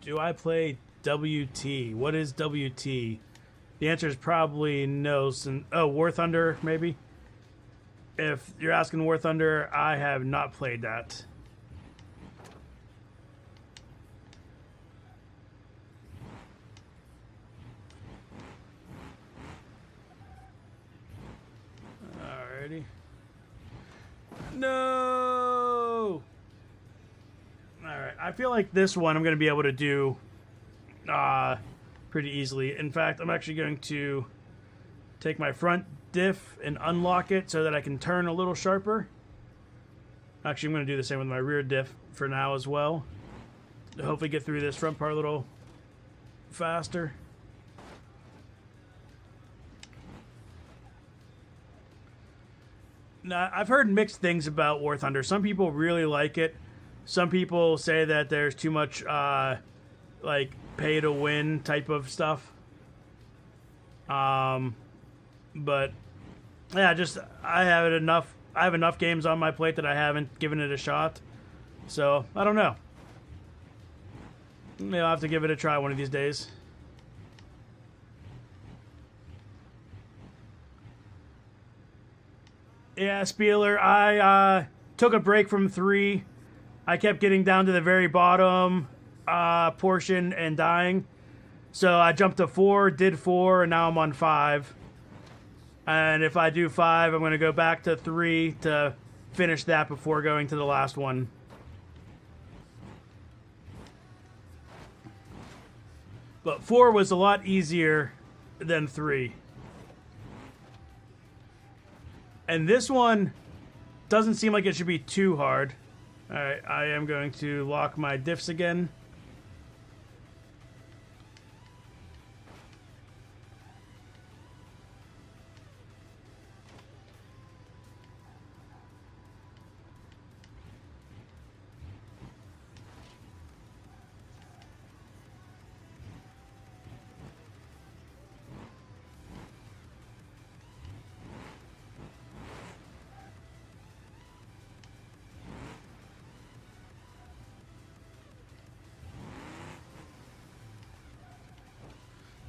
Do I play WT? What is WT? The answer is probably no. Oh, War Thunder, maybe? If you're asking War Thunder, I have not played that. Alrighty. No! Alright, I feel like this one I'm going to be able to do pretty easily. In fact, I'm actually going to take my front diff and unlock it so that I can turn a little sharper. Actually, I'm going to do the same with my rear diff for now as well. To hopefully get through this front part a little faster. Now, I've heard mixed things about War Thunder. Some people really like it. Some people say that there's too much, like, pay-to-win type of stuff. But, yeah, just, I have enough games on my plate that I haven't given it a shot. So, I don't know. Maybe I'll have to give it a try one of these days. Yeah, Spieler, I took a break from 3. I kept getting down to the very bottom portion and dying. So I jumped to 4, did 4, and now I'm on 5. And if I do 5, I'm going to go back to 3 to finish that before going to the last one. But 4 was a lot easier than 3. And this one, doesn't seem like it should be too hard. Alright, I am going to lock my diffs again.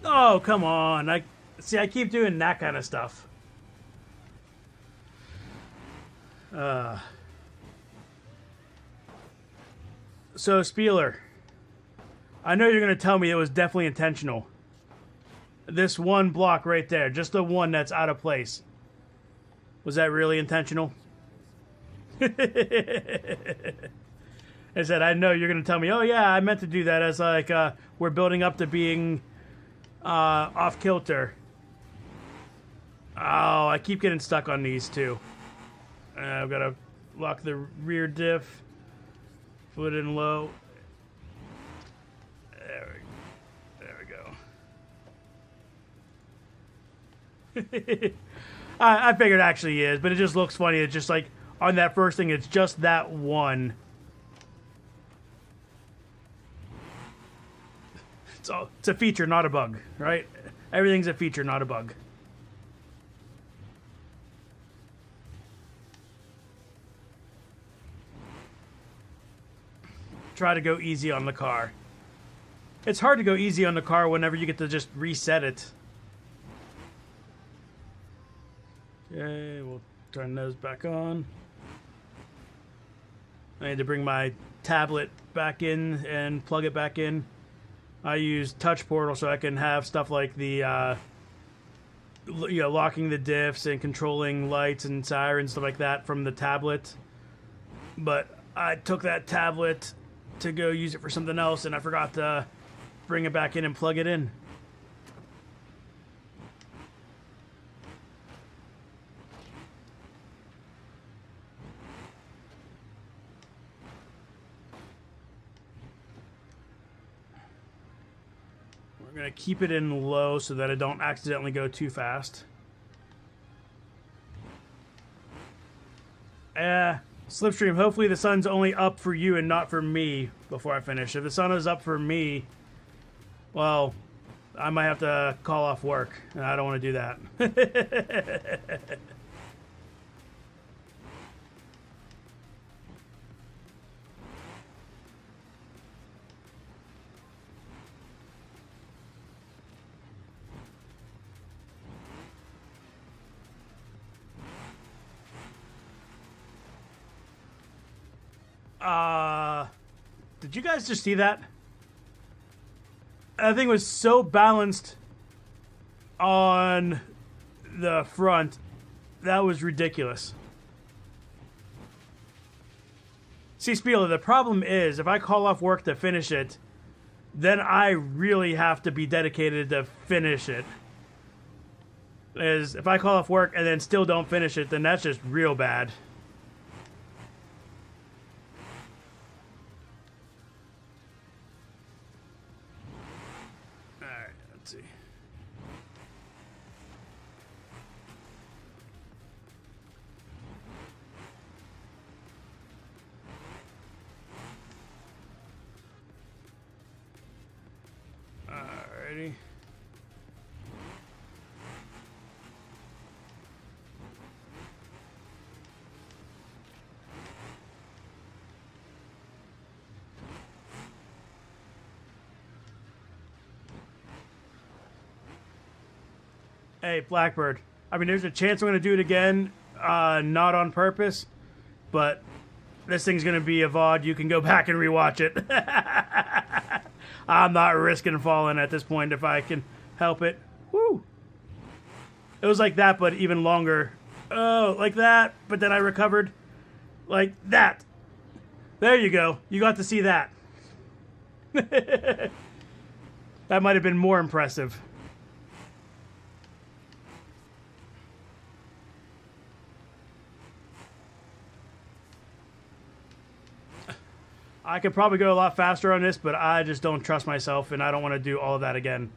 Oh, come on. I keep doing that kind of stuff. So, Spieler, I know you're going to tell me it was definitely intentional. This one block right there, just the one that's out of place. Was that really intentional? I said, I know you're going to tell me, oh yeah, I meant to do that as like, we're building up to being off kilter. Oh, I keep getting stuck on these too. I've got to lock the rear diff. Put it in low. There we go. I figured it actually is, but it just looks funny. It's just like on that first thing, it's just that one. So it's a feature, not a bug, right? Everything's a feature, not a bug. Try to go easy on the car. It's hard to go easy on the car whenever you get to just reset it. Okay, we'll turn those back on. I need to bring my tablet back in and plug it back in. I use Touch Portal so I can have stuff like the, locking the diffs and controlling lights and sirens, stuff like that from the tablet. But I took that tablet to go use it for something else, and I forgot to bring it back in and plug it in. We're going to keep it in low so that I don't accidentally go too fast. Slipstream, hopefully the sun's only up for you and not for me before I finish. If the sun is up for me, well, I might have to call off work, and I don't want to do that. Did you guys just see that? That thing was so balanced on the front. That was ridiculous. See, Spieler, the problem is if I call off work to finish it, then I really have to be dedicated to finish it. Is if I call off work and then still don't finish it, then that's just real bad. Alrighty. Hey, Blackbird. I mean, there's a chance I'm going to do it again, not on purpose, but this thing's going to be a VOD. You can go back and rewatch it. I'm not risking falling at this point if I can help it. Woo! It was like that, but even longer. Oh, like that, but then I recovered like that. There you go. You got to see that. That might have been more impressive. I could probably go a lot faster on this, but I just don't trust myself, and I don't want to do all of that again.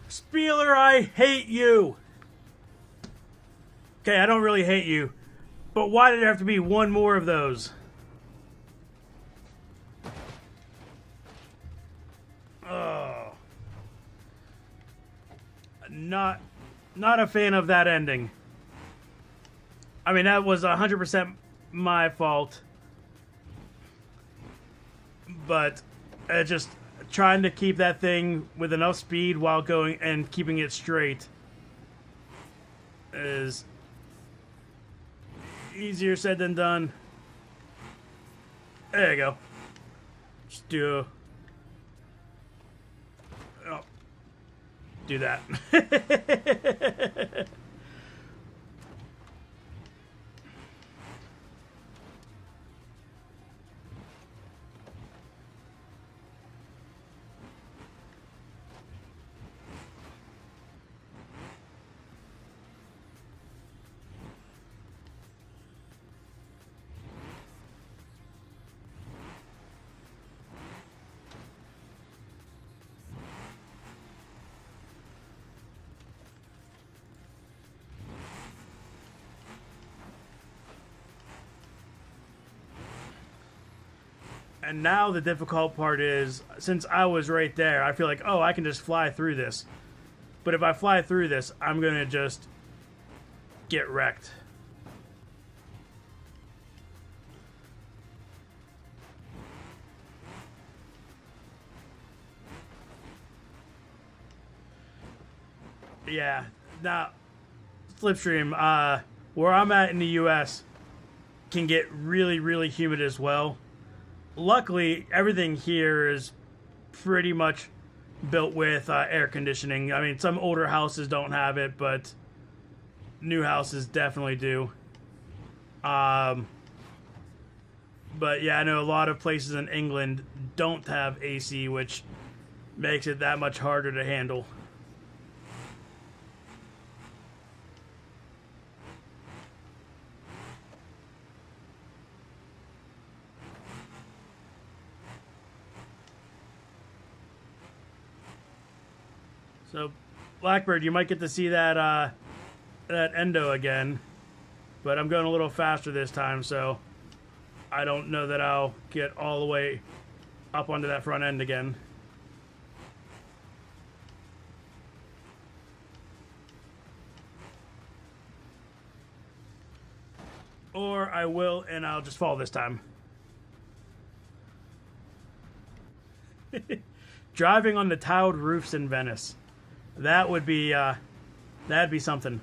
Spieler, I hate you! Okay, I don't really hate you, but why did there have to be one more of those? Oh. Not a fan of that ending. I mean, that was 100% my fault. But just trying to keep that thing with enough speed while going and keeping it straight is easier said than done. There you go. Just do that. And now the difficult part is, since I was right there, I feel like, oh, I can just fly through this. But if I fly through this, I'm going to just get wrecked. Yeah. Now, Slipstream, where I'm at in the US, can get really, really humid as well. Luckily, everything here is pretty much built with air conditioning. I mean, some older houses don't have it, but new houses definitely do. But yeah, I know a lot of places in England don't have AC, which makes it that much harder to handle. So, Blackbird, you might get to see that that endo again, but I'm going a little faster this time, so I don't know that I'll get all the way up onto that front end again. Or I will, and I'll just fall this time. Driving on the tiled roofs in Venice. That would be, that'd be something.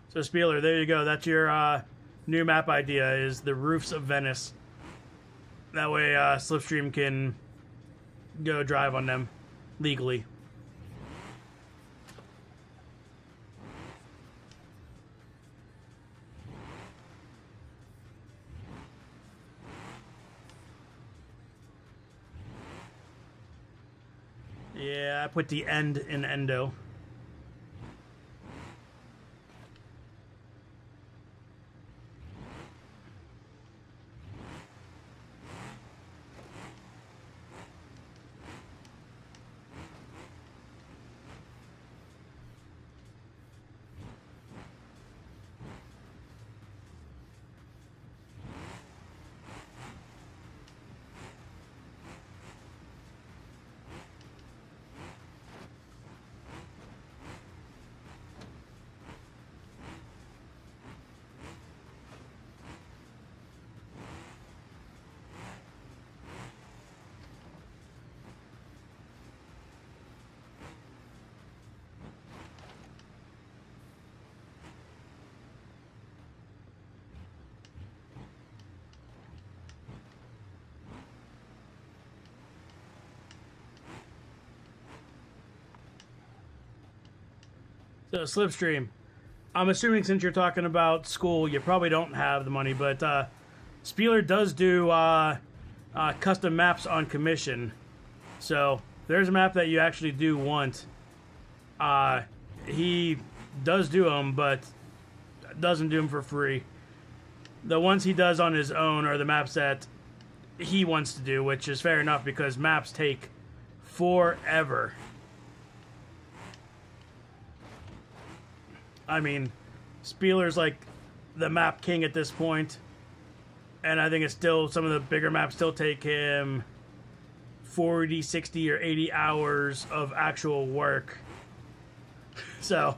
So, Spieler, there you go. That's your new map idea, is the roofs of Venice. That way, Slipstream can go drive on them legally. Yeah, I put the end in endo. So, Slipstream. I'm assuming since you're talking about school, you probably don't have the money, but Spieler does do custom maps on commission. So there's a map that you actually do want. He does do them, but doesn't do them for free. The ones he does on his own are the maps that he wants to do, which is fair enough because maps take forever. I mean, Spieler's like the map king at this point, and I think it's still, some of the bigger maps still take him 40, 60, or 80 hours of actual work. So,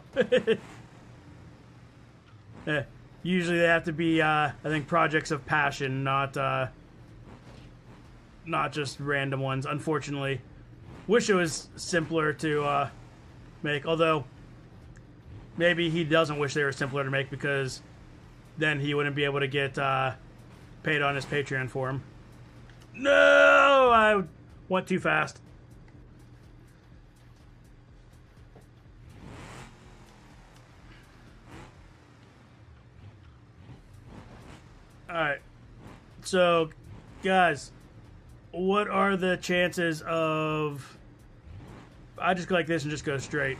usually they have to be, I think, projects of passion, not just random ones, unfortunately. Wish it was simpler to make, although maybe he doesn't wish they were simpler to make because then he wouldn't be able to get paid on his Patreon for him. No! I went too fast. Alright. So, guys, what are the chances of... I just go like this and just go straight.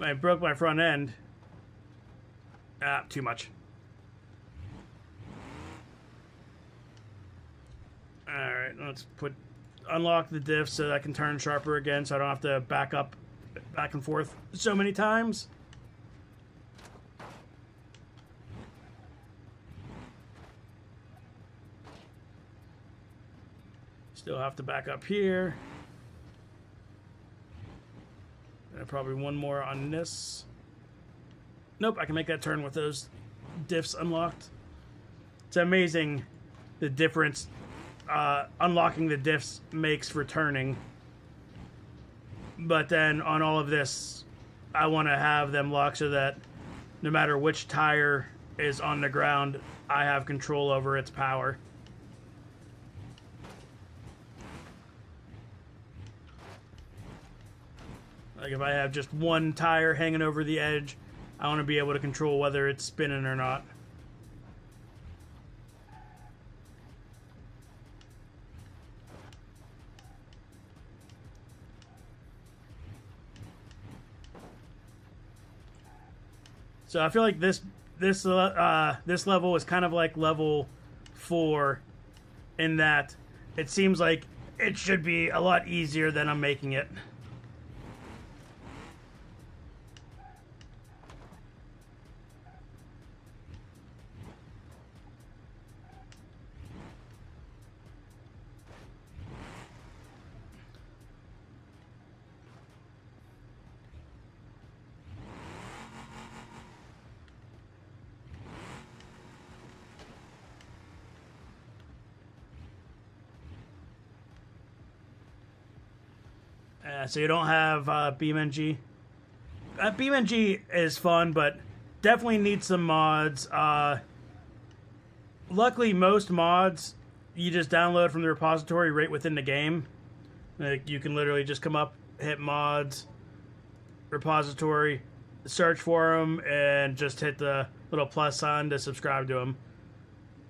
I broke my front end. Too much. Alright, let's unlock the diff so that I can turn sharper again so I don't have to back up back and forth so many times. Still have to back up here. And probably one more on this. Nope, I can make that turn with those diffs unlocked. It's amazing the difference unlocking the diffs makes for turning. But then on all of this, I want to have them locked so that no matter which tire is on the ground, I have control over its power. Like if I have just one tire hanging over the edge, I want to be able to control whether it's spinning or not. So I feel like this level is kind of like level 4 in that it seems like it should be a lot easier than I'm making it. So you don't have BeamNG. BeamNG is fun, but definitely needs some mods. Luckily, most mods you just download from the repository right within the game. Like you can literally just come up, hit mods, repository, search for them, and just hit the little plus sign to subscribe to them.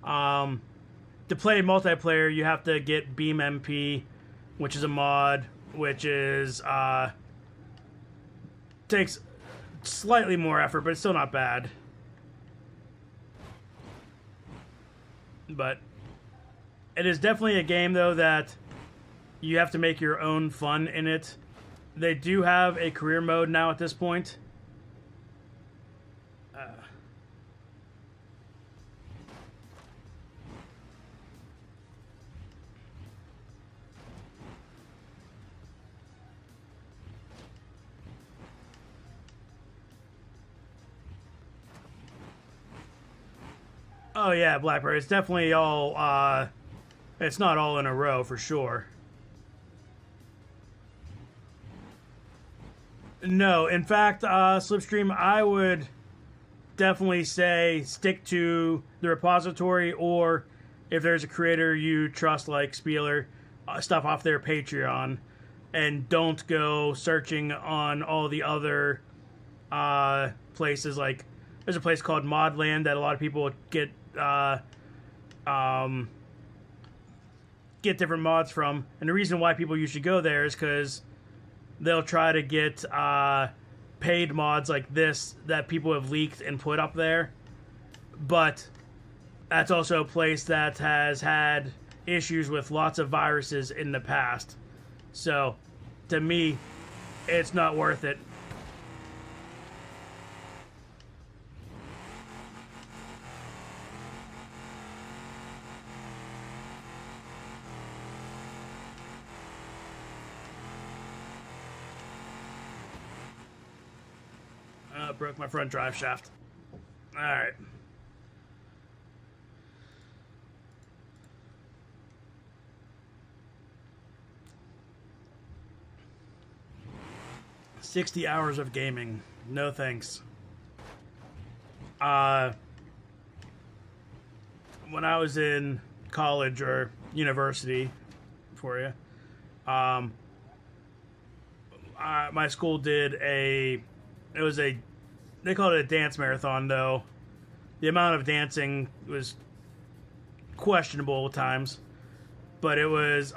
To play multiplayer, you have to get BeamMP, which is a mod, which is takes slightly more effort, but it's still not bad. But it is definitely a game, though, that you have to make your own fun in it. They do have a career mode now at this point. Oh yeah, Blackbird. It's definitely all, it's not all in a row, for sure. No, in fact, Slipstream, I would definitely say stick to the repository, or if there's a creator you trust like Spieler, stuff off their Patreon, and don't go searching on all the other places. Like there's a place called Modland that a lot of people get different mods from, and the reason why people usually go there is because they'll try to get paid mods like this that people have leaked and put up there, but that's also a place that has had issues with lots of viruses in the past. So, to me, it's not worth it. Broke my front drive shaft. Alright. "60 hours of gaming. No thanks." When I was in college or university, for you, my school did they called it a dance marathon, though the amount of dancing was questionable at times. But it was,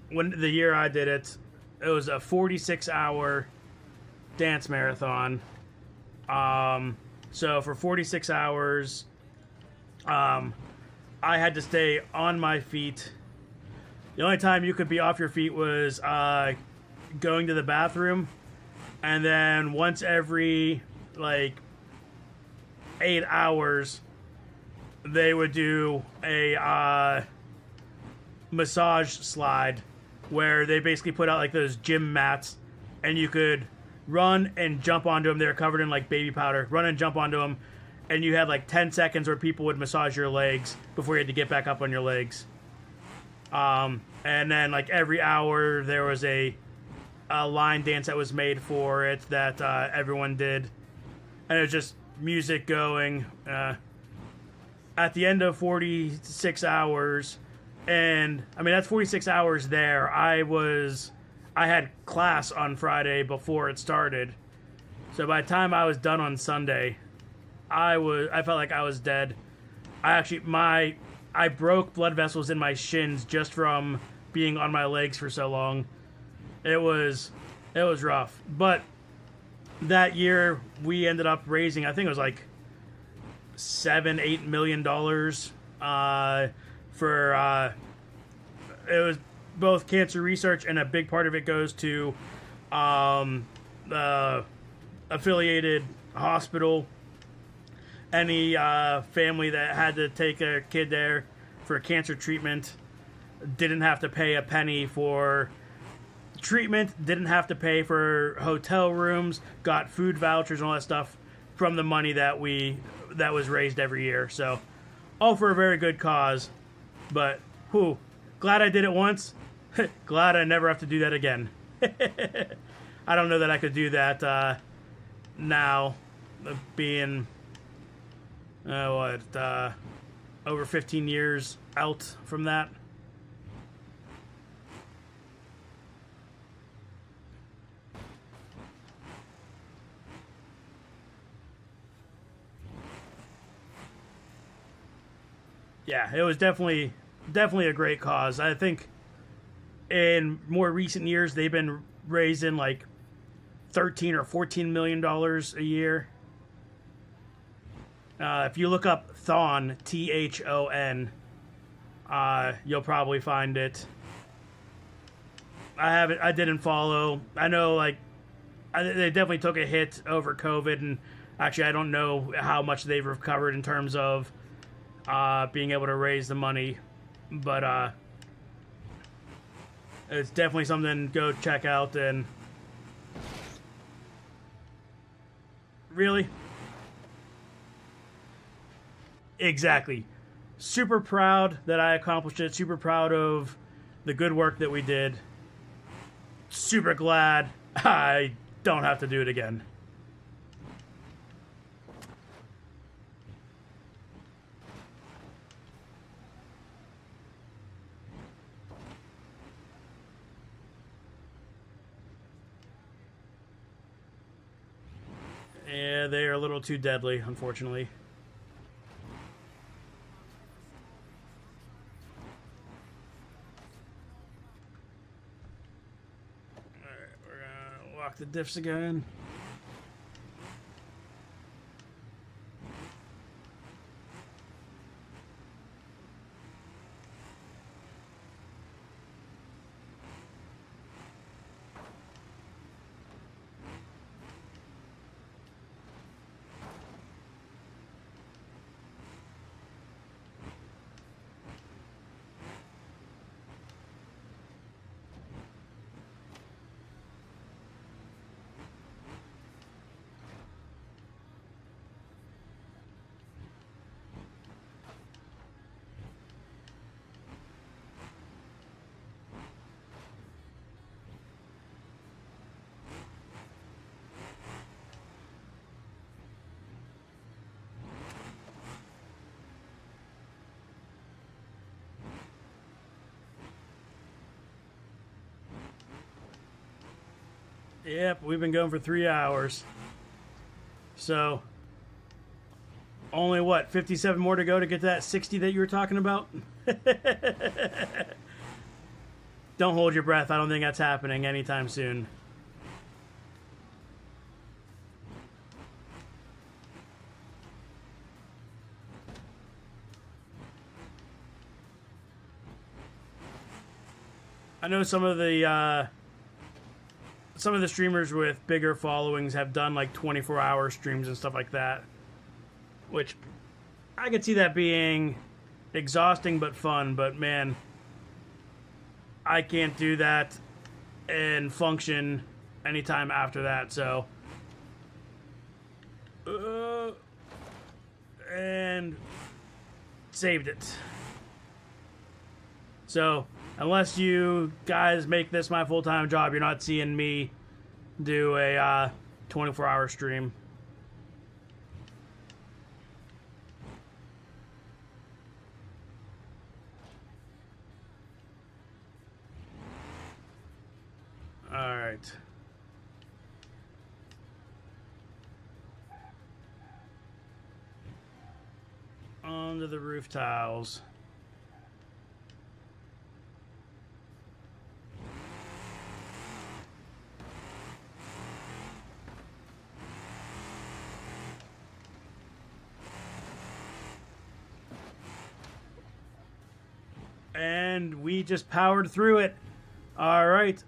when the year I did it, it was a 46-hour dance marathon. So for 46 hours, I had to stay on my feet. The only time you could be off your feet was going to the bathroom. And then once every, 8 hours, they would do a massage slide where they basically put out, those gym mats, and you could run and jump onto them. They were covered in, baby powder. Run and jump onto them, and you had, 10 seconds where people would massage your legs before you had to get back up on your legs. And then, every hour, there was a line dance that was made for it that everyone did, and it was just music going. At the end of 46 hours, and I mean that's 46 hours there. I had class on Friday before it started, so by the time I was done on Sunday, I felt like I was dead. I broke blood vessels in my shins just from being on my legs for so long. It was rough. But that year we ended up raising, I think it was $7-8 million for it was both cancer research, and a big part of it goes to the affiliated hospital. Any family that had to take a kid there for cancer treatment didn't have to pay a penny for treatment, didn't have to pay for hotel rooms, got food vouchers and all that stuff from the money that was raised every year. So all for a very good cause. But glad I did it once. Glad I never have to do that again. I don't know that I could do that now, being over 15 years out from that. Yeah, it was definitely a great cause. I think in more recent years they've been raising $13 or $14 million a year. If you look up Thon, THON, you'll probably find it. I didn't follow. I know they definitely took a hit over COVID, and actually I don't know how much they've recovered in terms of being able to raise the money, but it's definitely something to go check out. And really, exactly, super proud that I accomplished it, super proud of the good work that we did, super glad I don't have to do it again. Yeah, they are a little too deadly, unfortunately. Alright, we're gonna lock the diffs again. Yep, we've been going for 3 hours. So, only what, 57 more to go to get to that 60 that you were talking about? Don't hold your breath. I don't think that's happening anytime soon. I know some of the streamers with bigger followings have done like 24-hour streams and stuff like that, which I could see that being exhausting but fun. But man, I can't do that and function anytime after that. So, and saved it. So, unless you guys make this my full-time job, you're not seeing me do a 24-hour stream. All right. Onto the roof tiles. And we just powered through it. All right.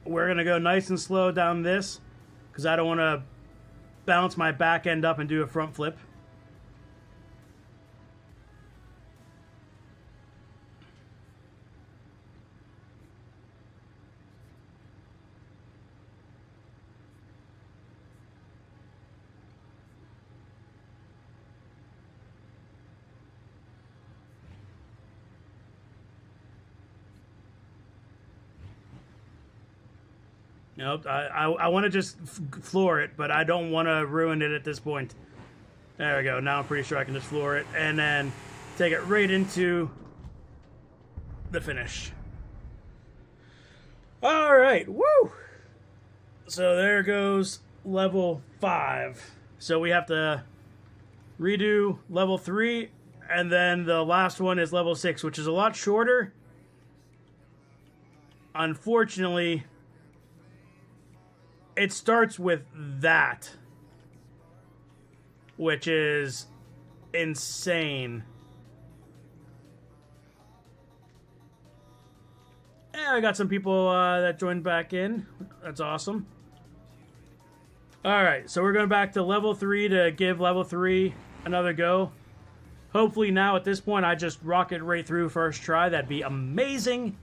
We're going to go nice and slow down this because I don't want to bounce my back end up and do a front flip. Nope, I want to just floor it, but I don't want to ruin it at this point. There we go. Now I'm pretty sure I can just floor it and then take it right into the finish. All right, woo! So there goes level 5. So we have to redo level 3, and then the last one is level 6, which is a lot shorter. Unfortunately, it starts with that, which is insane. Yeah, I got some people that joined back in. That's awesome. Alright, so we're going back to level 3 to give level 3 another go. Hopefully now at this point I just rock it right through first try. That'd be amazing.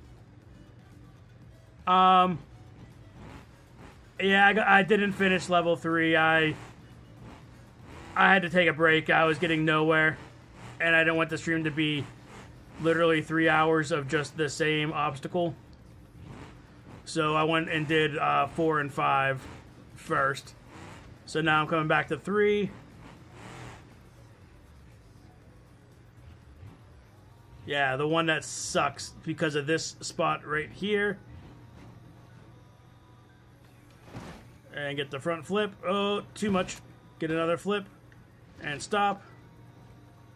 Yeah, I didn't finish level 3. I had to take a break. I was getting nowhere, and I didn't want the stream to be literally 3 hours of just the same obstacle. So I went and did 4 and 5 first. So now I'm coming back to 3. Yeah, the one that sucks because of this spot right here. And get the front flip. Oh, too much. Get another flip. And stop.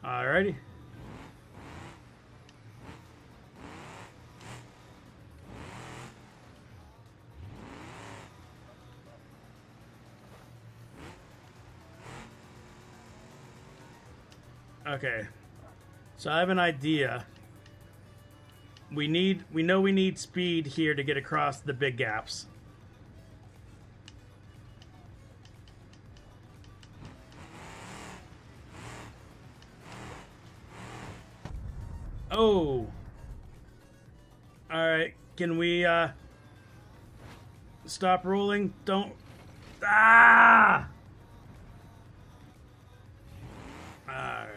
Alrighty. Okay. So I have an idea. We know we need speed here to get across the big gaps. Oh. Alright, can we stop rolling? Don't. Ah! Alright.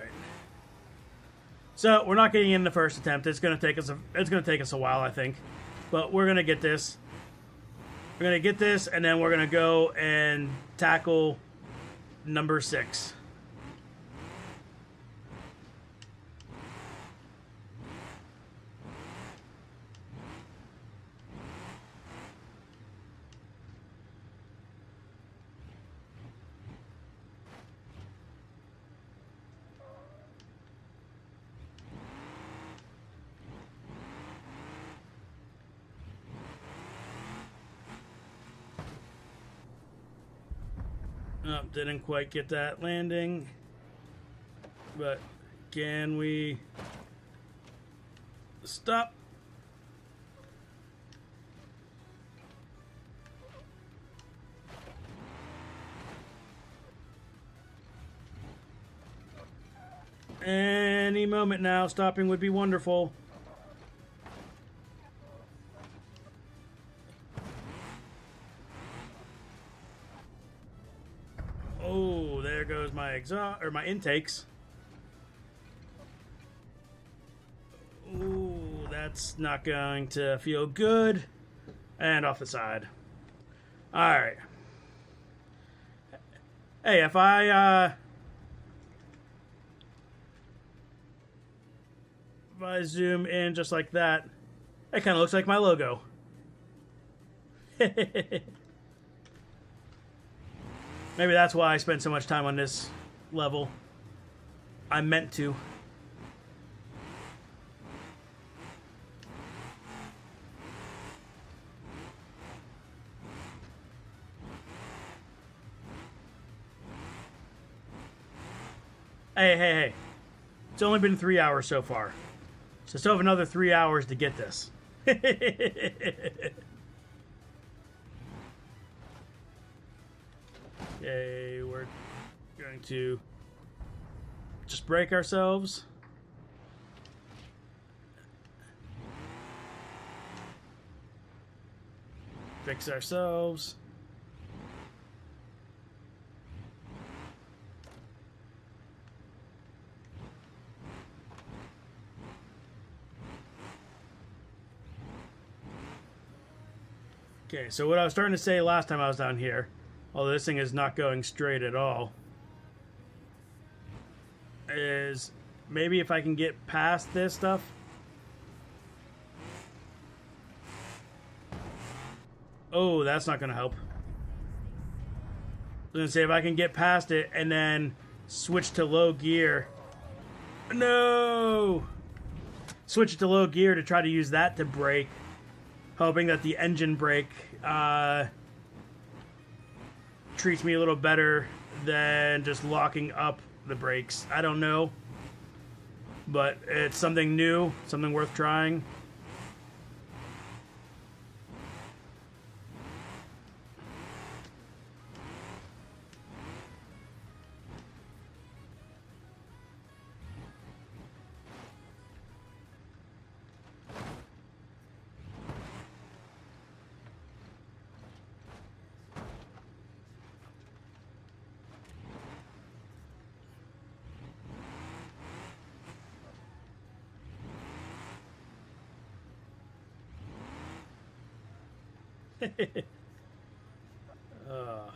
So we're not getting in the first attempt. It's gonna take us a while, I think. But we're gonna get this. We're gonna get this, and then we're gonna go and tackle number 6. Oh, didn't quite get that landing. But can we stop? Any moment now, stopping would be wonderful. Oh, there goes my exhaust or my intakes. Ooh, that's not going to feel good. And off the side. All right. Hey, if I zoom in just like that, it kind of looks like my logo. Maybe that's why I spent so much time on this level. I meant to. Hey. It's only been 3 hours so far. So I still have another 3 hours to get this. Okay, we're going to just break ourselves. Fix ourselves. Okay, so what I was starting to say last time I was down here, although this thing is not going straight at all, is maybe if I can get past this stuff. Oh, that's not going to help. I was going to say if I can get past it and then switch to low gear. No! Switch it to low gear to try to use that to brake. Hoping that the engine brake treats me a little better than just locking up the brakes. I don't know. But it's something new, something worth trying. uh.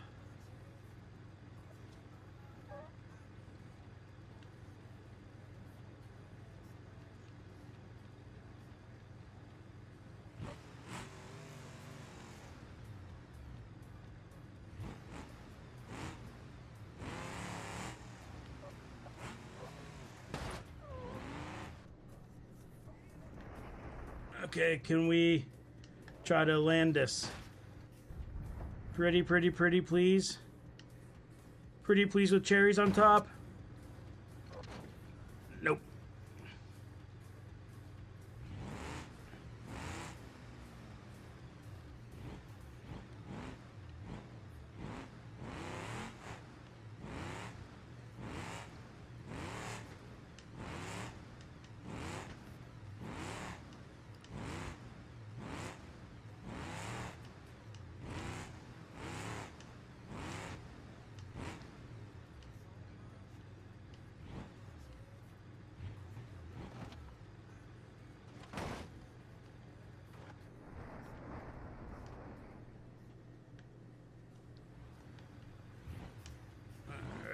Okay, can we try to land this? Pretty, please. Pretty please with cherries on top. Nope.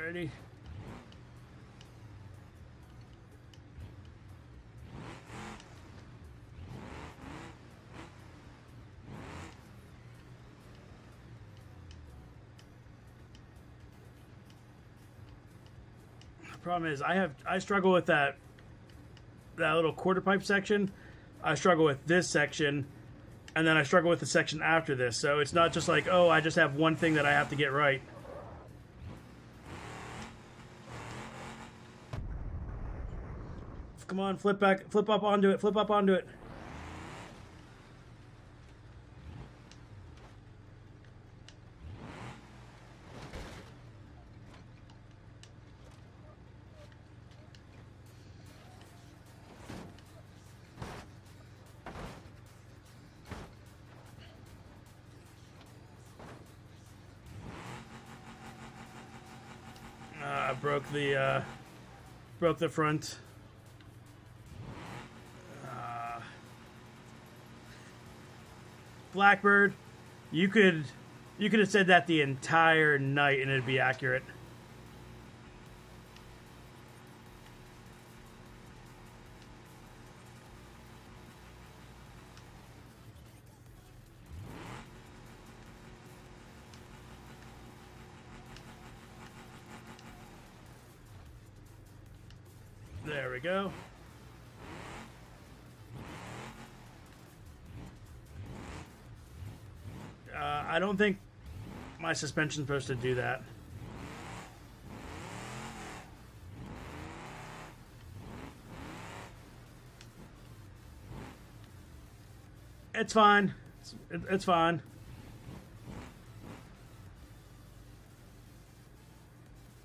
Alrighty. The problem is I struggle with that little quarter pipe section. I struggle with this section, and then I struggle with the section after this. So it's not just like, oh, I just have one thing that I have to get right. Come on, flip back, flip up onto it, flip up onto it. I broke the front. Blackbird, you could have said that the entire night and it'd be accurate. There we go. I don't think my suspension's supposed to do that. It's fine. It's fine.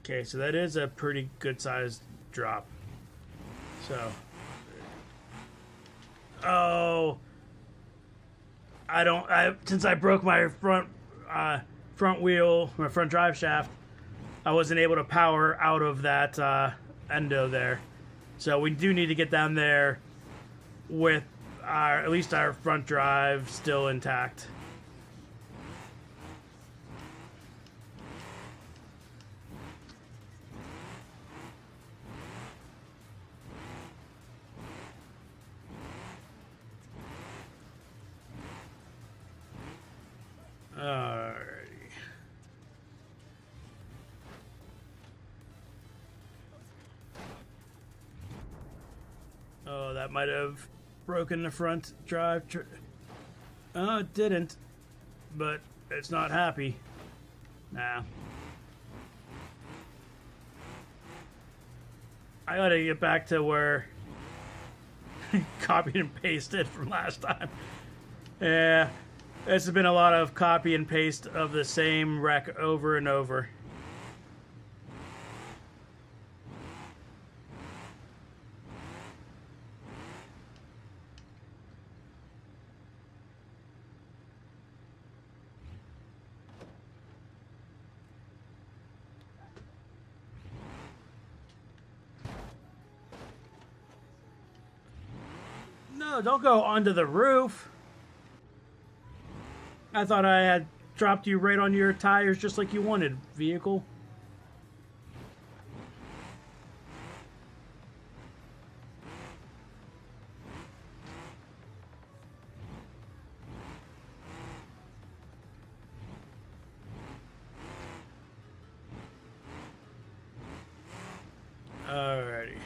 Okay, so that is a pretty good sized drop. So. Oh. Since I broke my front wheel, my front drive shaft, I wasn't able to power out of that endo there. So we do need to get down there with at least our front drive still intact. Alrighty. Oh, that might have broken the front drive. Oh, it didn't. But it's not happy. Nah. I gotta get back to where copied and pasted from last time. Yeah. This has been a lot of copy and paste of the same wreck over and over. No, don't go onto the roof. I thought I had dropped you right on your tires just like you wanted, vehicle. Alrighty.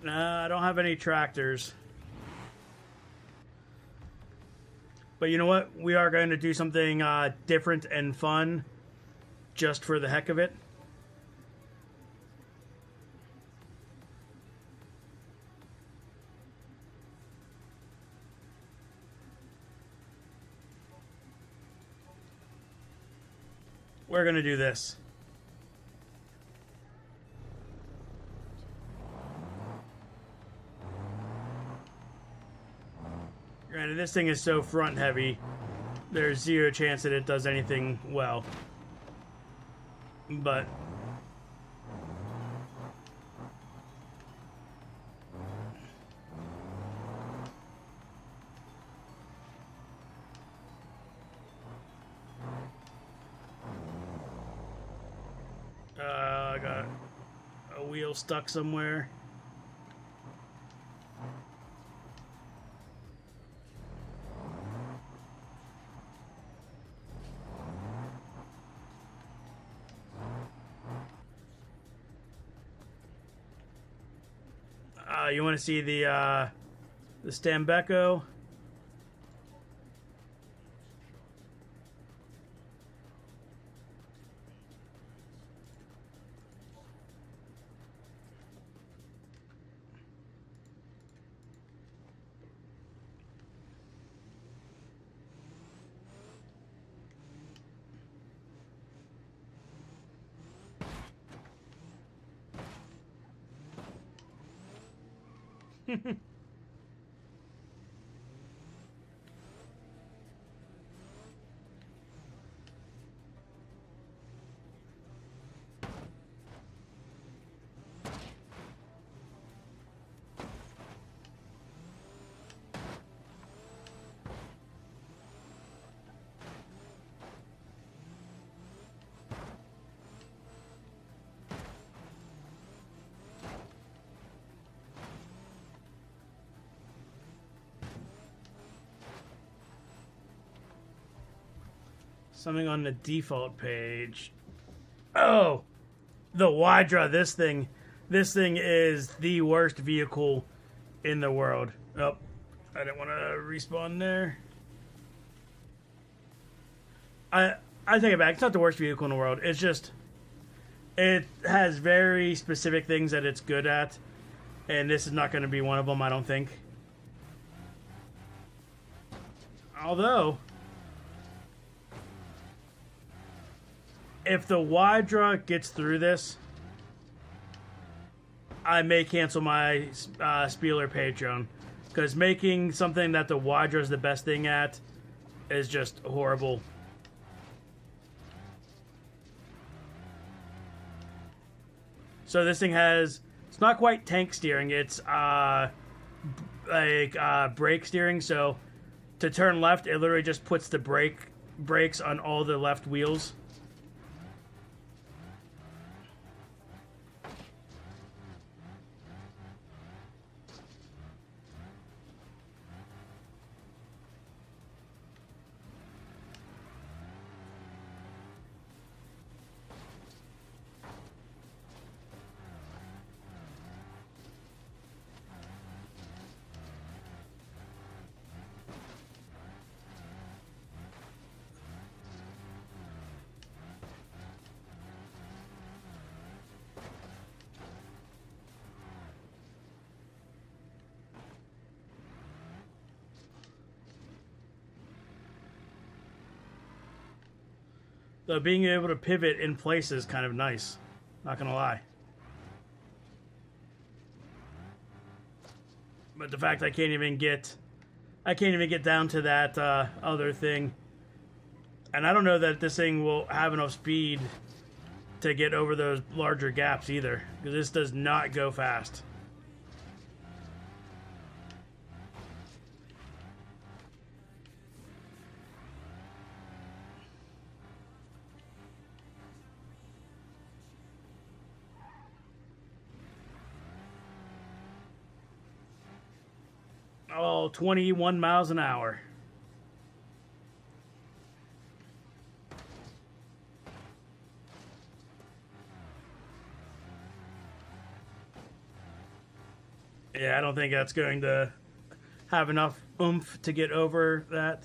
Nah, I don't have any tractors. But you know what? We are going to do something different and fun just for the heck of it. We're going to do this. Granted, this thing is so front heavy, there's zero chance that it does anything well. But I got a wheel stuck somewhere. You want to see the Stambeco? Something on the default page. Oh, the Wydra. This thing is the worst vehicle in the world. Oh, I didn't want to respawn there. I take it back. It's not the worst vehicle in the world. It's just it has very specific things that it's good at, and this is not going to be one of them, I don't think. Although, if the Wydra gets through this, I may cancel my Spieler Patreon. Because making something that the Wydra is the best thing at is just horrible. So this thing has, it's not quite tank steering, it's like brake steering. So to turn left, it literally just puts the brakes on all the left wheels. So being able to pivot in place is kind of nice. Not gonna lie. But the fact I can't even get down to that other thing, and I don't know that this thing will have enough speed to get over those larger gaps either, because this does not go fast. Oh, 21 miles an hour. Yeah, I don't think that's going to have enough oomph to get over that.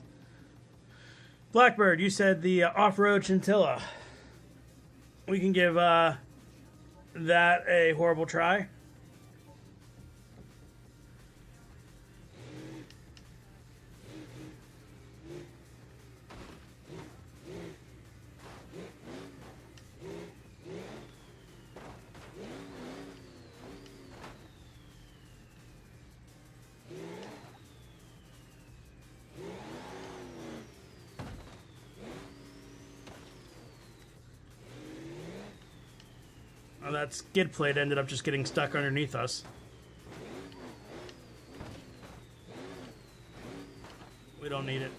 Blackbird, you said the off-road chinchilla. We can give that a horrible try. Oh, that skid plate ended up just getting stuck underneath us. We don't need it.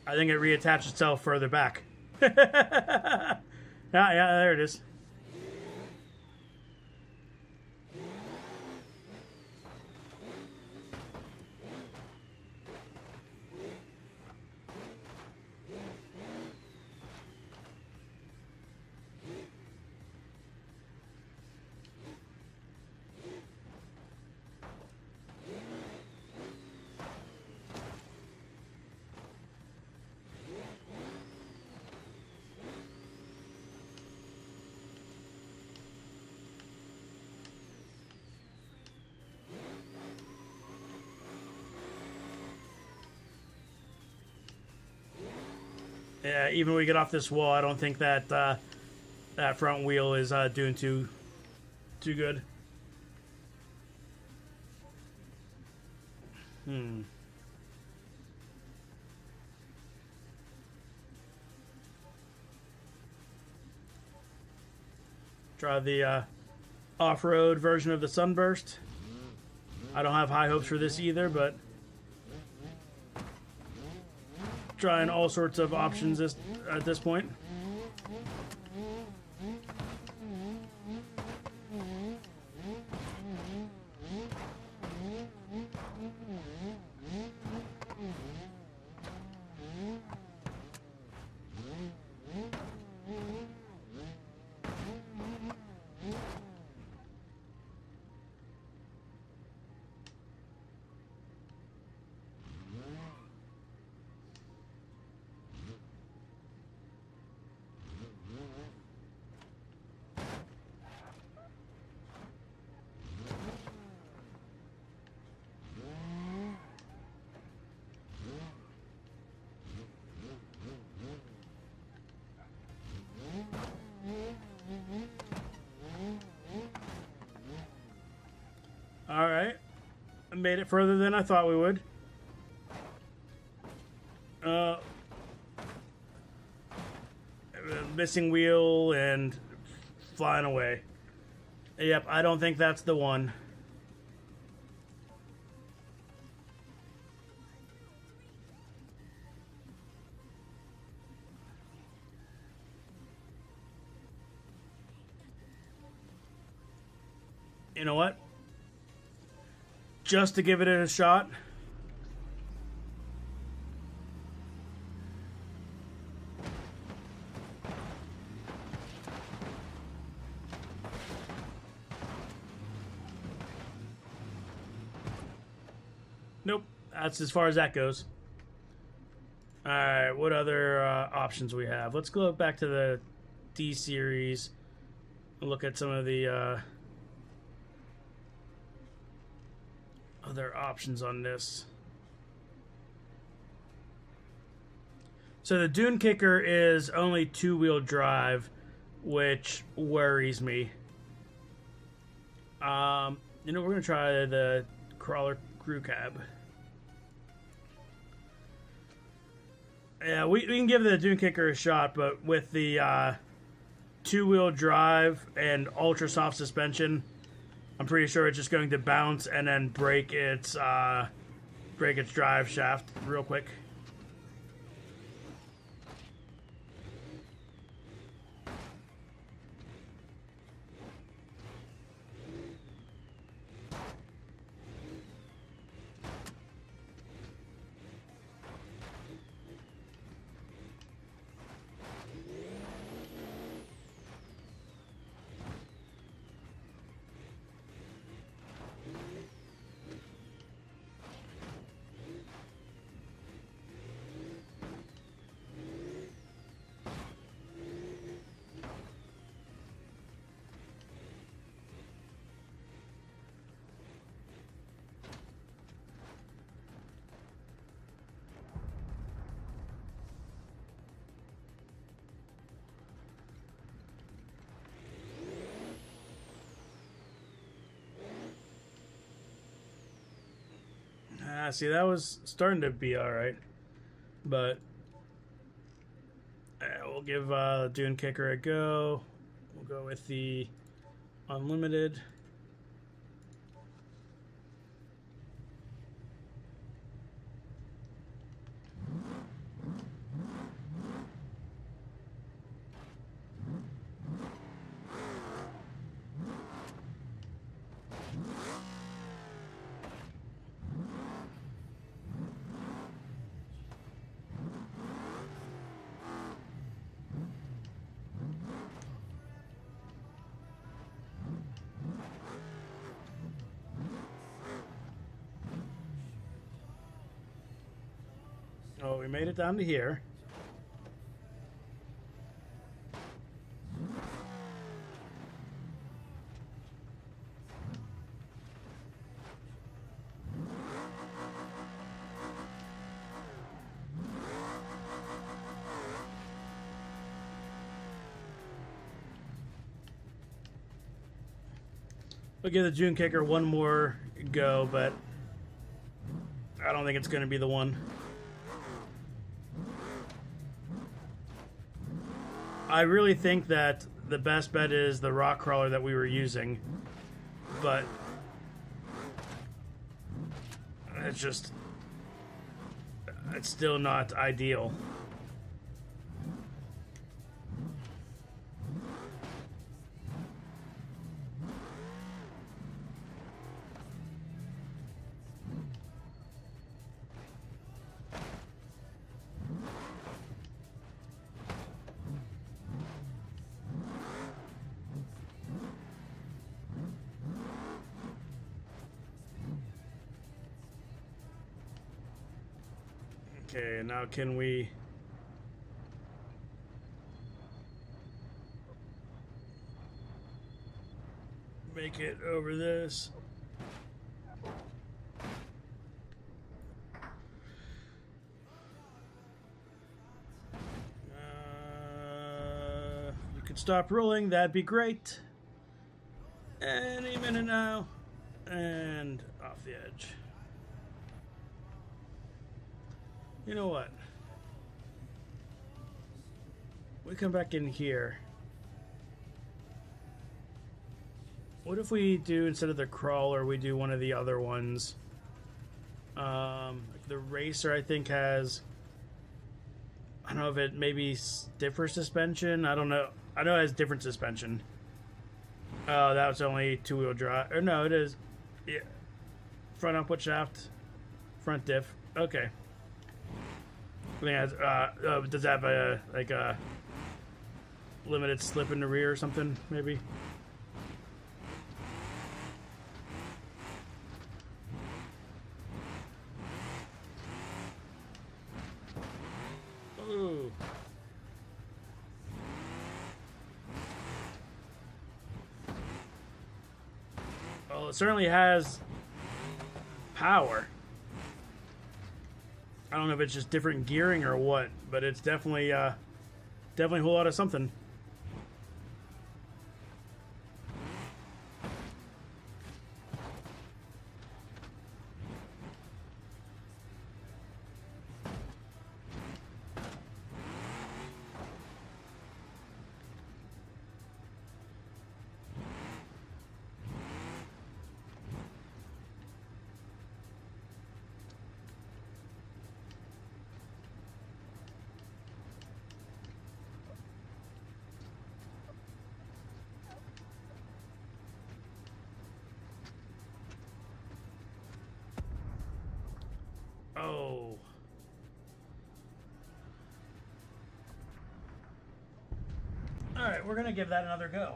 I think it reattached itself further back. Yeah, there it is. Yeah, even when we get off this wall, I don't think that that front wheel is doing too good. Try the off-road version of the Sunburst. I don't have high hopes for this either, but trying all sorts of options at this point. Alright. Made it further than I thought we would. Missing wheel and flying away. Yep, I don't think that's the one. You know what? Just to give it a shot. Nope, that's as far as that goes. Alright, what other options we have? Let's go back to the D series and look at some of the other options on this. So the Dune Kicker is only two-wheel drive, which worries me. You know, we're gonna try the Crawler Crew Cab. Yeah, we can give the Dune Kicker a shot, but with the two-wheel drive and ultra soft suspension, I'm pretty sure it's just going to bounce and then break its drive shaft real quick. See, that was starting to be alright. But we'll give the Dune Kicker a go. We'll go with the Unlimited. Oh, we made it down to here. We'll give the Dune Kicker one more go, but I don't think it's going to be the one. I really think that the best bet is the rock crawler that we were using, but it's still not ideal. Okay, now can we... make it over this? You could stop rolling, that'd be great. Any minute now. And off the edge. You know what? We come back in here. What if we do, instead of the crawler, we do one of the other ones? The racer, I think, has... I don't know if it maybe stiffer suspension. I don't know. I know it has different suspension. Oh, that was only two-wheel drive. Or no, it is. Yeah. Front output shaft. Front diff. Okay. I think it has, does it have a, like a limited slip in the rear or something, maybe? Ooh. Well, it certainly has power. I don't know if it's just different gearing or what, but it's definitely definitely a whole lot of something. Oh. Alright, we're going to give that another go.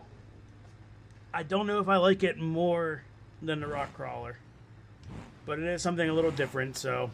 I don't know if I like it more than the rock crawler, but it is something a little different, so...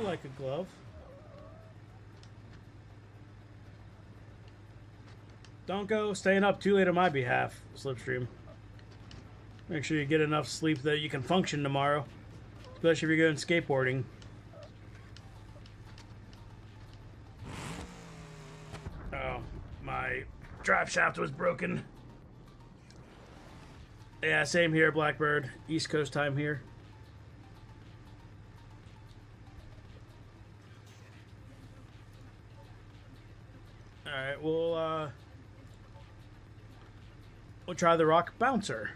Like a glove. Don't go staying up too late on my behalf, Slipstream. Make sure you get enough sleep that you can function tomorrow, especially if you're going skateboarding. Oh, my drive shaft was broken. Yeah, same here, Blackbird. East Coast time here. Alright, we'll try the rock bouncer.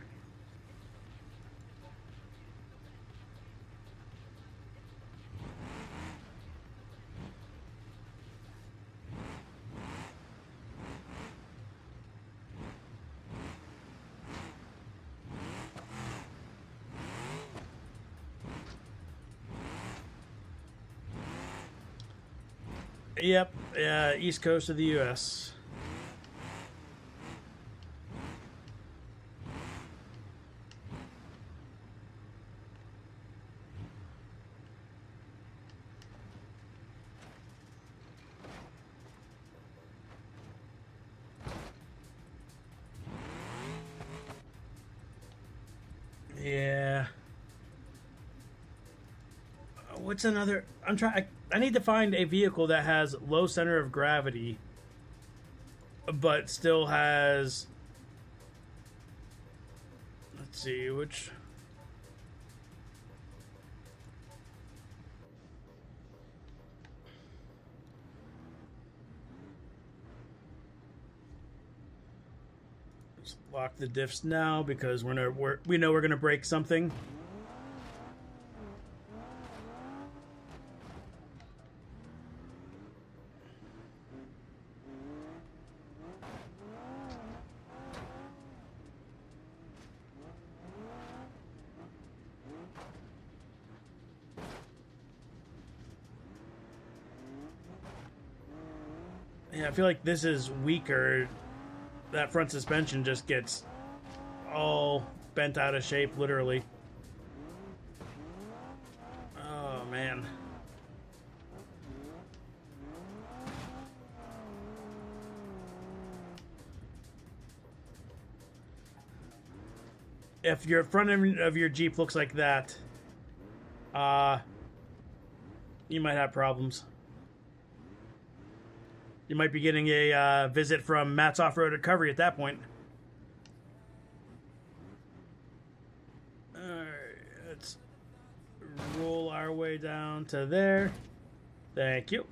Yep, east coast of the U.S. Yeah. What's another? I'm trying. I need to find a vehicle that has low center of gravity, but still has. Let's see which. Let's lock the diffs now because we know we're gonna break something. Yeah, I feel like this is weaker. That front suspension just gets all bent out of shape, literally. Oh, man. If your front end of your Jeep looks like that, you might have problems. You might be getting a visit from Matt's Off-Road Recovery at that point. Alright, let's roll our way down to there. Thank you.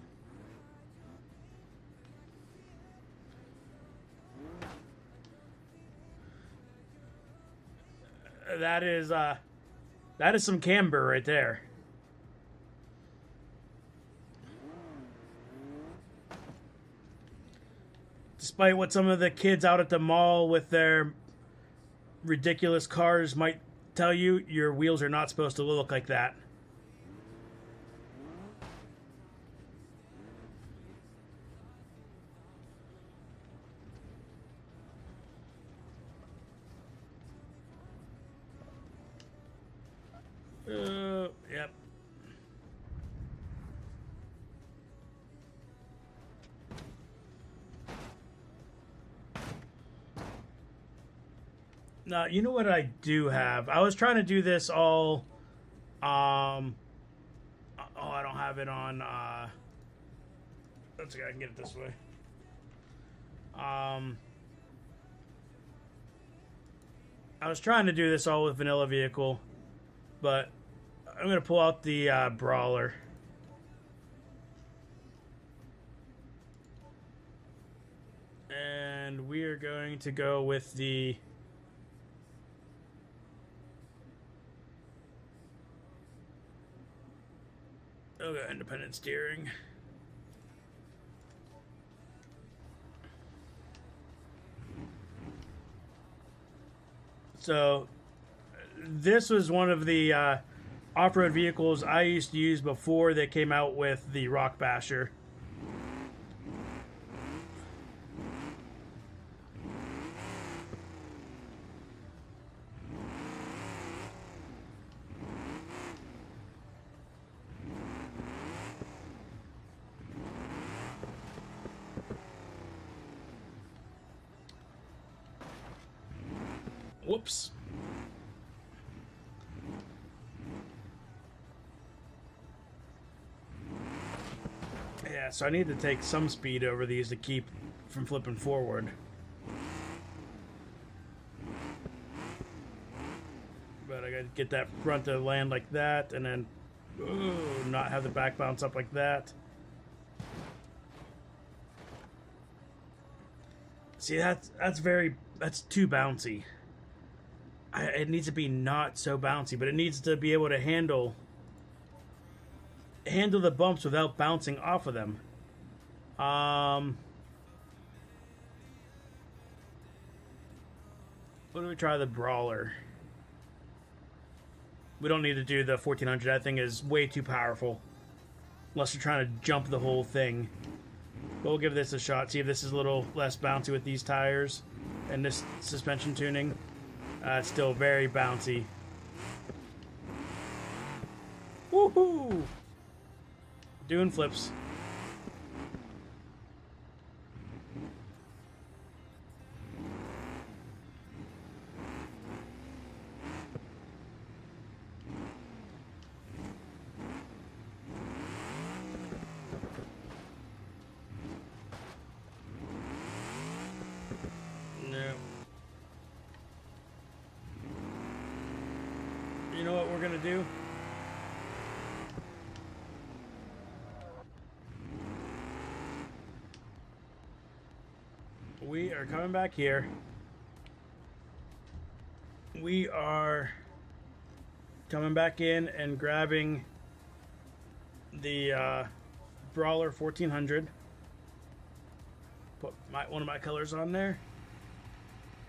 That is some camber right there. Despite what some of the kids out at the mall with their ridiculous cars might tell you, your wheels are not supposed to look like that. Yep. Now, you know what I do have? I was trying to do this all, oh, I don't have it on, let's see, I can get it this way. I was trying to do this all with vanilla vehicle, but I'm going to pull out the brawler. And we are going to go with the independent steering. So this was one of the off-road vehicles I used to use before they came out with the Rock Basher. Whoops. Yeah, so I need to take some speed over these to keep from flipping forward. But I gotta get that front to land like that, and then not have the back bounce up like that. See, that's too bouncy. It needs to be not so bouncy, but it needs to be able to handle the bumps without bouncing off of them. What do we try the brawler? We don't need to do the 1400. That thing is way too powerful. Unless you're trying to jump the whole thing. But we'll give this a shot. See if this is a little less bouncy with these tires and this suspension tuning. It's still very bouncy. Woohoo! Doing flips. You know what we're gonna do? We are coming back here. We are coming back in and grabbing the Brawler 1400. Put one of my colors on there.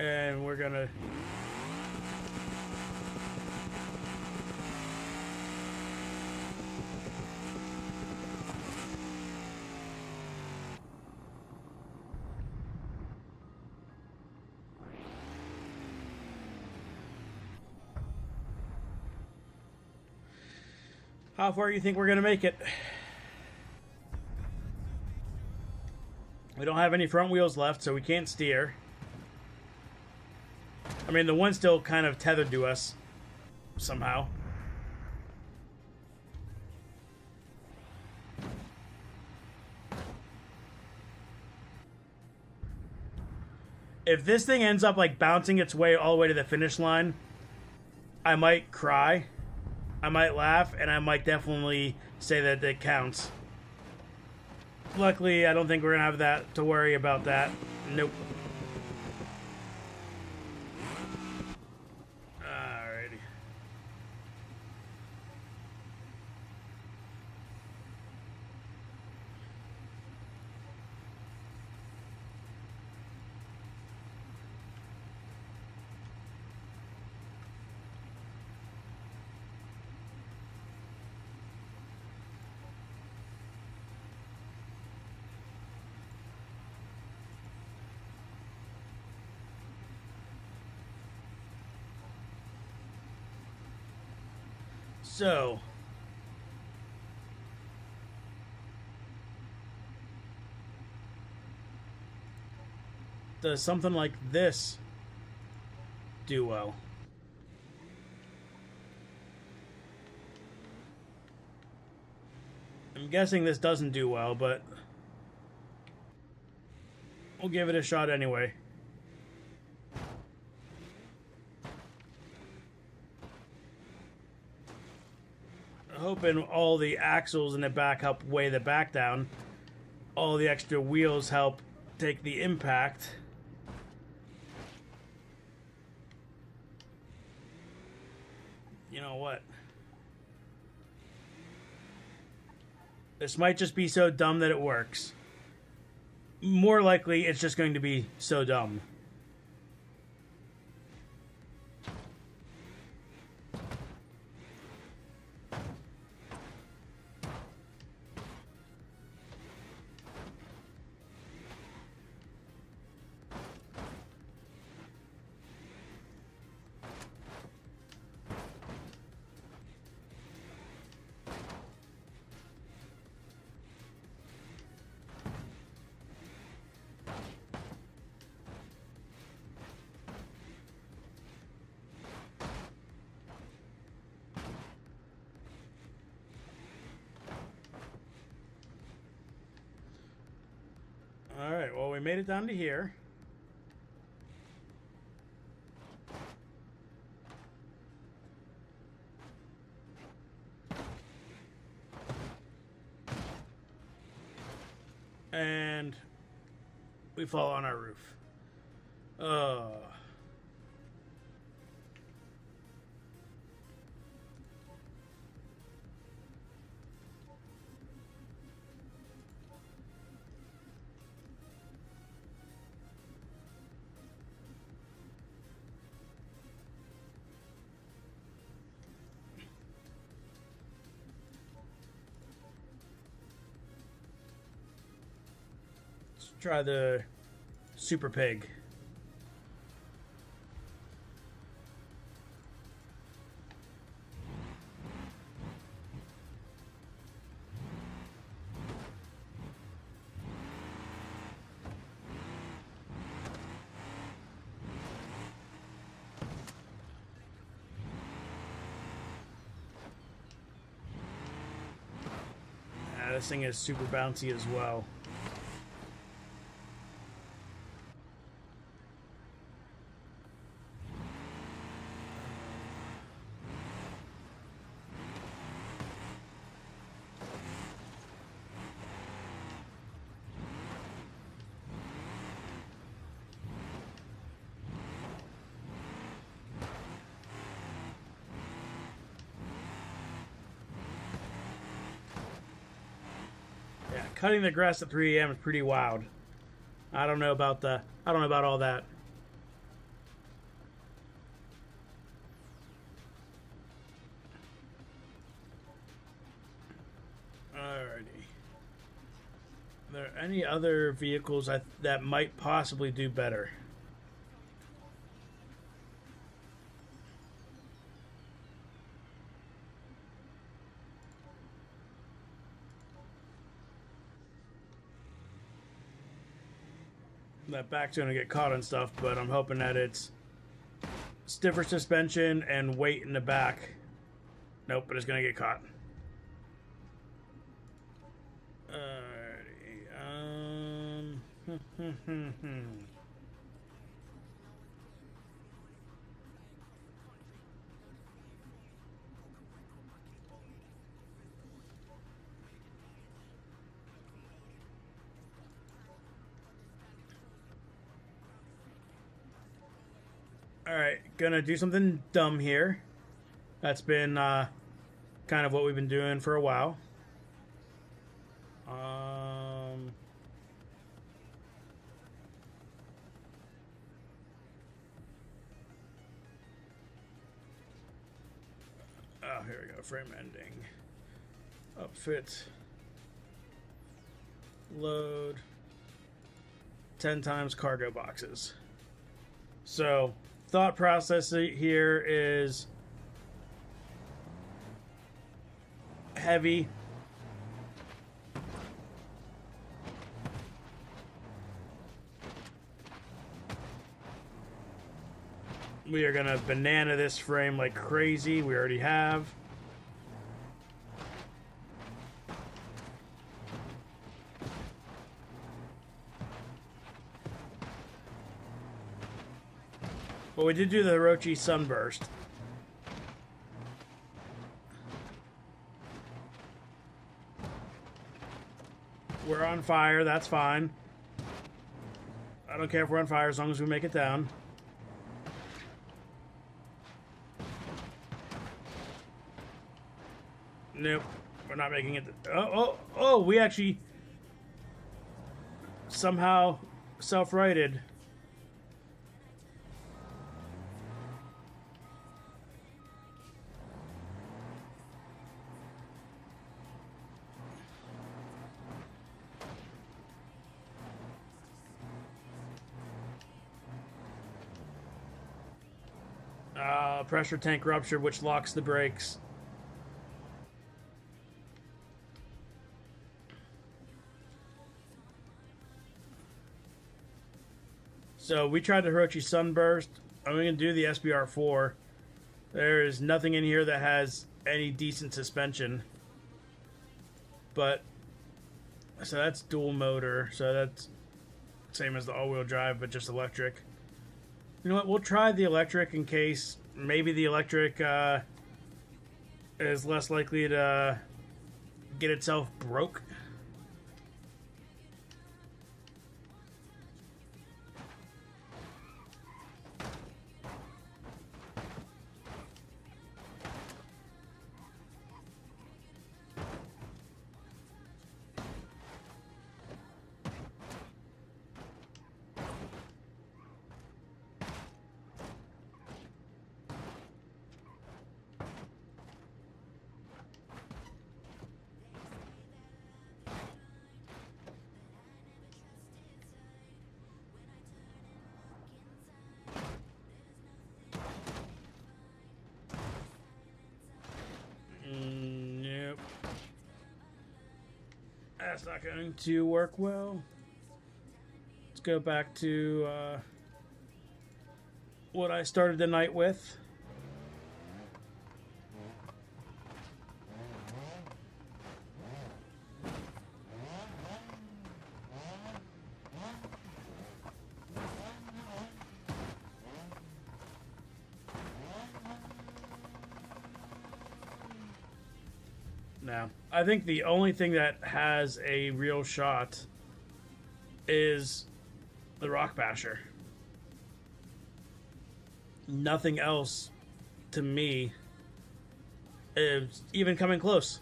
And we're gonna how far do you think we're gonna make it? We don't have any front wheels left, so we can't steer. I mean, the one's still kind of tethered to us somehow. If this thing ends up like bouncing its way all the way to the finish line, I might cry. I might laugh, and I might definitely say that it counts. Luckily, I don't think we're gonna have that to worry about that. Nope. Alrighty. So, does something like this do well? I'm guessing this doesn't do well, but we'll give it a shot anyway. Hoping all the axles in the back help weigh the back down. All the extra wheels help take the impact. You know what? This might just be so dumb that it works. More likely, it's just going to be so dumb. Alright, well, we made it down to here. And we fall on our roof. Let's try the Super Pig. This thing is super bouncy as well. Cutting the grass at 3 a.m. is pretty wild. I don't know about all that. Alrighty. Are there any other vehicles that might possibly do better? That back's going to get caught and stuff, but I'm hoping that it's stiffer suspension and weight in the back. Nope, but it's going to get caught. Alright, gonna do something dumb here. That's been kind of what we've been doing for a while. Oh, here we go. Frame ending. Upfit. Load. 10 times cargo boxes. So, thought process here is heavy. We are gonna banana this frame like crazy. We already have. But we did do the Hirochi Sunburst. We're on fire, that's fine. I don't care if we're on fire as long as we make it down. Nope, we're not making it. Oh, we actually somehow self-righted. Pressure tank rupture, which locks the brakes. So we tried the Hirochi Sunburst. I'm going to do the SBR4. There is nothing in here that has any decent suspension. But, so that's dual motor. So that's Same as the all-wheel drive, but just electric. You know what? We'll try the electric in case maybe the electric is less likely to get itself broke. Nope. That's not going to work well. Let's go back to what I started the night with. Now, I think the only thing that has a real shot is the Rock Basher. Nothing else, to me, is even coming close.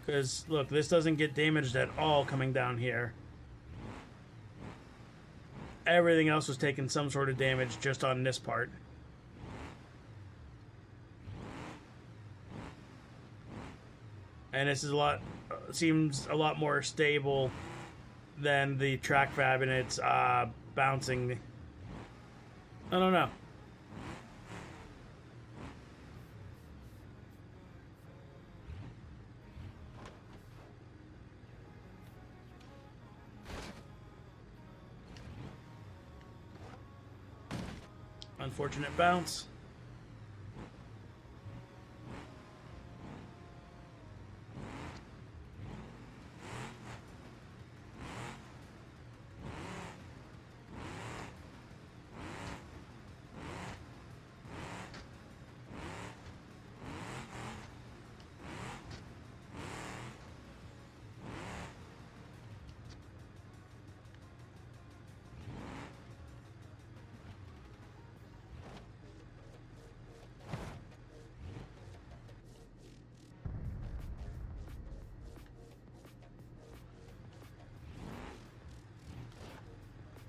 Because, look, this doesn't get damaged at all coming down here. Everything else was taking some sort of damage just on this part. And this is seems a lot more stable than the track fab, and it's bouncing. I don't know. Unfortunate bounce.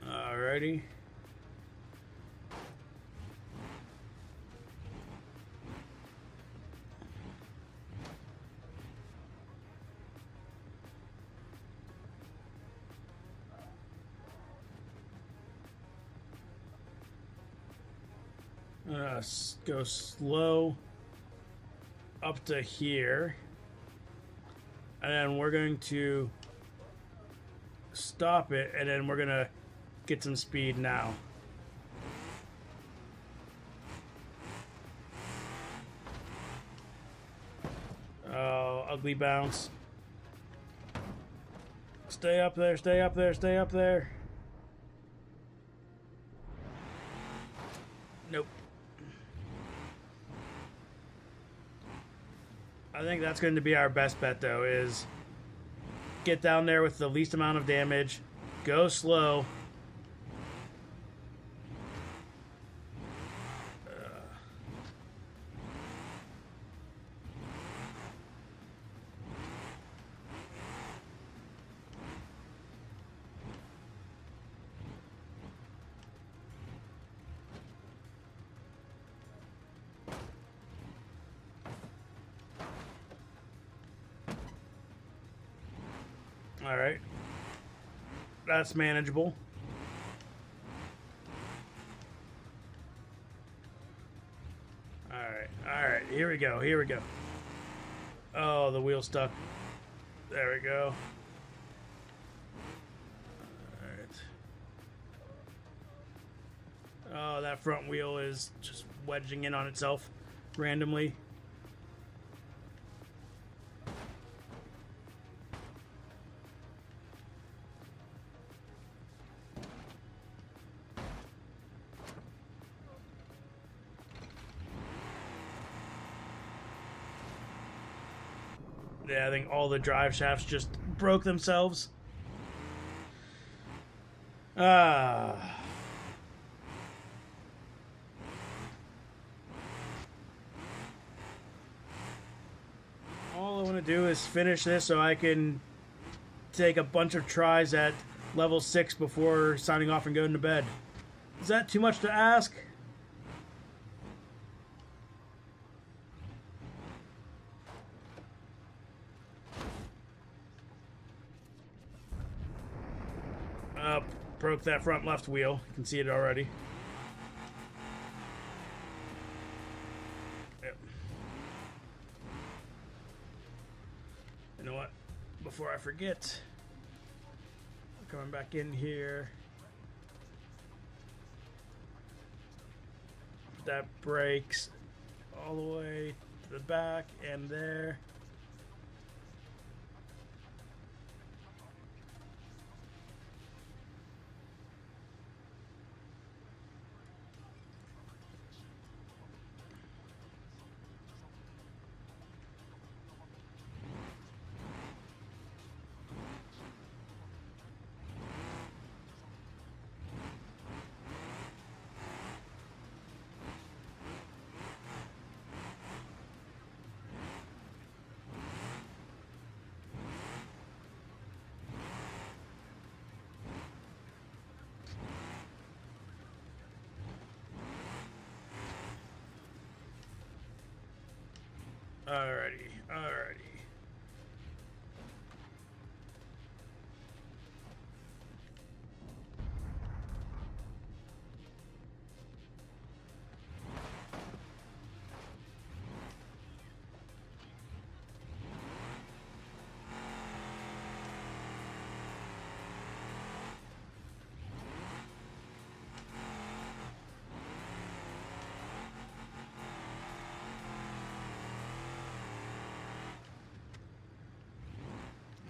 Alrighty. Go slow up to here, and then we're going to stop it, and then we're gonna get some speed now. Oh, ugly bounce. Stay up there, stay up there, stay up there. Nope. I think that's going to be our best bet, though, is get down there with the least amount of damage, go slow. All right, that's manageable. All right, here we go, here we go. Oh, the wheel stuck. There we go. All right. Oh, that front wheel is just wedging in on itself randomly. Yeah, I think all the drive shafts just broke themselves. All I want to do is finish this so I can take a bunch of tries at level 6 before signing off and going to bed. Is that too much to ask? Broke that front left wheel. You can see it already. Yep. You know what? Before I forget, coming back in here. That brakes all the way to the back and there. Alrighty.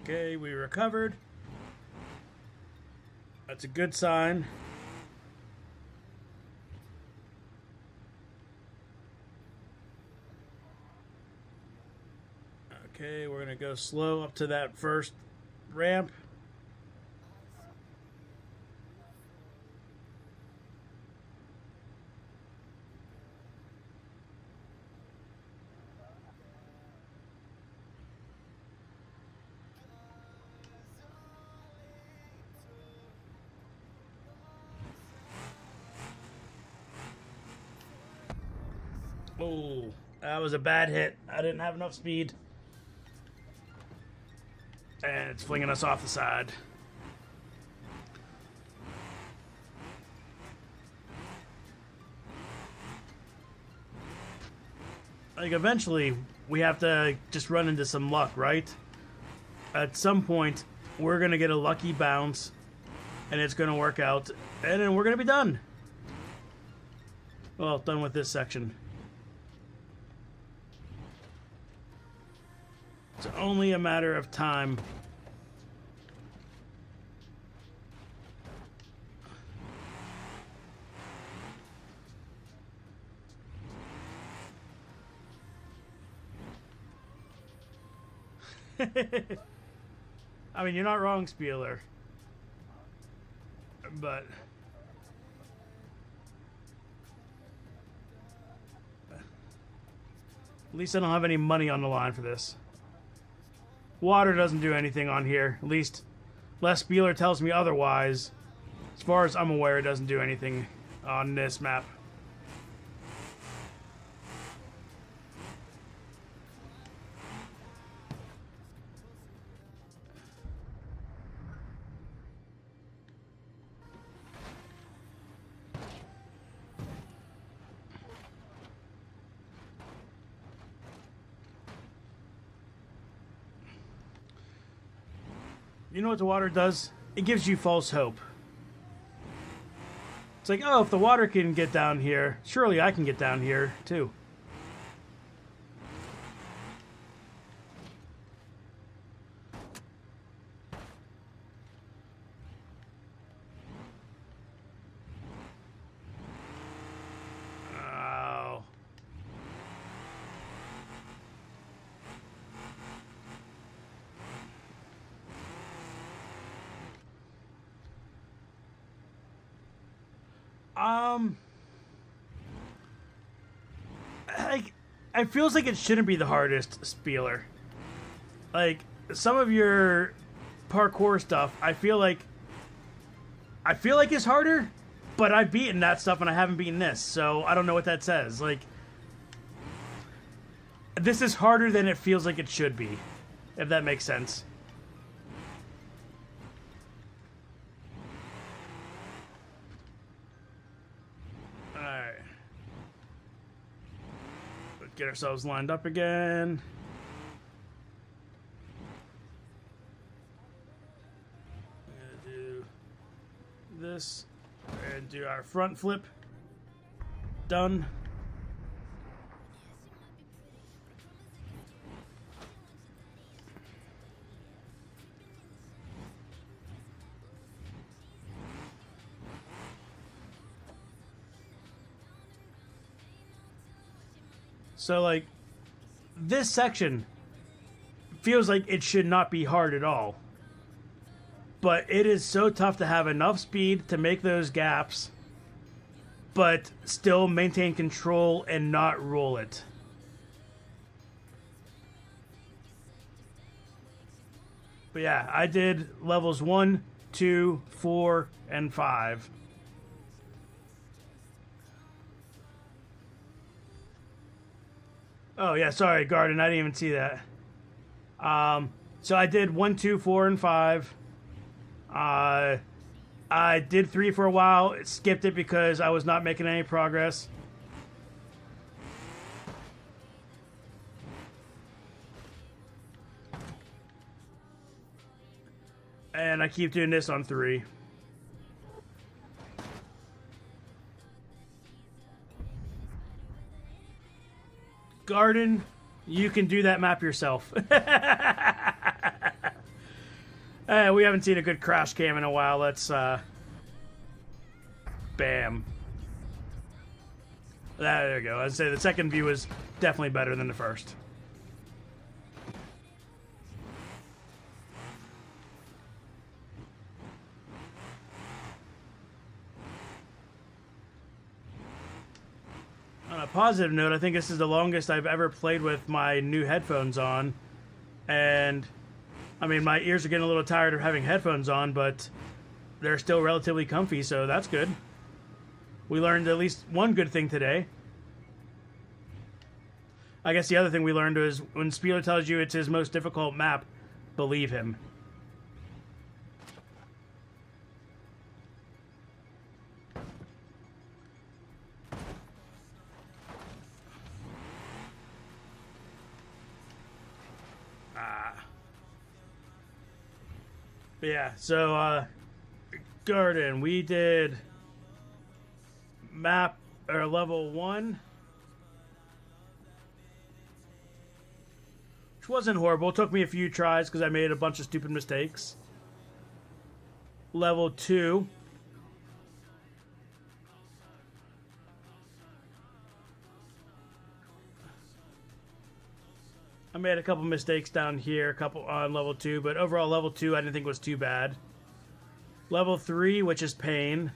Okay, we recovered. That's a good sign. Okay, we're gonna go slow up to that first ramp. Oh, that was a bad hit. I didn't have enough speed. And it's flinging us off the side. Like, eventually, we have to just run into some luck, right? At some point, we're going to get a lucky bounce, and it's going to work out, and then we're going to be done. Well, done with this section. It's only a matter of time. I mean, you're not wrong, Spieler. But at least I don't have any money on the line for this. Water doesn't do anything on here. At least Les Spieler tells me otherwise. As far as I'm aware, it doesn't do anything on this map. You know what the water does? It gives you false hope. It's like, oh, if the water can get down here, surely I can get down here, too. Oh. It feels like it shouldn't be the hardest spieler. Like, some of your parkour stuff, I feel like it's harder, but I've beaten that stuff and I haven't beaten this, so I don't know what that says. Like, this is harder than it feels like it should be, if that makes sense. Alright. Let's get ourselves lined up again. This and do our front flip. Done. So, like, this section feels like it should not be hard at all. But it is so tough to have enough speed to make those gaps, but still maintain control and not roll it. But yeah, I did levels 1, 2, 4, and 5. Oh yeah, sorry, Garden, I didn't even see that. So I did 1, 2, 4, and 5. I did 3 for a while, skipped it because I was not making any progress. And I keep doing this on 3. Garden, you can do that map yourself. We haven't seen a good crash cam in a while. Let's, bam. There you go. I'd say the second view is definitely better than the first. On a positive note, I think this is the longest I've ever played with my new headphones on. And I mean, my ears are getting a little tired of having headphones on, but they're still relatively comfy, so that's good. We learned at least one good thing today. I guess the other thing we learned is when Spieler tells you it's his most difficult map, believe him. But yeah, so, Garden, we did map, or level 1. Which wasn't horrible. It took me a few tries because I made a bunch of stupid mistakes. Level 2. I made a couple mistakes down here, a couple on level 2, but overall level 2 I didn't think was too bad. Level 3, which is pain.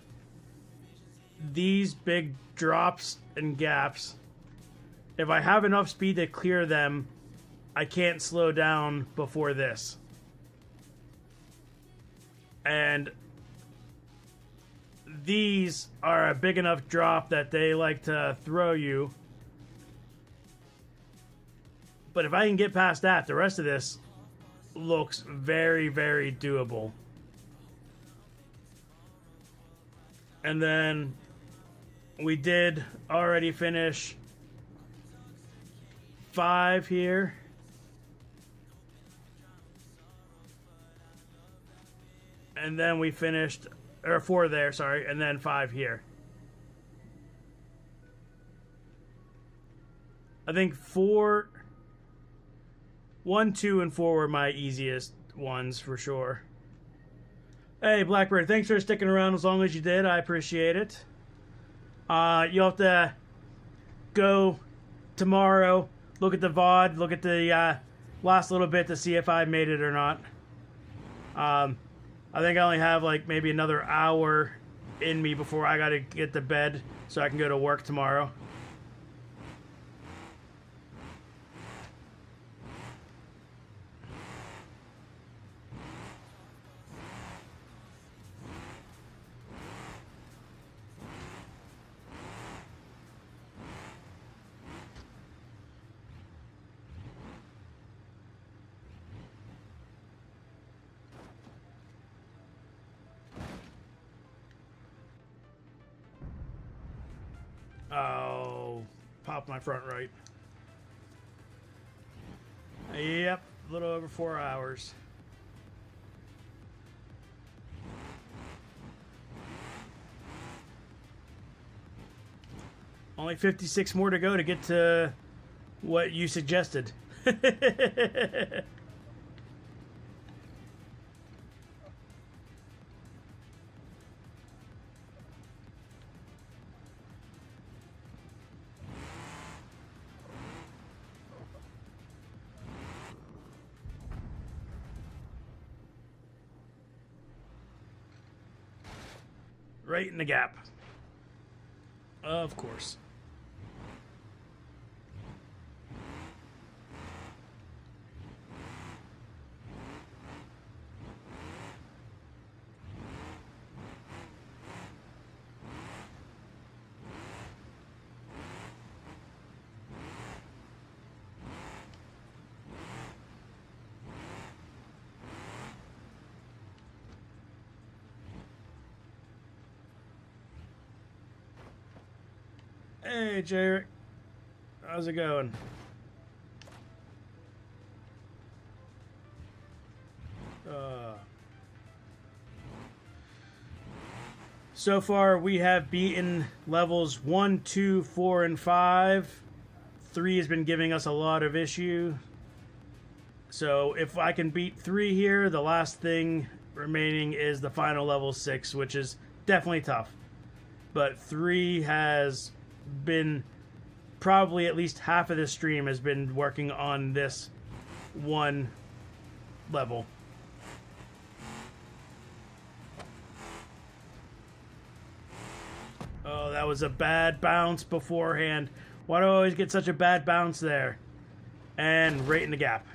These big drops and gaps. If I have enough speed to clear them, I can't slow down before this. And these are a big enough drop that they like to throw you. But if I can get past that, the rest of this looks very, very doable. And then we did already finish 5 here. And then we finished, or 4 there, sorry, and then 5 here. I think 4, 1, 2, and 4 were my easiest ones for sure. Hey, Blackbird, thanks for sticking around as long as you did. I appreciate it. You'll have to go tomorrow, look at the VOD, look at the last little bit to see if I made it or not. I think I only have like maybe another hour in me before I gotta get to bed so I can go to work tomorrow. Oh, pop my front right. Yep, a little over 4 hours. Only 56 more to go to get to what you suggested. Right in the gap. Of course. Hey, Jarek. How's it going? So far, we have beaten levels 1, 2, 4, and 5. 3 has been giving us a lot of issue. So if I can beat 3 here, the last thing remaining is the final level 6, which is definitely tough. But 3 has been probably at least half of this stream has been working on this one level. Oh, that was a bad bounce beforehand. Why do I always get such a bad bounce there? And right in the gap.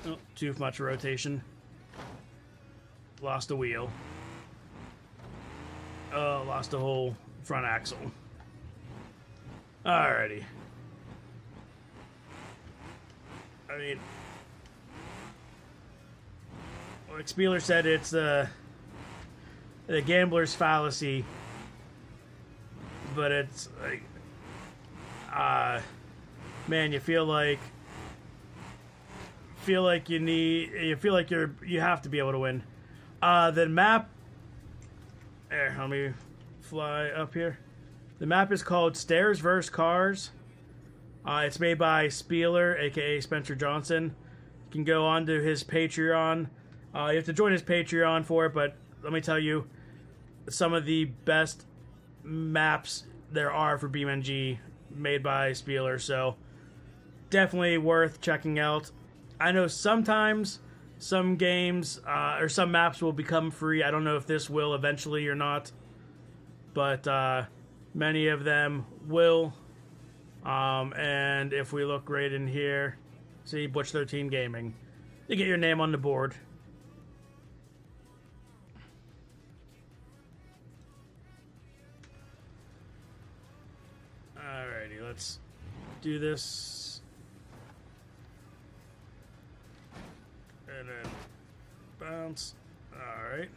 Oh, too much rotation. Lost a wheel. Oh, lost a whole front axle. Alrighty. I mean, like Spieler said, it's the gambler's fallacy. But it's like, man, you feel like you have to be able to win. The map, there, let me fly up here. The map is called Stairs vs. Cars. It's made by Spieler, aka Spencer Johnson. You can go on to his Patreon. You have to join his Patreon for it, but let me tell you, some of the best maps there are for BeamNG made by Spieler, so definitely worth checking out. I know sometimes some games or some maps will become free. I don't know if this will eventually or not, but many of them will. And if we look right in here, see Butch 13 Gaming, you get your name on the board. Alrighty, let's do this. And then bounce. Alright.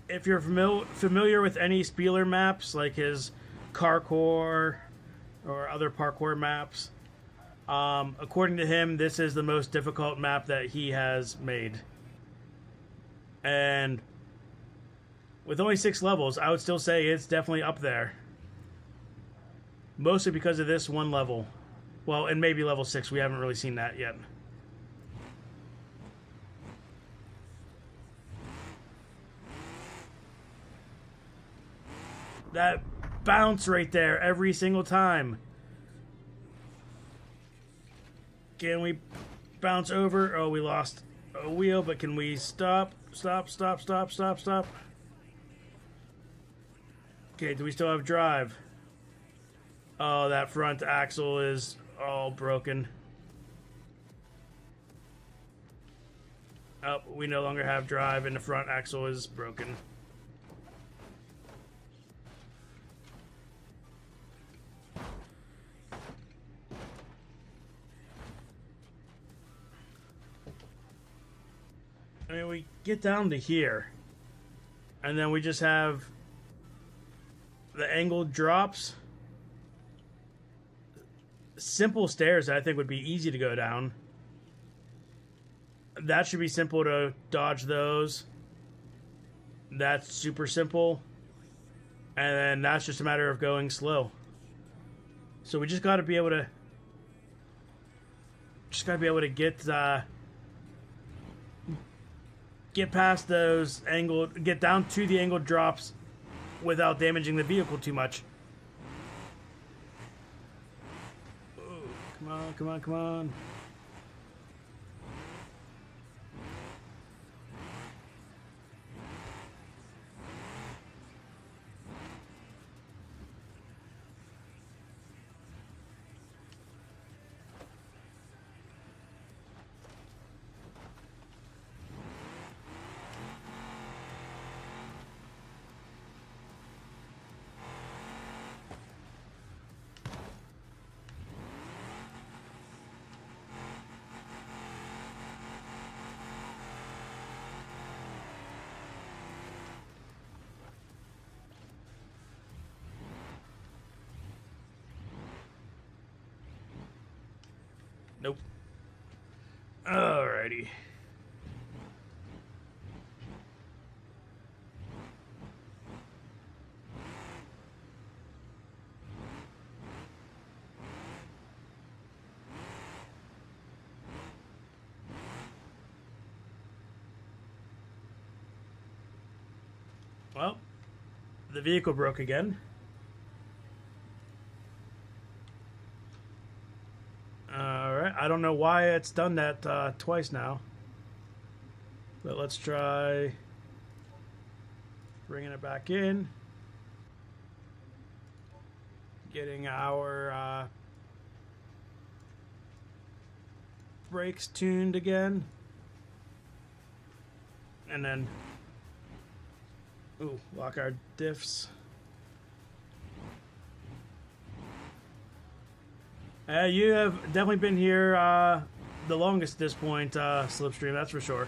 If you're familiar with any Spieler maps, like his Carcore or other parkour maps, according to him, this is the most difficult map that he has made. And with only 6 levels, I would still say it's definitely up there. Mostly because of this one level. Well, and maybe level 6. We haven't really seen that yet. That bounce right there every single time. Can we bounce over? Oh, we lost a wheel, but can we stop? Stop. Okay, do we still have drive? Oh, that front axle is all broken. Oh, we no longer have drive and the front axle is broken. I mean, we get down to here, and then we just have the angled drops. Simple stairs that I think would be easy to go down. That should be simple to dodge those. That's super simple. And then that's just a matter of going slow. So we just got to be able to... get past those angled... Get down to the angled drops without damaging the vehicle too much. Oh, come on. Nope. Alrighty. Well, the vehicle broke again. I don't know why it's done that twice now. But let's try bringing it back in. Getting our brakes tuned again. And then, lock our diffs. You have definitely been here the longest at this point, Slipstream, that's for sure.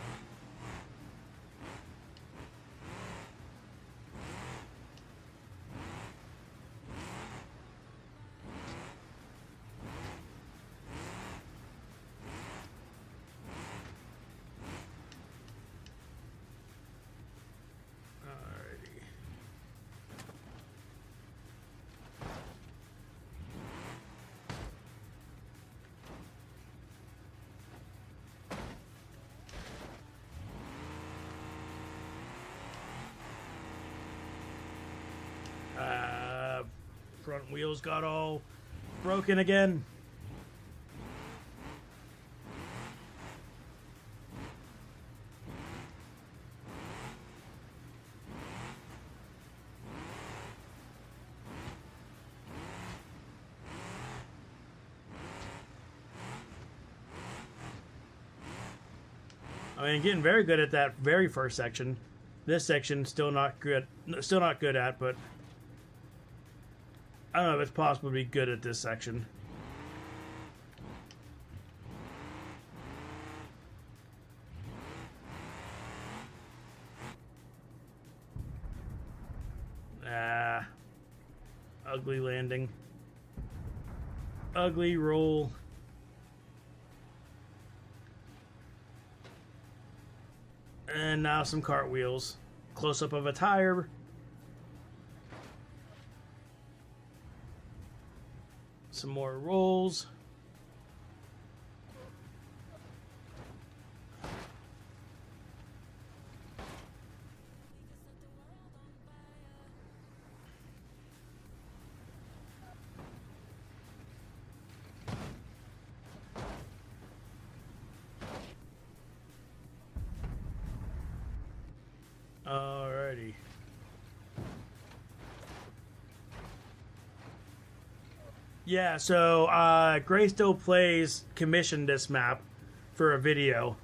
Front wheels got all broken again. I mean, getting very good at that very first section. This section still not good. Still not good at, but I don't know if it's possible to be good at this section. Ugly landing. Ugly roll. And now some cartwheels. Close up of a tire. Some more rolls. Alrighty. Yeah, so Gray Still Plays commissioned this map for a video.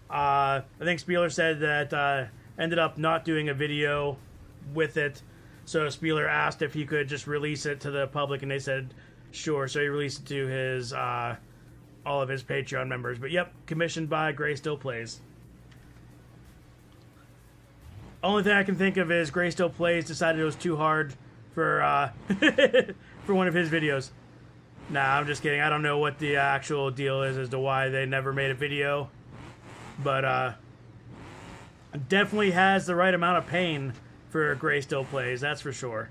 I think Spieler said that ended up not doing a video with it, so Spieler asked if he could just release it to the public, and they said sure. So he released it to his all of his Patreon members. But yep, commissioned by Gray Still Plays. Only thing I can think of is Gray Still Plays decided it was too hard for for one of his videos. Nah, I'm just kidding. I don't know what the actual deal is as to why they never made a video. But definitely has the right amount of pain for Gray Still Plays, that's for sure.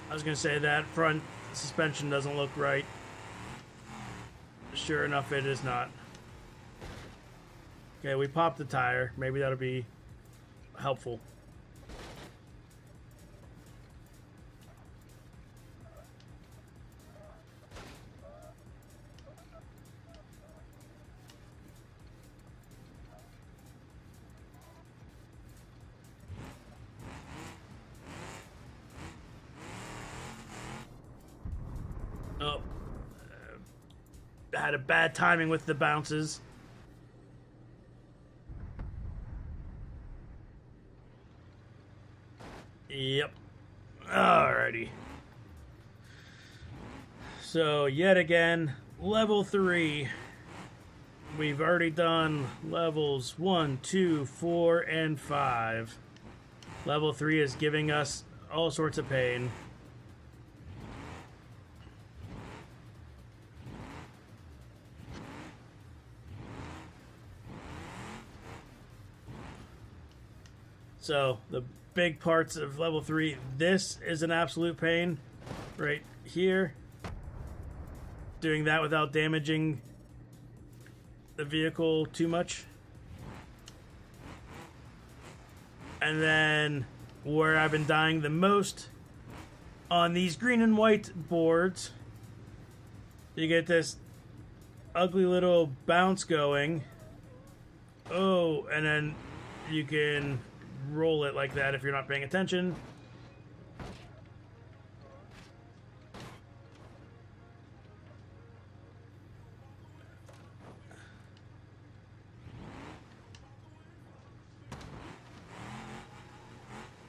I was going to say that front suspension doesn't look right. Sure enough, it is not. Okay, we popped the tire. Maybe that'll be helpful. Oh, had a bad timing with the bounces. Yep. Alrighty. So, yet again, level 3. We've already done levels 1, 2, 4, and 5. Level 3 is giving us all sorts of pain. So, the big parts of level 3, this is an absolute pain. Right here. Doing that without damaging the vehicle too much. And then, where I've been dying the most, on these green and white boards, you get this ugly little bounce going. Oh, and then you can roll it like that if you're not paying attention.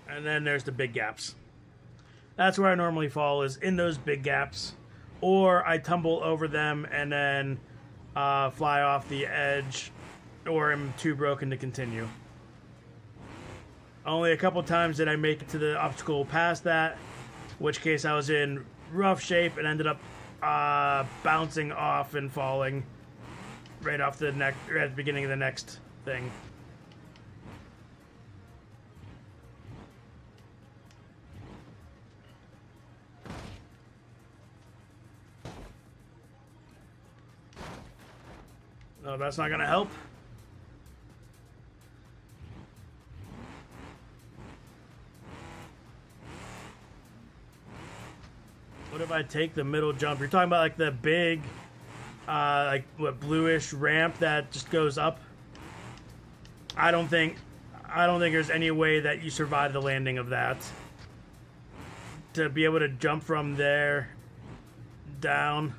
And then there's the big gaps. That's where I normally fall, is in those big gaps. Or I tumble over them and then fly off the edge, or am too broken to continue. Only a couple times did I make it to the obstacle past that, in which case I was in rough shape and ended up bouncing off and falling right off the neck, right at the beginning of the next thing. No, that's not gonna help. What if I take the middle jump? You're talking about like the big, like what, bluish ramp that just goes up? I don't think there's any way that you survive the landing of that. To be able to jump from there down.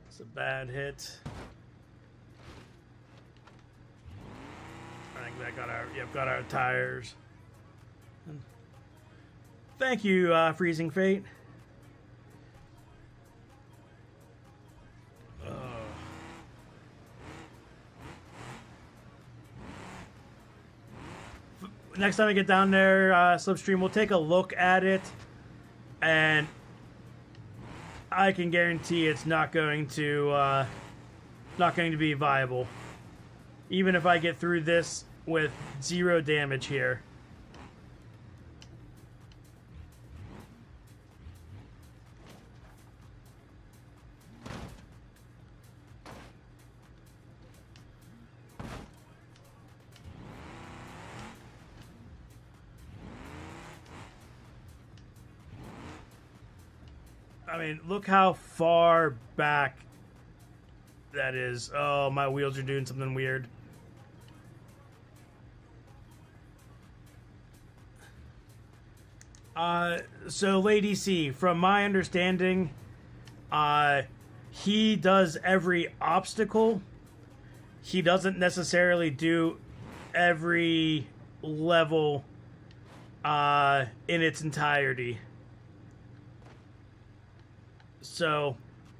It's a bad hit. I think that got our tires. Thank you, Freezing Fate. Next time I get down there, Slipstream, we'll take a look at it, and I can guarantee it's not going to be viable. Even if I get through this with 0 damage here. I mean, look how far back that is. Oh, my wheels are doing something weird. So Lady C, from my understanding, he does every obstacle. He doesn't necessarily do every level in its entirety. So,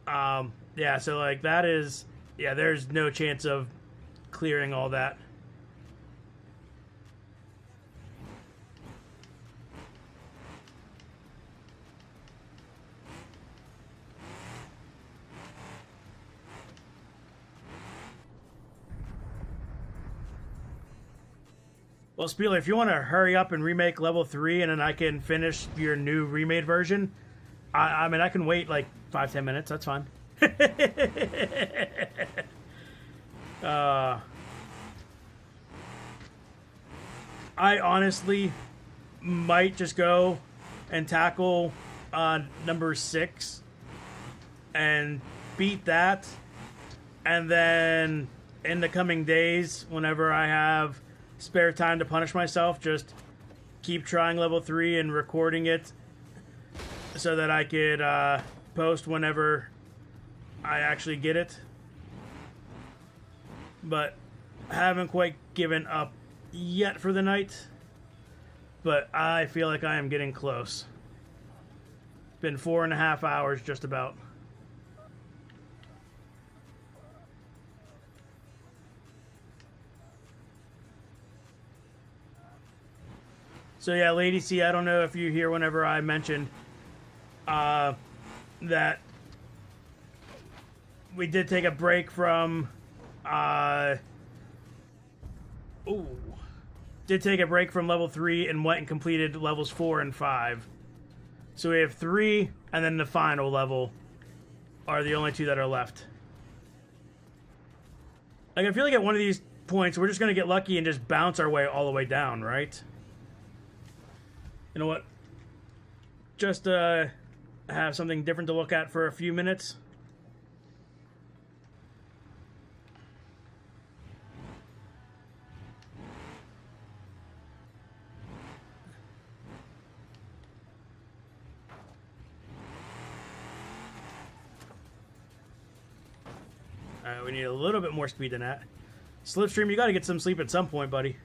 yeah, so like that is, yeah, there's no chance of clearing all that. Well, Spieler, if you want to hurry up and remake level 3 and then I can finish your new remade version, I mean, I can wait like 5-10 minutes. That's fine. I honestly might just go and tackle number 6 and beat that. And then in the coming days, whenever I have spare time to punish myself, just keep trying level 3 and recording it so that I could post whenever I actually get it. But I haven't quite given up yet for the night, but I feel like I am getting close. It's been 4.5 hours just about. So yeah, Lady C, I don't know if you hear whenever I mentioned that we did take a break from level 3 and went and completed levels 4 and 5. So we have 3, and then the final level are the only 2 that are left. Like, I feel like at one of these points we're just gonna get lucky and just bounce our way all the way down, right? You know what? Just have something different to look at for a few minutes. Alright, we need a little bit more speed than that. Slipstream, you gotta get some sleep at some point, buddy.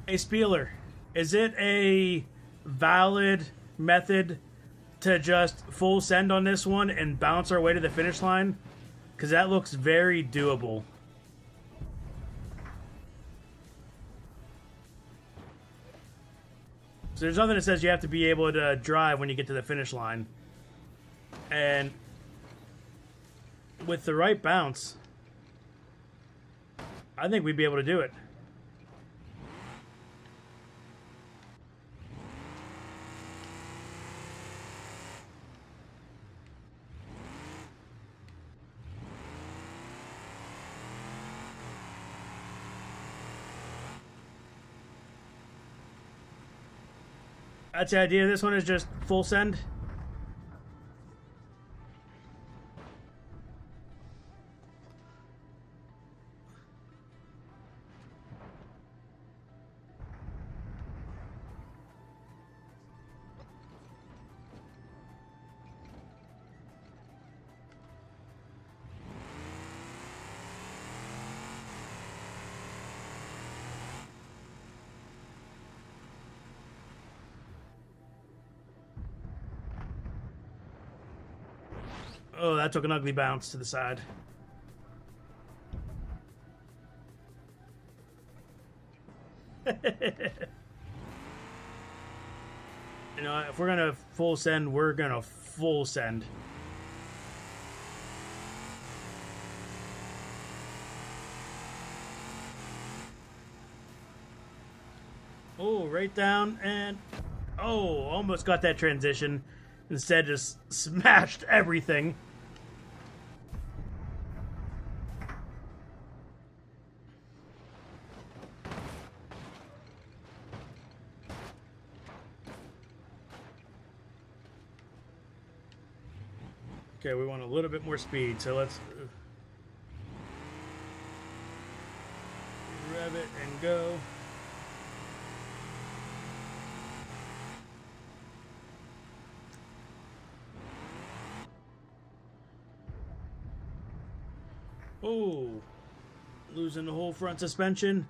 Hey, Spieler, is it a valid method to just full send on this one and bounce our way to the finish line? Because that looks very doable. So there's nothing that says you have to be able to drive when you get to the finish line. And with the right bounce, I think we'd be able to do it. That's the idea. This one is just full send. Oh, that took an ugly bounce to the side. You know, if we're gonna full send, we're gonna full send. Oh, right down and oh, almost got that transition. Instead, just smashed everything. Okay, we want a little bit more speed, so let's rev it and go. Oh, losing the whole front suspension.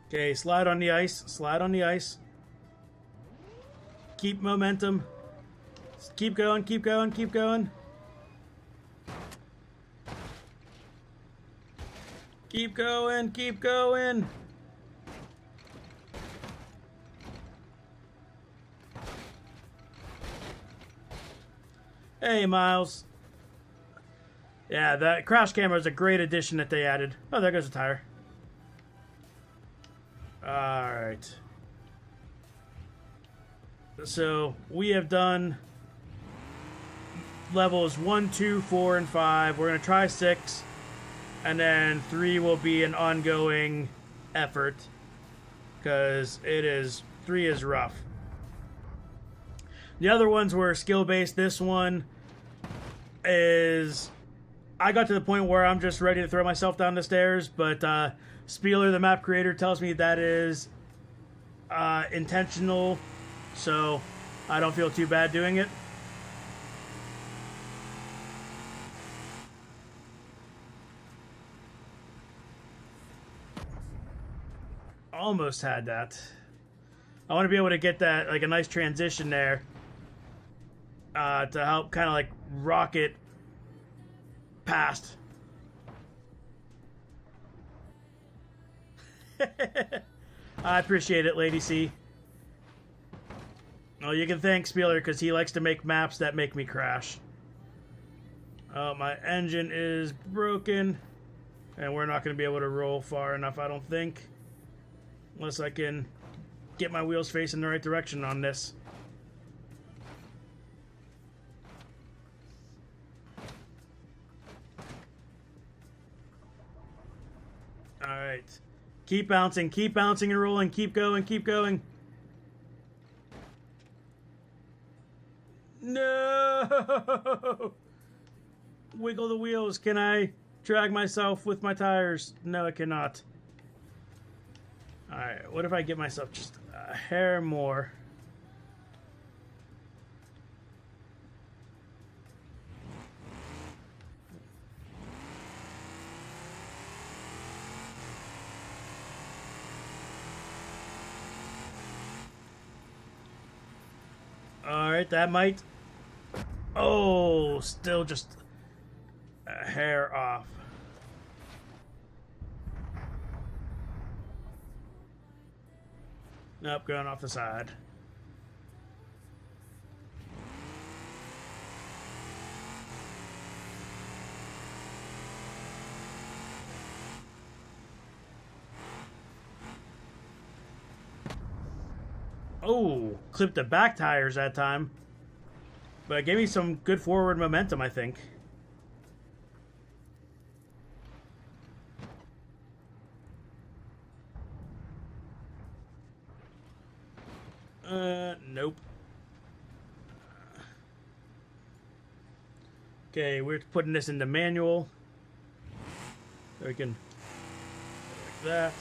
Okay, slide on the ice, slide on the ice. Keep momentum. Keep going, keep going, keep going. Keep going, keep going. Hey, Miles. Yeah, that crash camera is a great addition that they added. Oh, there goes the tire. Alright. So, we have done levels 1, 2, 4, and 5. We're going to try 6. And then 3 will be an ongoing effort. Because 3 is rough. The other ones were skill-based. This one is... I got to the point where I'm just ready to throw myself down the stairs, but Spieler, the map creator, tells me that is intentional, so I don't feel too bad doing it. Almost had that. I want to be able to get that, like a nice transition there to help kind of like rocket past. I appreciate it, Lady C. Oh, you can thank Spieler because he likes to make maps that make me crash. Oh, my engine is broken. And we're not going to be able to roll far enough, I don't think. Unless I can get my wheels facing the right direction on this. Alright, Alright. Keep bouncing and rolling. Keep going, keep going. No! Wiggle the wheels. Can I drag myself with my tires? No, I cannot. Alright, what if I get myself just a hair more? Alright, that might... Oh, still just a hair off. Nope, going off the side. Oh, clipped the back tires that time. But it gave me some good forward momentum, I think. Nope. Okay, we're putting this into manual. So we can like that.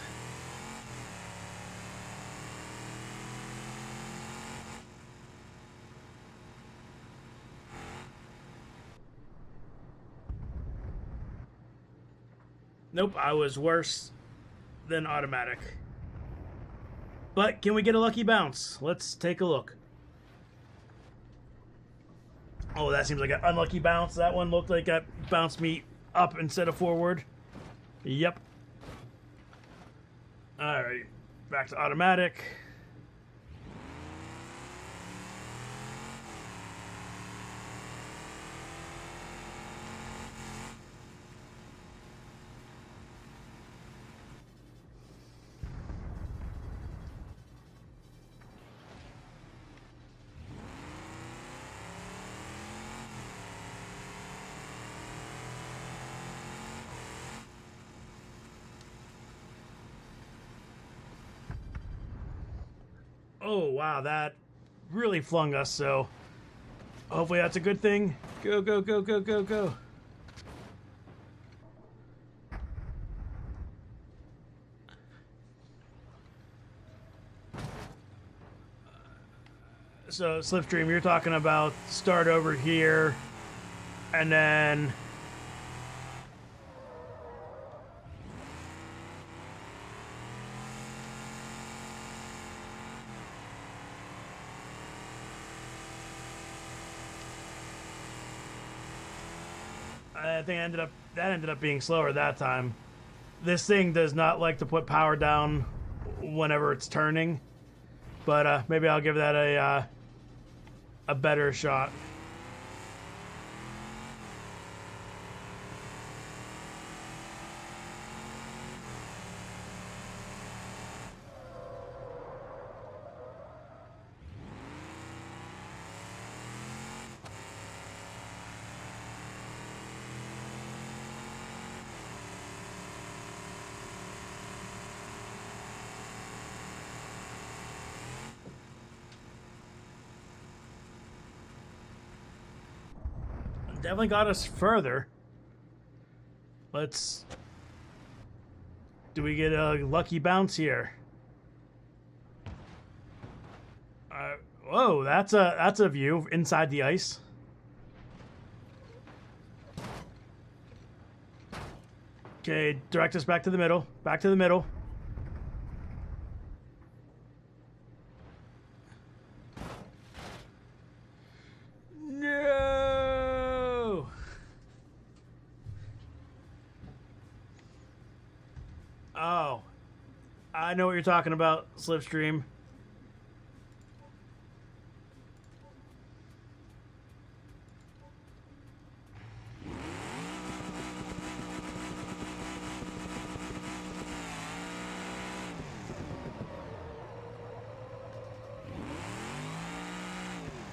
Nope, I was worse than automatic. But can we get a lucky bounce? Let's take a look. Oh, that seems like an unlucky bounce. That one looked like that bounced me up instead of forward. Yep. Alright, back to automatic. Oh, wow, that really flung us, so hopefully that's a good thing. Go, go, go, go, go, go. So, Slipstream, you're talking about start over here, and then... I think that ended up being slower that time. This thing does not like to put power down whenever it's turning, but maybe I'll give that a better shot. Definitely got us further. Let's... Do we get a lucky bounce here? Whoa, that's a view inside the ice. Okay, direct us back to the middle. Back to the middle. No! Oh. I know what you're talking about, Slipstream.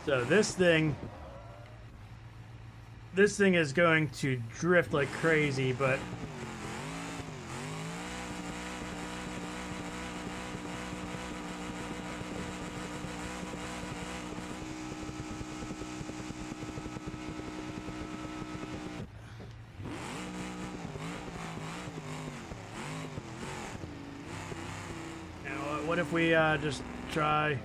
So this thing is going to drift like crazy, but What if we just try...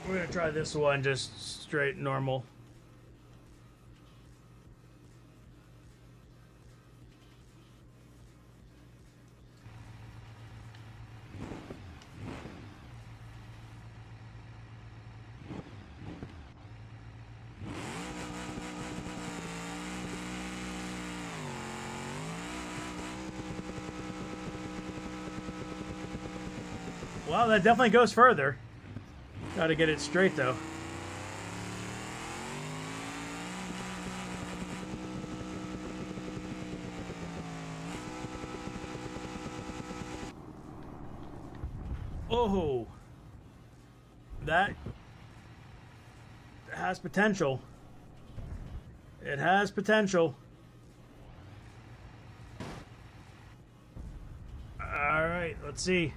We're gonna try this one, just straight normal. Well, that definitely goes further. Gotta get it straight, though. Oh, that has potential. It has potential. All right, let's see.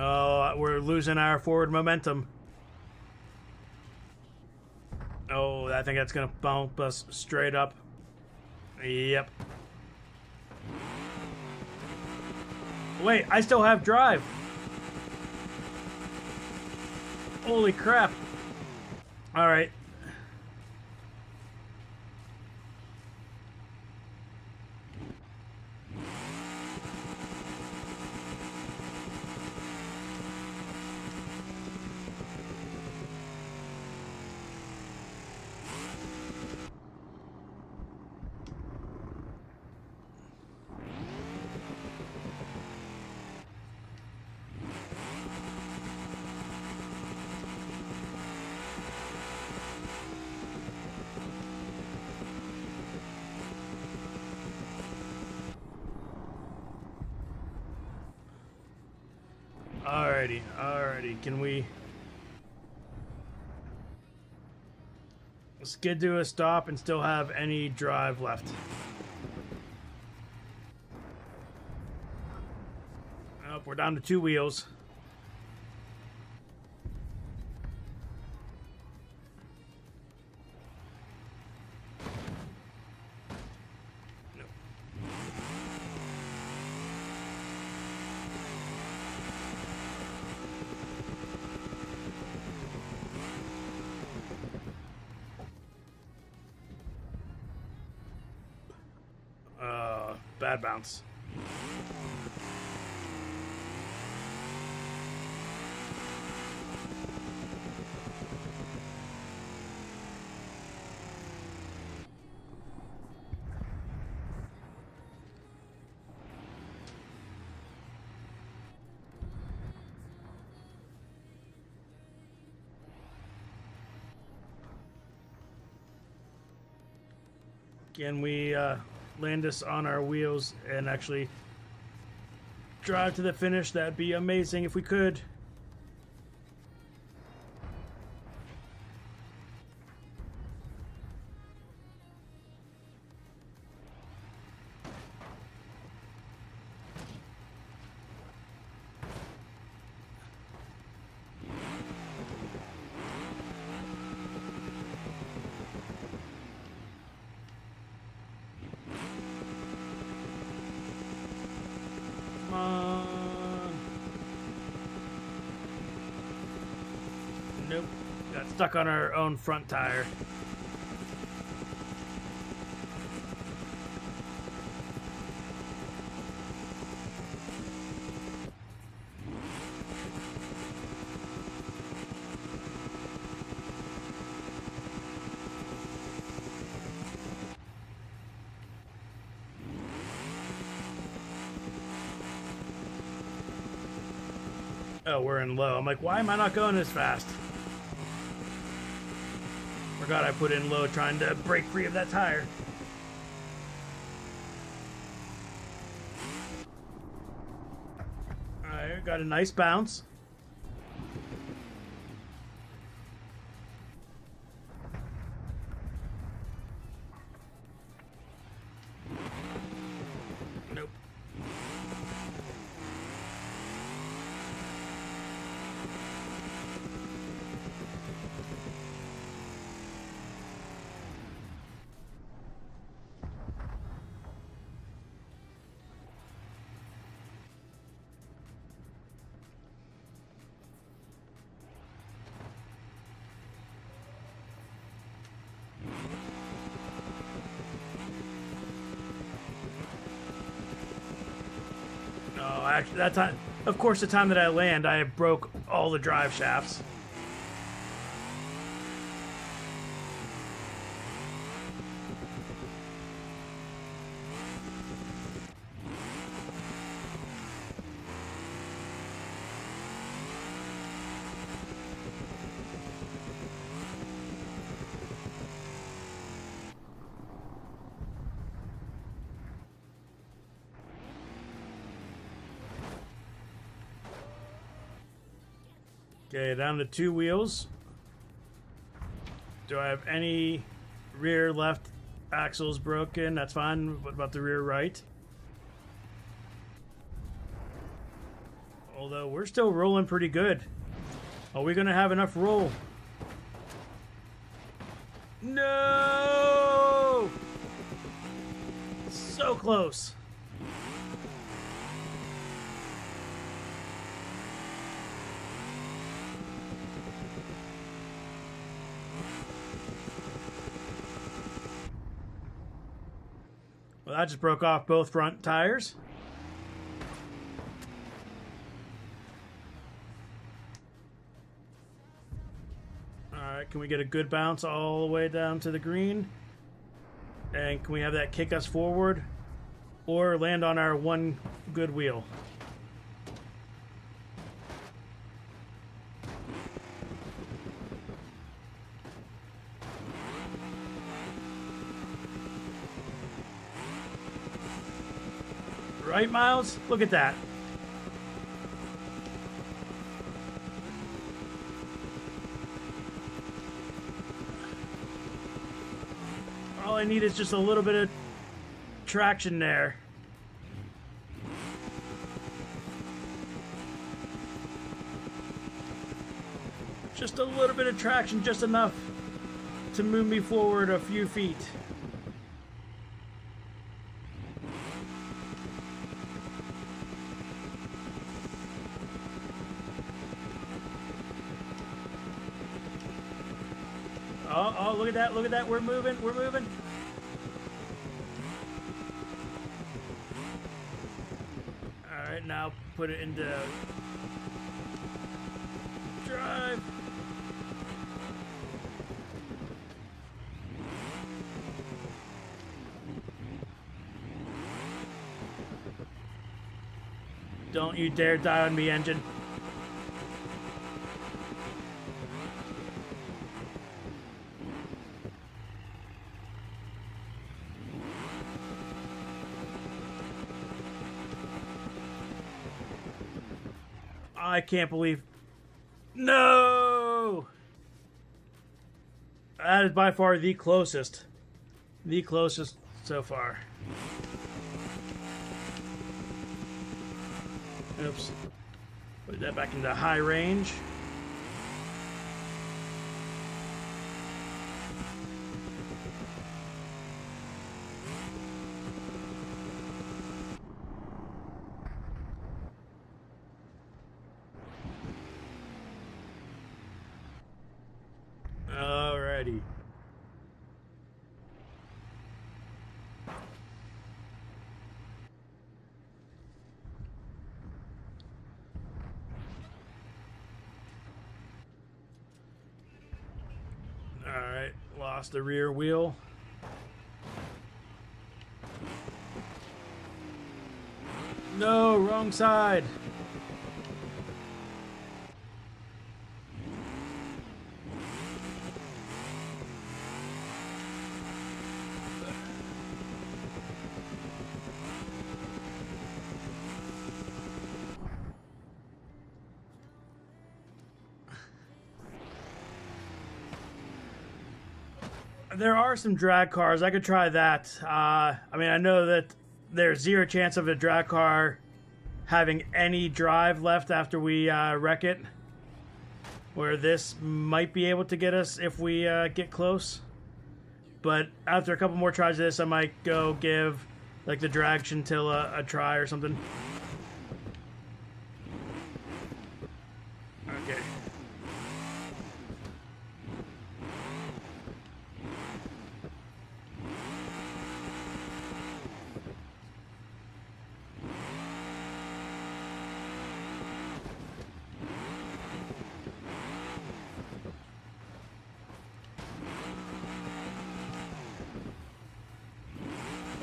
Oh, we're losing our forward momentum. Oh, I think that's going to bump us straight up. Yep. Wait, I still have drive. Holy crap. All right. Alrighty, can we skid to a stop and still have any drive left? Oh, we're down to 2 wheels. Bad bounce. Can we land us on our wheels and actually drive to the finish? That'd be amazing if we could. Nope. Got stuck on our own front tire. Oh, we're in low. I'm like, why am I not going as fast? Forgot I put in low trying to break free of that tire. Alright, got a nice bounce. Nope. Oh, actually, that time, of course, the time that I land, I broke all the drive shafts. Okay, down to 2 wheels. Do I have any rear left axles broken? That's fine. What about the rear right? Although we're still rolling pretty good. Are we gonna have enough roll? No! So close. Well, that just broke off both front tires. Alright, can we get a good bounce all the way down to the green? And can we have that kick us forward? Or land on our one good wheel? Right, Miles? Look at that. All I need is just a little bit of traction there. Just a little bit of traction, just enough to move me forward a few feet. Oh, look at that, we're moving. Alright, now put it into drive. Don't you dare die on me, engine. I can't believe... No! That is by far the closest. The closest so far. Oops. Put that back into high range. Alrighty. Alright, lost the rear wheel. No, wrong side. There are some drag cars. I could try that. I mean, I know that there's 0 chance of a drag car having any drive left after we wreck it. Where this might be able to get us if we get close. But after a couple more tries of this, I might go give like the drag Chintilla a try or something. Okay.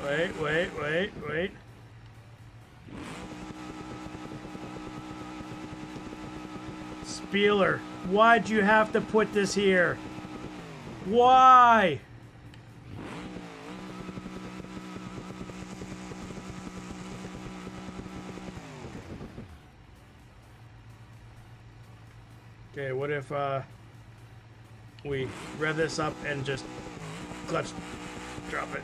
Wait. Spieler, why'd you have to put this here? Why? Okay, what if we rev this up and just clutch drop it?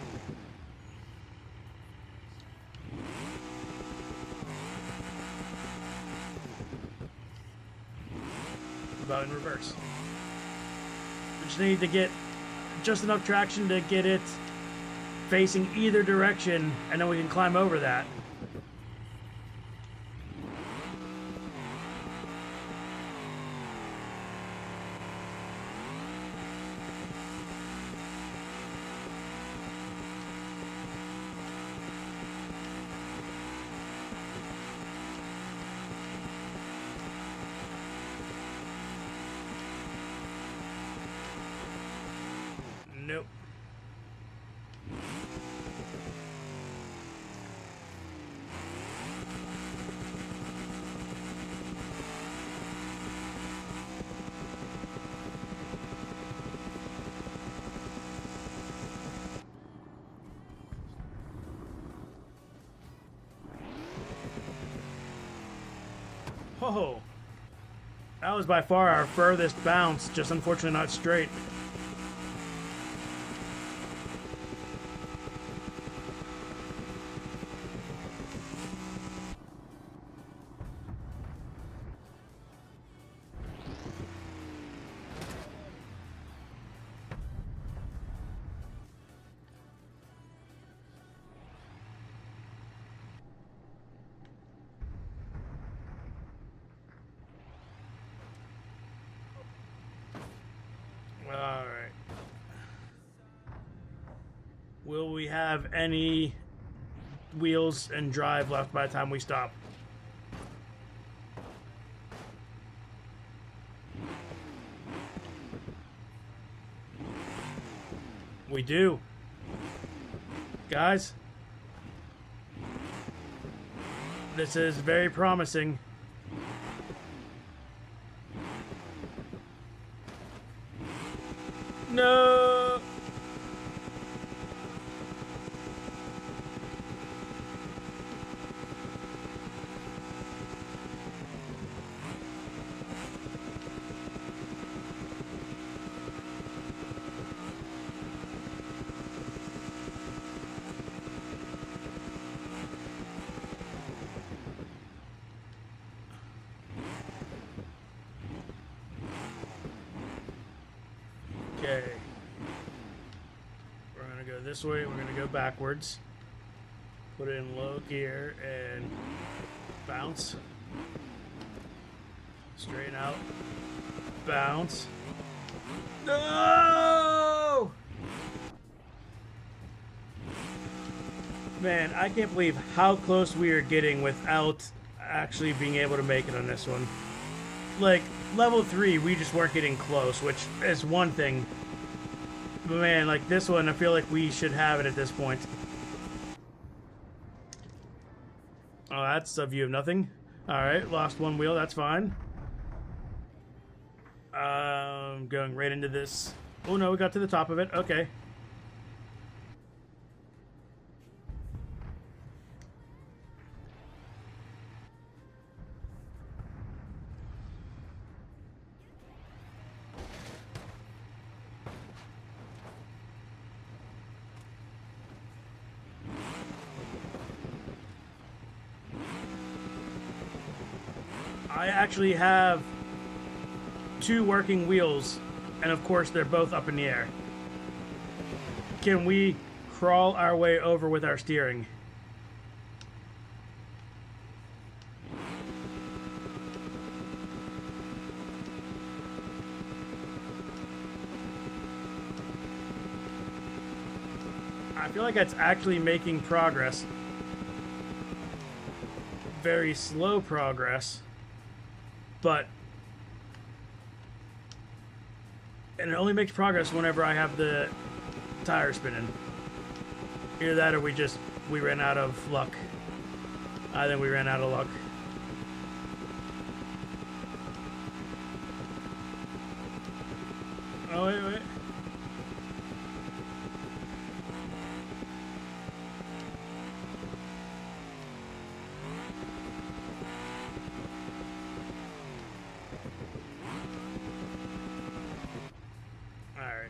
About in reverse. We just need to get just enough traction to get it facing either direction, and then we can climb over that. Nope. Oh, that was by far our furthest bounce, just unfortunately not straight. Alright. Will we have any wheels and drive left by the time we stop? We do. Guys, this is very promising. No. Okay. We're going to go this way. We're going to go backwards. Put it in low gear and bounce. Straighten out. Bounce. No! Man, I can't believe how close we are getting without actually being able to make it on this one. Like, level 3, we just weren't getting close, which is one thing. But man, like this one, I feel like we should have it at this point. Oh, that's a view of nothing. Alright, lost one wheel, that's fine. Going right into this. Oh no, we got to the top of it. Okay. I actually have 2 working wheels, and of course they're both up in the air. Can we crawl our way over with our steering? I feel like that's actually making progress. Very slow progress. But, and it only makes progress whenever I have the tire spinning. Either that or we ran out of luck. I think we ran out of luck. Oh, wait. Alright.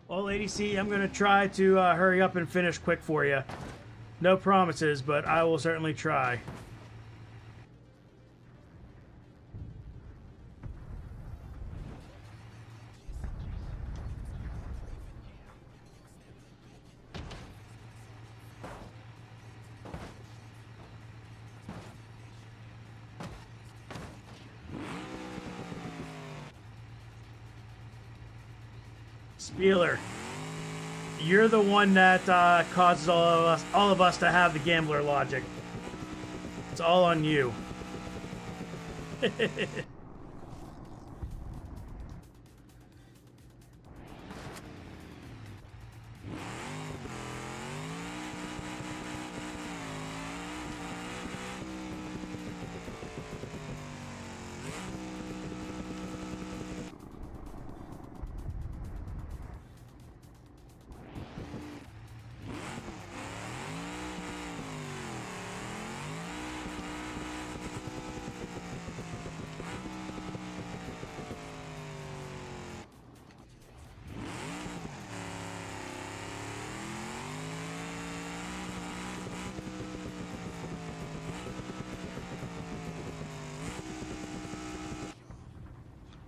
Well, ADC, I'm going to try to hurry up and finish quick for you. No promises, but I will certainly try. Spieler, you're the one that causes all of us to have the gambler logic. It's all on you.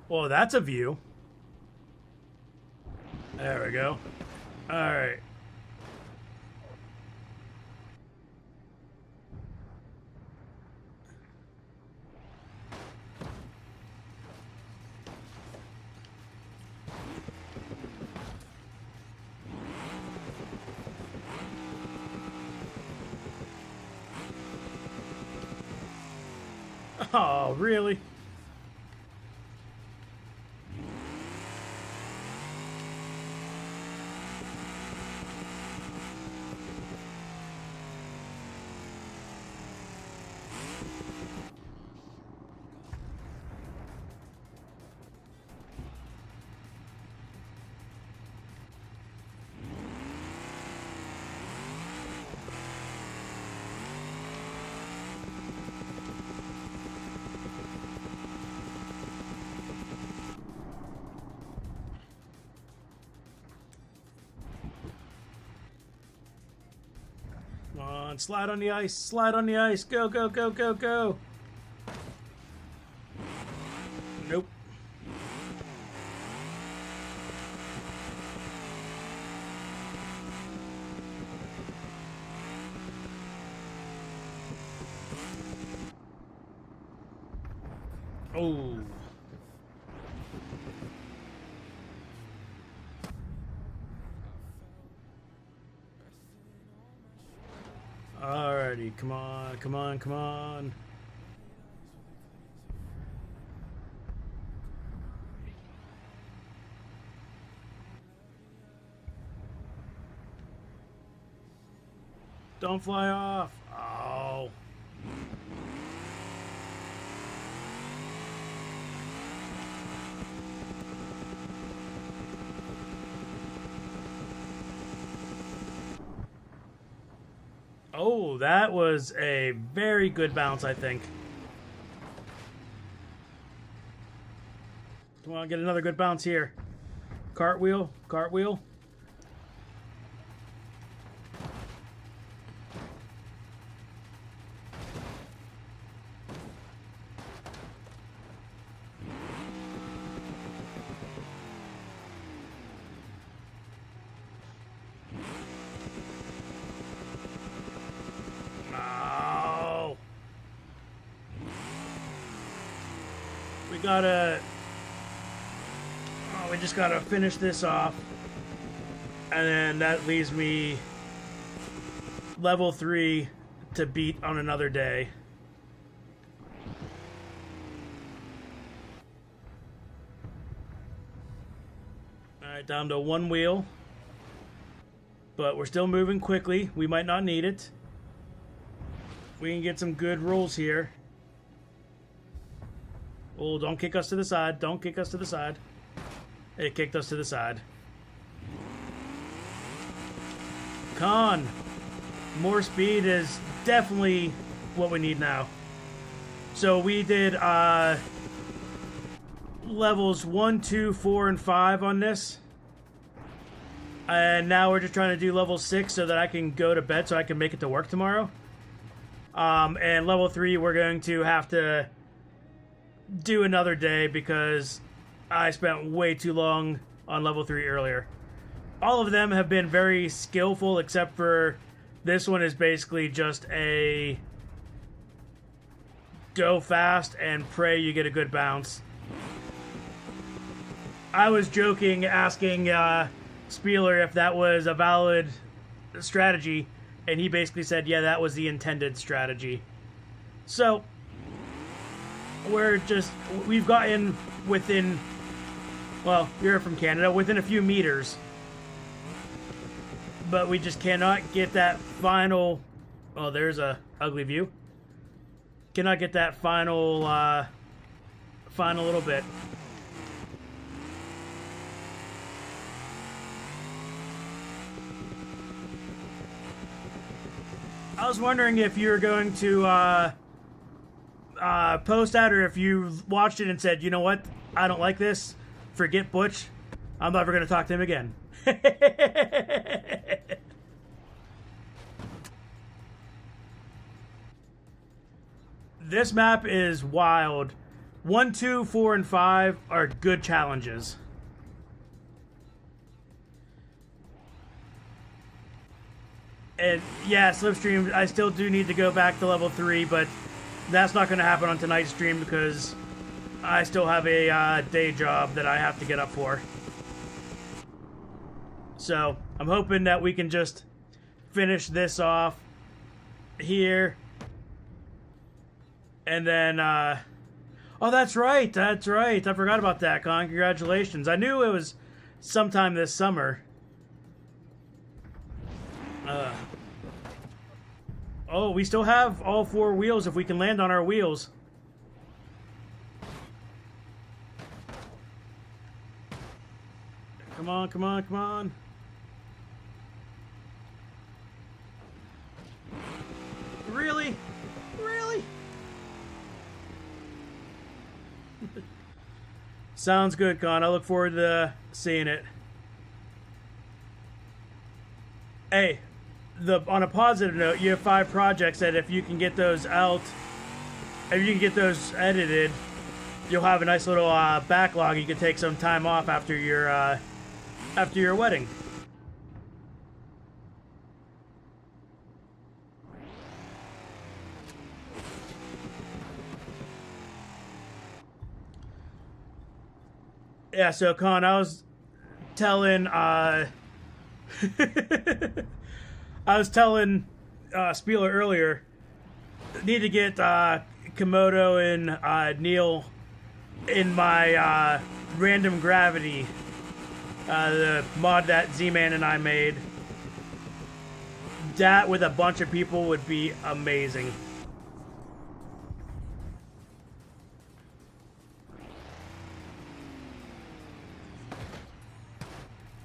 Well, that's a view. There we go. All right. Oh, really? Come on, slide on the ice, slide on the ice, go, go, go, go, go. Nope. Oh. Alrighty, come on, come on, come on. Don't fly off. Oh. Oh, that was a very good bounce, I think. Come on, get another good bounce here. Cartwheel, cartwheel. We just gotta finish this off, and then that leaves me level 3 to beat on another day. Alright, down to one wheel. But we're still moving quickly. We might not need it. We can get some good rolls here. Oh, don't kick us to the side. Don't kick us to the side. It kicked us to the side. Con. More speed is definitely what we need now. So we did levels 1, 2, 4, and 5 on this. And now we're just trying to do level 6 so that I can go to bed so I can make it to work tomorrow. And level 3 we're going to have to do another day because I spent way too long on level 3 earlier. All of them have been very skillful except for this one is basically just a go fast and pray you get a good bounce. I was joking asking Spieler if that was a valid strategy, and he basically said, yeah, that was the intended strategy. So, we've gotten within, well, you're from Canada, within a few meters. But we just cannot get that final, oh, there's a ugly view. Cannot get that final little bit. I was wondering if you were going to post that or if you watched it and said, you know what, I don't like this, forget Butch, I'm never going to talk to him again. This map is wild. 1, 2, 4, and 5 are good challenges. And yeah, Slipstream, I still do need to go back to level 3, but that's not going to happen on tonight's stream because I still have a day job that I have to get up for. So, I'm hoping that we can just finish this off here. And then, oh, that's right, that's right. I forgot about that, Con. Congratulations. I knew it was sometime this summer. Oh, we still have all 4 wheels if we can land on our wheels. Come on, come on, come on. Really? Really? Sounds good, Con. I look forward to seeing it. Hey, on a positive note, you have 5 projects that if you can get those out, if you can get those edited, you'll have a nice little backlog. You can take some time off after your wedding. Yeah, so Con, I was telling Spieler earlier, need to get Komodo and Neil in my random gravity, the mod that Z-Man and I made. That with a bunch of people would be amazing.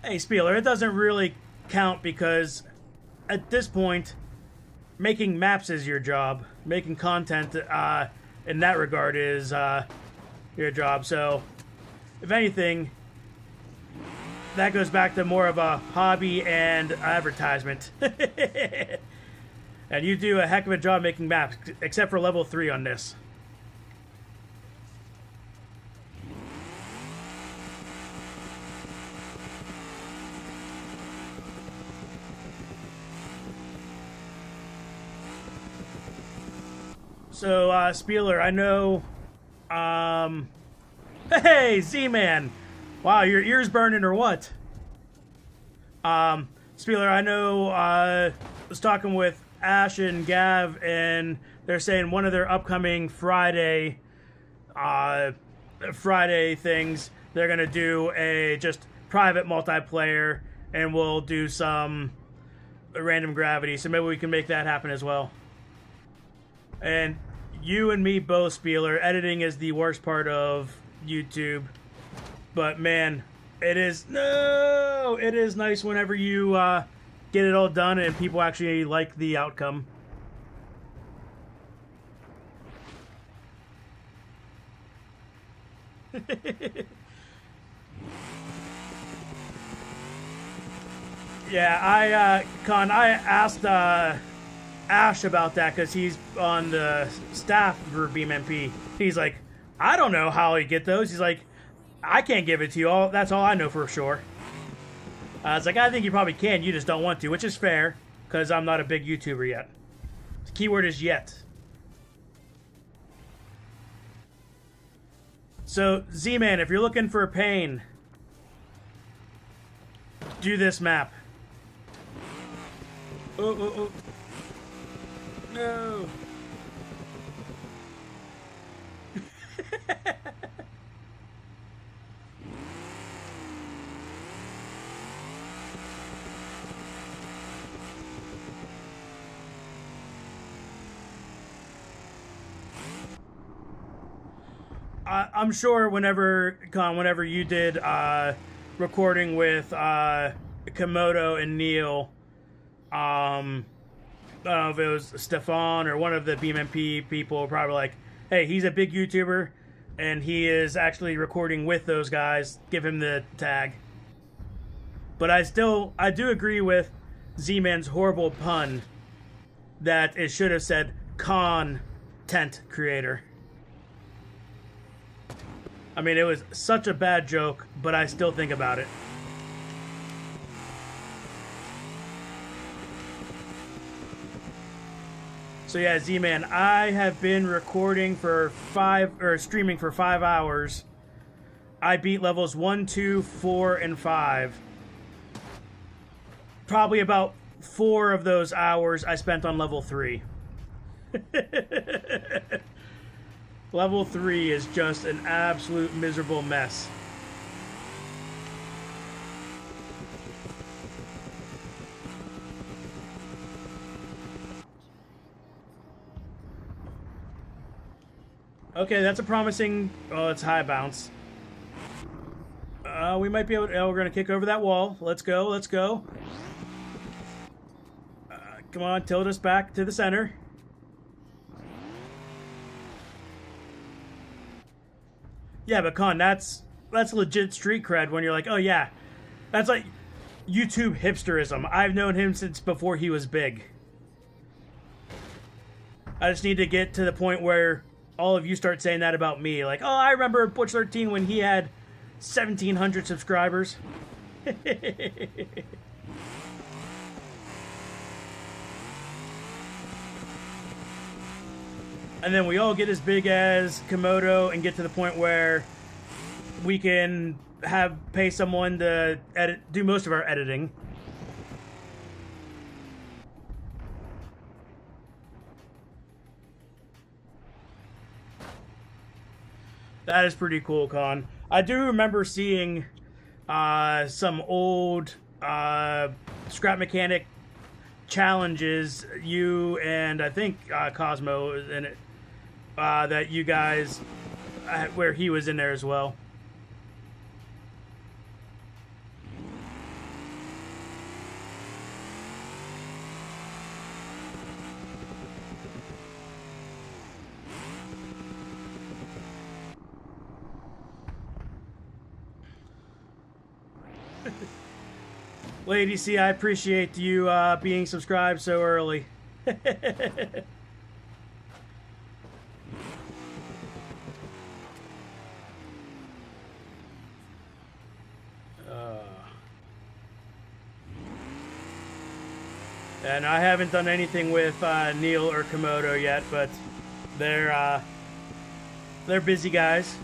Hey, Spieler, it doesn't really count because at this point, making maps is your job. Making content in that regard is your job. So, if anything, that goes back to more of a hobby and advertisement. And you do a heck of a job making maps, except for level 3 on this. So, Spieler, I know, hey, Z-Man! Wow, your ears burning or what? Spieler, I know, I was talking with Ash and Gav, and they're saying one of their upcoming Friday things, they're gonna do a just private multiplayer, and we'll do some random gravity. So maybe we can make that happen as well. And you and me both, Spieler. Editing is the worst part of YouTube, but man, it is nice whenever you get it all done and people actually like the outcome. Yeah, I asked Ash about that because he's on the staff for BeamNG. He's like, I don't know how you get those. He's like, I can't give it to you. That's all I know for sure. It's like, I think you probably can. You just don't want to, which is fair because I'm not a big YouTuber yet. The keyword is yet. So, Z-Man, if you're looking for pain, do this map. Oh. No. I'm sure whenever you did recording with Komodo and Neil, I don't know if it was Stefan or one of the BeamNG people, probably like, hey, he's a big YouTuber and he is actually recording with those guys. Give him the tag. But I do agree with Z-Man's horrible pun that it should have said content creator. I mean, it was such a bad joke, but I still think about it. So yeah, Z-Man, I have been recording for streaming for 5 hours. I beat levels 1, 2, 4, and 5. Probably about 4 of those hours I spent on level 3. Level 3 is just an absolute miserable mess. Okay, that's a promising... Oh, it's high bounce. We might be able to... Oh, we're going to kick over that wall. Let's go, let's go. Come on, tilt us back to the center. Yeah, but Con, that's legit street cred when you're like, oh yeah, that's like YouTube hipsterism. I've known him since before he was big. I just need to get to the point where all of you start saying that about me. Like, oh, I remember Butch 13 when he had 1,700 subscribers. And then we all get as big as Komodo and get to the point where we can pay someone to do most of our editing. That is pretty cool, Con. I do remember seeing some old scrap mechanic challenges, you and I think Cosmo is in it, that you guys, where he was in there as well. Lady C, I appreciate you being subscribed so early. And I haven't done anything with Neil or Komodo yet, but they're busy guys.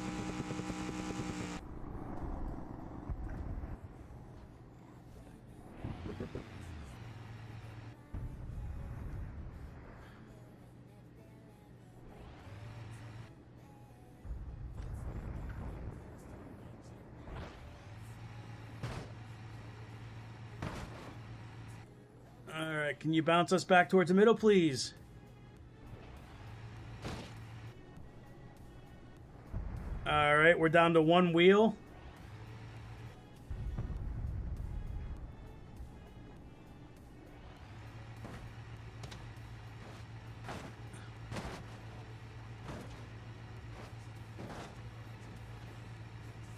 Alright, can you bounce us back towards the middle, please? Alright, we're down to one wheel.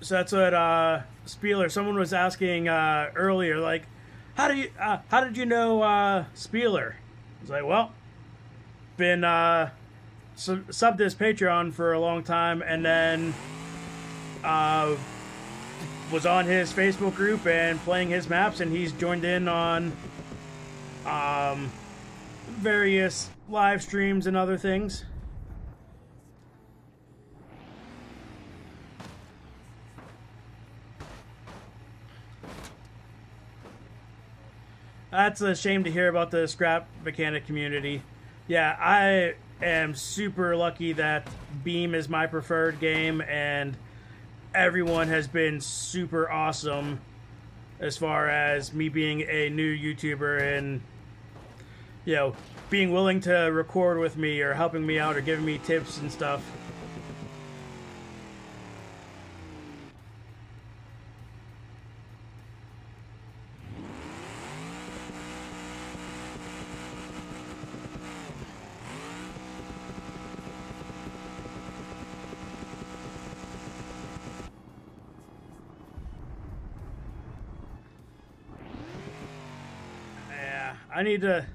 So that's what Spieler. Someone was asking earlier, like, how did you know Spieler? I was like, well, been subbed his Patreon for a long time, and then was on his Facebook group and playing his maps, and he's joined in on various live streams and other things. That's a shame to hear about the scrap mechanic community. Yeah, I am super lucky that Beam is my preferred game, and everyone has been super awesome as far as me being a new YouTuber and, you know, being willing to record with me or helping me out or giving me tips and stuff. I need to...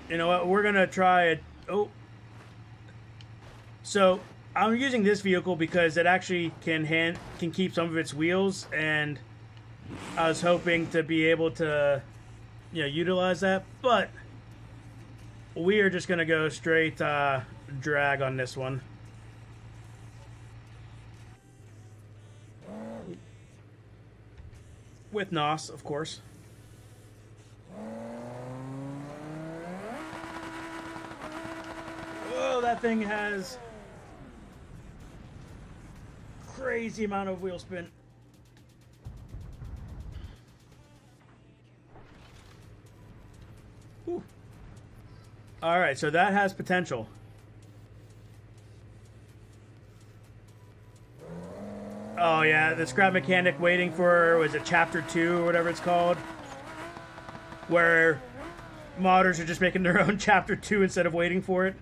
You know what? We're going to try it. Oh. So, I'm using this vehicle because it actually can keep some of its wheels, and I was hoping to be able to, you know, utilize that, but we are just going to go straight drag on this one. With NOS, of course. Whoa, that thing has crazy amount of wheel spin. Whew. All right, so that has potential. Oh yeah, the scrap mechanic waiting for, was it chapter 2 or whatever it's called? Where modders are just making their own chapter 2 instead of waiting for it.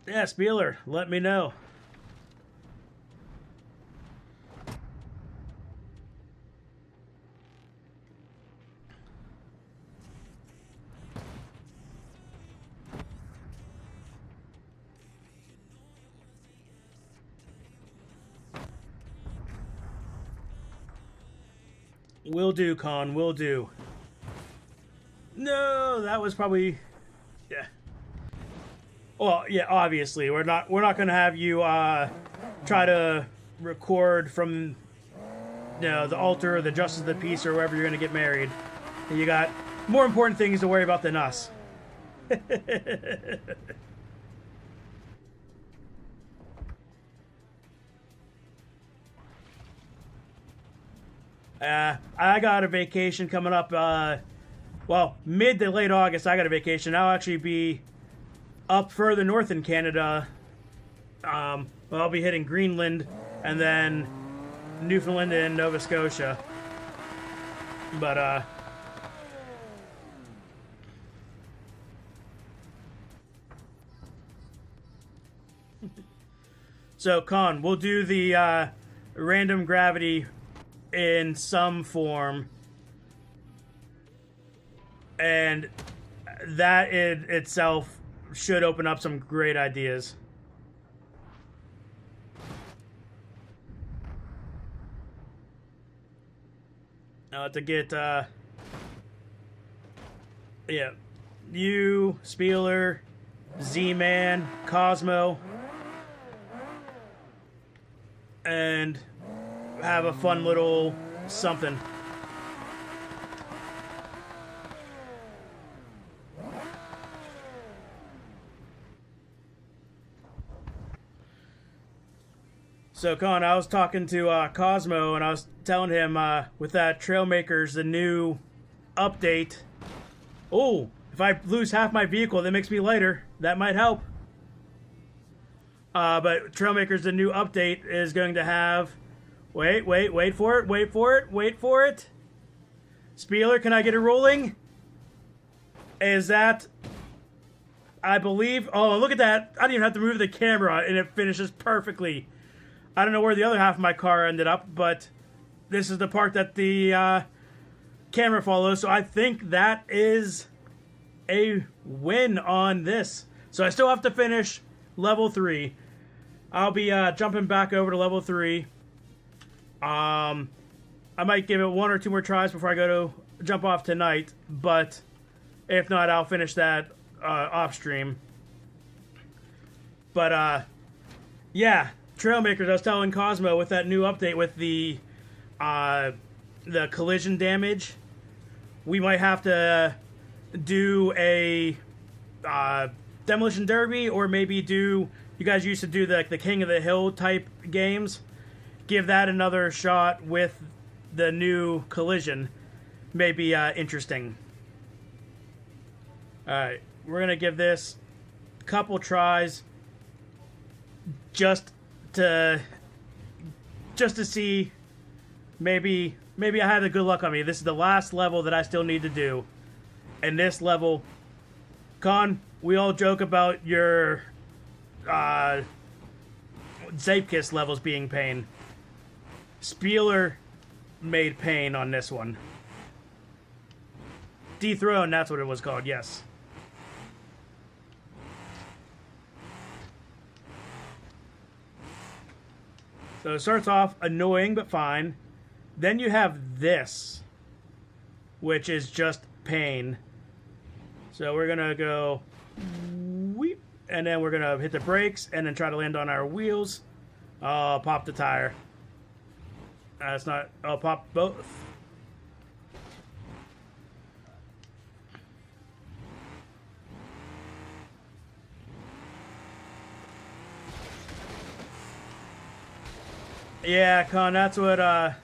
Yeah, Spieler, let me know. Will do, Con. Will do. No, that was probably... Yeah. Well, yeah, obviously. We're not going to have you try to record from, you know, the altar or the Justice of the Peace or wherever you're going to get married. And you got more important things to worry about than us. I got a vacation coming up, well, mid to late August. I got a vacation. I'll actually be up further north in Canada. I'll be hitting Greenland and then Newfoundland and Nova Scotia. But, so, Con, we'll do the random gravity in some form, and that in itself should open up some great ideas. Now to get yeah, you, Spieler, Z-Man, Cosmo, and have a fun little something. So, Con, I was talking to Cosmo, and I was telling him with that Trailmakers, the new update. Oh, if I lose half my vehicle, that makes me lighter. That might help. But Trailmakers, the new update, is going to have... Wait for it. Spieler, can I get it rolling? Is that... I believe... Oh, look at that. I didn't even have to move the camera, and it finishes perfectly. I don't know where the other half of my car ended up, but this is the part that the camera follows, so I think that is a win on this. So I still have to finish level 3. I'll be jumping back over to level 3. I might give it 1 or 2 more tries before I go to jump off tonight, but if not, I'll finish that off stream. But yeah, Trailmakers, I was telling Cosmo with that new update with the collision damage, we might have to do a demolition derby, or maybe do, you guys used to do the King of the Hill type games, give that another shot with the new collision. Maybe interesting. Alright, we're gonna give this a couple tries just to see. Maybe I had the good luck on me. This is the last level that I still need to do. And this level, Con, we all joke about your Zapekiss levels being pain. Spieler made pain on this one. Dethrone, that's what it was called, yes. So it starts off annoying but fine. Then you have this, which is just pain. So we're going to go whoop, and then we're going to hit the brakes and then try to land on our wheels. Oh, pop the tire. That's not... I'll pop both. Yeah, Con, that's what, oh.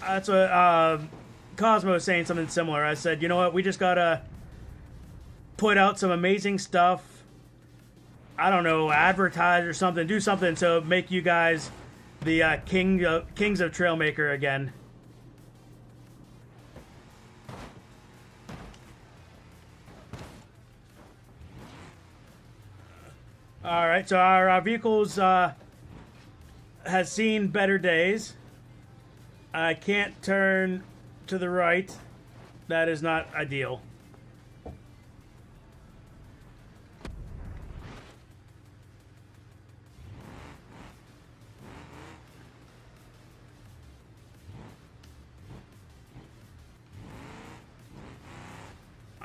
That's what, Cosmo was saying something similar. I said, you know what, we just gotta put out some amazing stuff. I don't know, advertise or something, do something to make you guys the kings of Trailmaker again. Alright, so our vehicles has seen better days. I can't turn to the right. That is not ideal.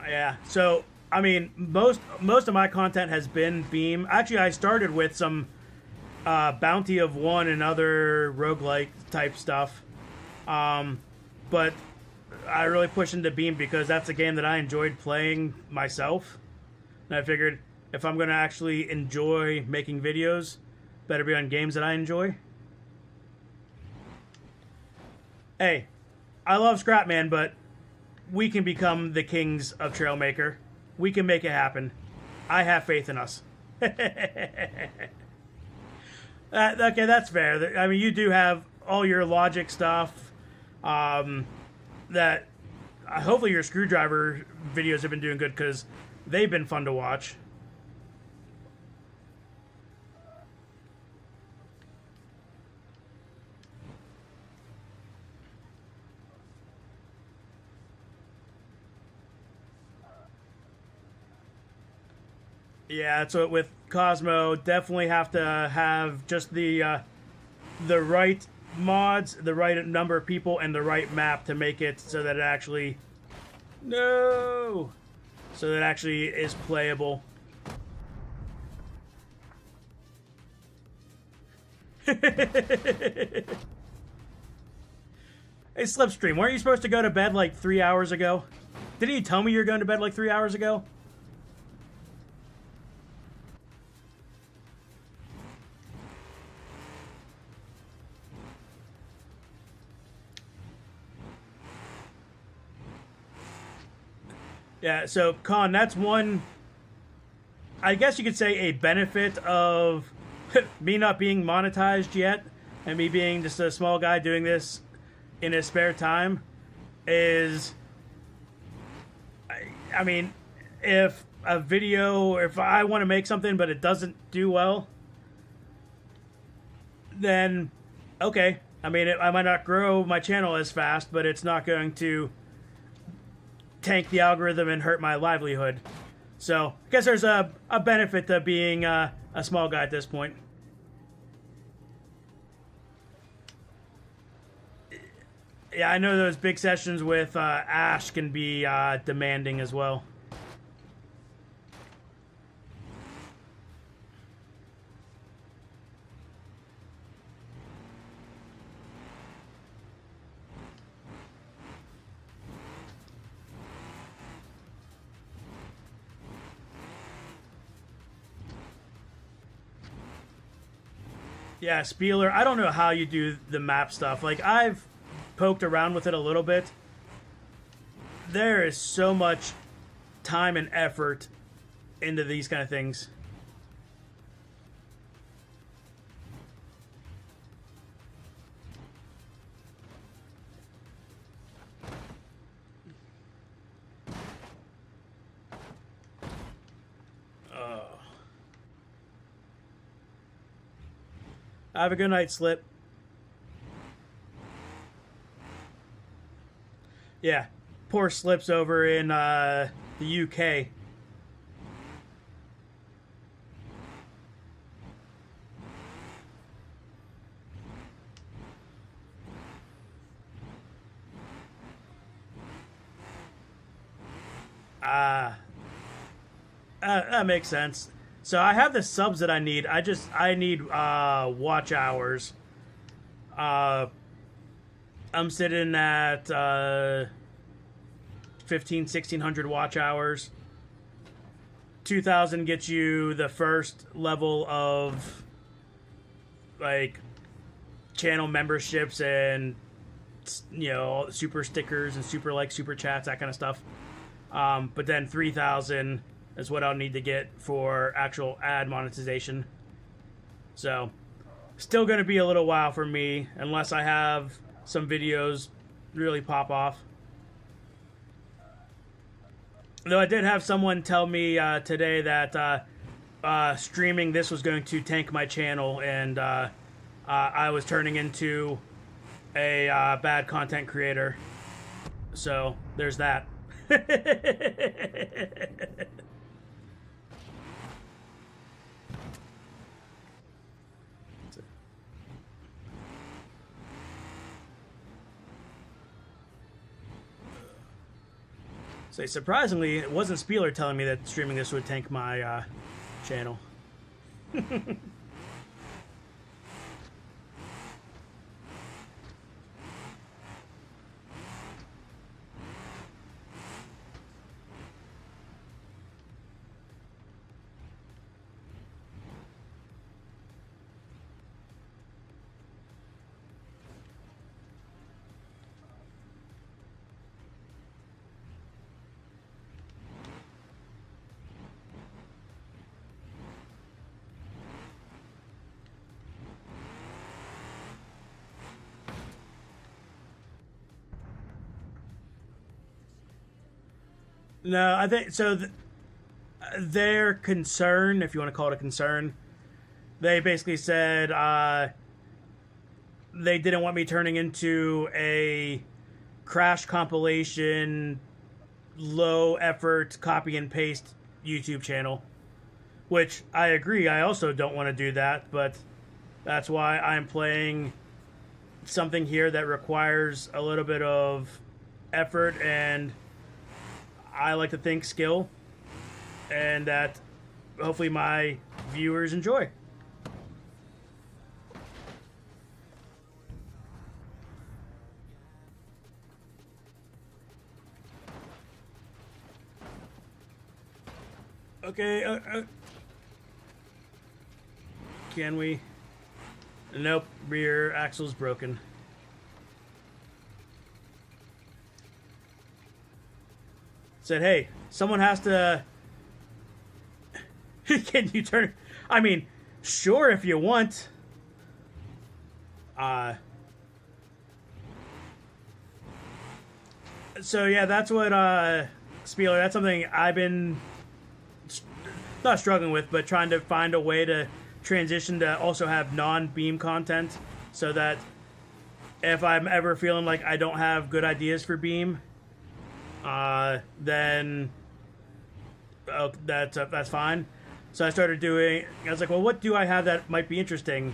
Yeah, so... I mean, most of my content has been Beam. Actually, I started with some Bounty of One and other roguelike type stuff. But I really pushed into Beam because that's a game that I enjoyed playing myself. And I figured if I'm going to actually enjoy making videos, better be on games that I enjoy. Hey, I love Scrapman, but we can become the kings of Trailmaker. We can make it happen. I have faith in us. Okay, that's fair. I mean, you do have all your logic stuff. That hopefully your screwdriver videos have been doing good because they've been fun to watch. Yeah, so with Cosmo, definitely have to have just the right mods, the right number of people, and the right map to make it so that it actually... No! So that it actually is playable. Hey, Slipstream, weren't you supposed to go to bed like 3 hours ago? Didn't you tell me you were going to bed like 3 hours ago? Yeah, so Con, that's one, I guess you could say, a benefit of me not being monetized yet and me being just a small guy doing this in his spare time is, I mean, if a video, if I want to make something but it doesn't do well, then okay. I mean, I might not grow my channel as fast, but it's not going to tank the algorithm and hurt my livelihood. So I guess there's a benefit to being a small guy at this point. Yeah, I know those big sessions with Ash can be demanding as well. Yeah, Spieler, I don't know how you do the map stuff. Like, I've poked around with it a little bit. There is so much time and effort into these kind of things. Have a good night, Slip. Yeah, poor Slip's over in the UK. That makes sense. So I have the subs that I need. I need watch hours. I'm sitting at 1,600 watch hours. 2,000 gets you the first level of like channel memberships and, you know, super stickers and super likes, super chats, that kind of stuff. But then 3,000 is what I'll need to get for actual ad monetization. So, still going to be a little while for me unless I have some videos really pop off. Though I did have someone tell me today that streaming this was going to tank my channel, and I was turning into a bad content creator. So, there's that. So surprisingly, it wasn't Spieler telling me that streaming this would tank my channel. No, I think so. Their concern, if you want to call it a concern, they basically said they didn't want me turning into a crash compilation, low effort, copy and paste YouTube channel. Which I agree, I also don't want to do that, but that's why I'm playing something here that requires a little bit of effort and, I like to think, skill, and that hopefully my viewers enjoy. Okay, can we? Nope, rear axle's broken. said, hey, someone has to... Can you turn... I mean, sure, if you want. So, yeah, that's what, Spieler, that's something I've been... not struggling with, but trying to find a way to transition to also have non-Beam content, so that if I'm ever feeling like I don't have good ideas for Beam, then that's fine. So I started doing, I was like, well, what do I have that might be interesting?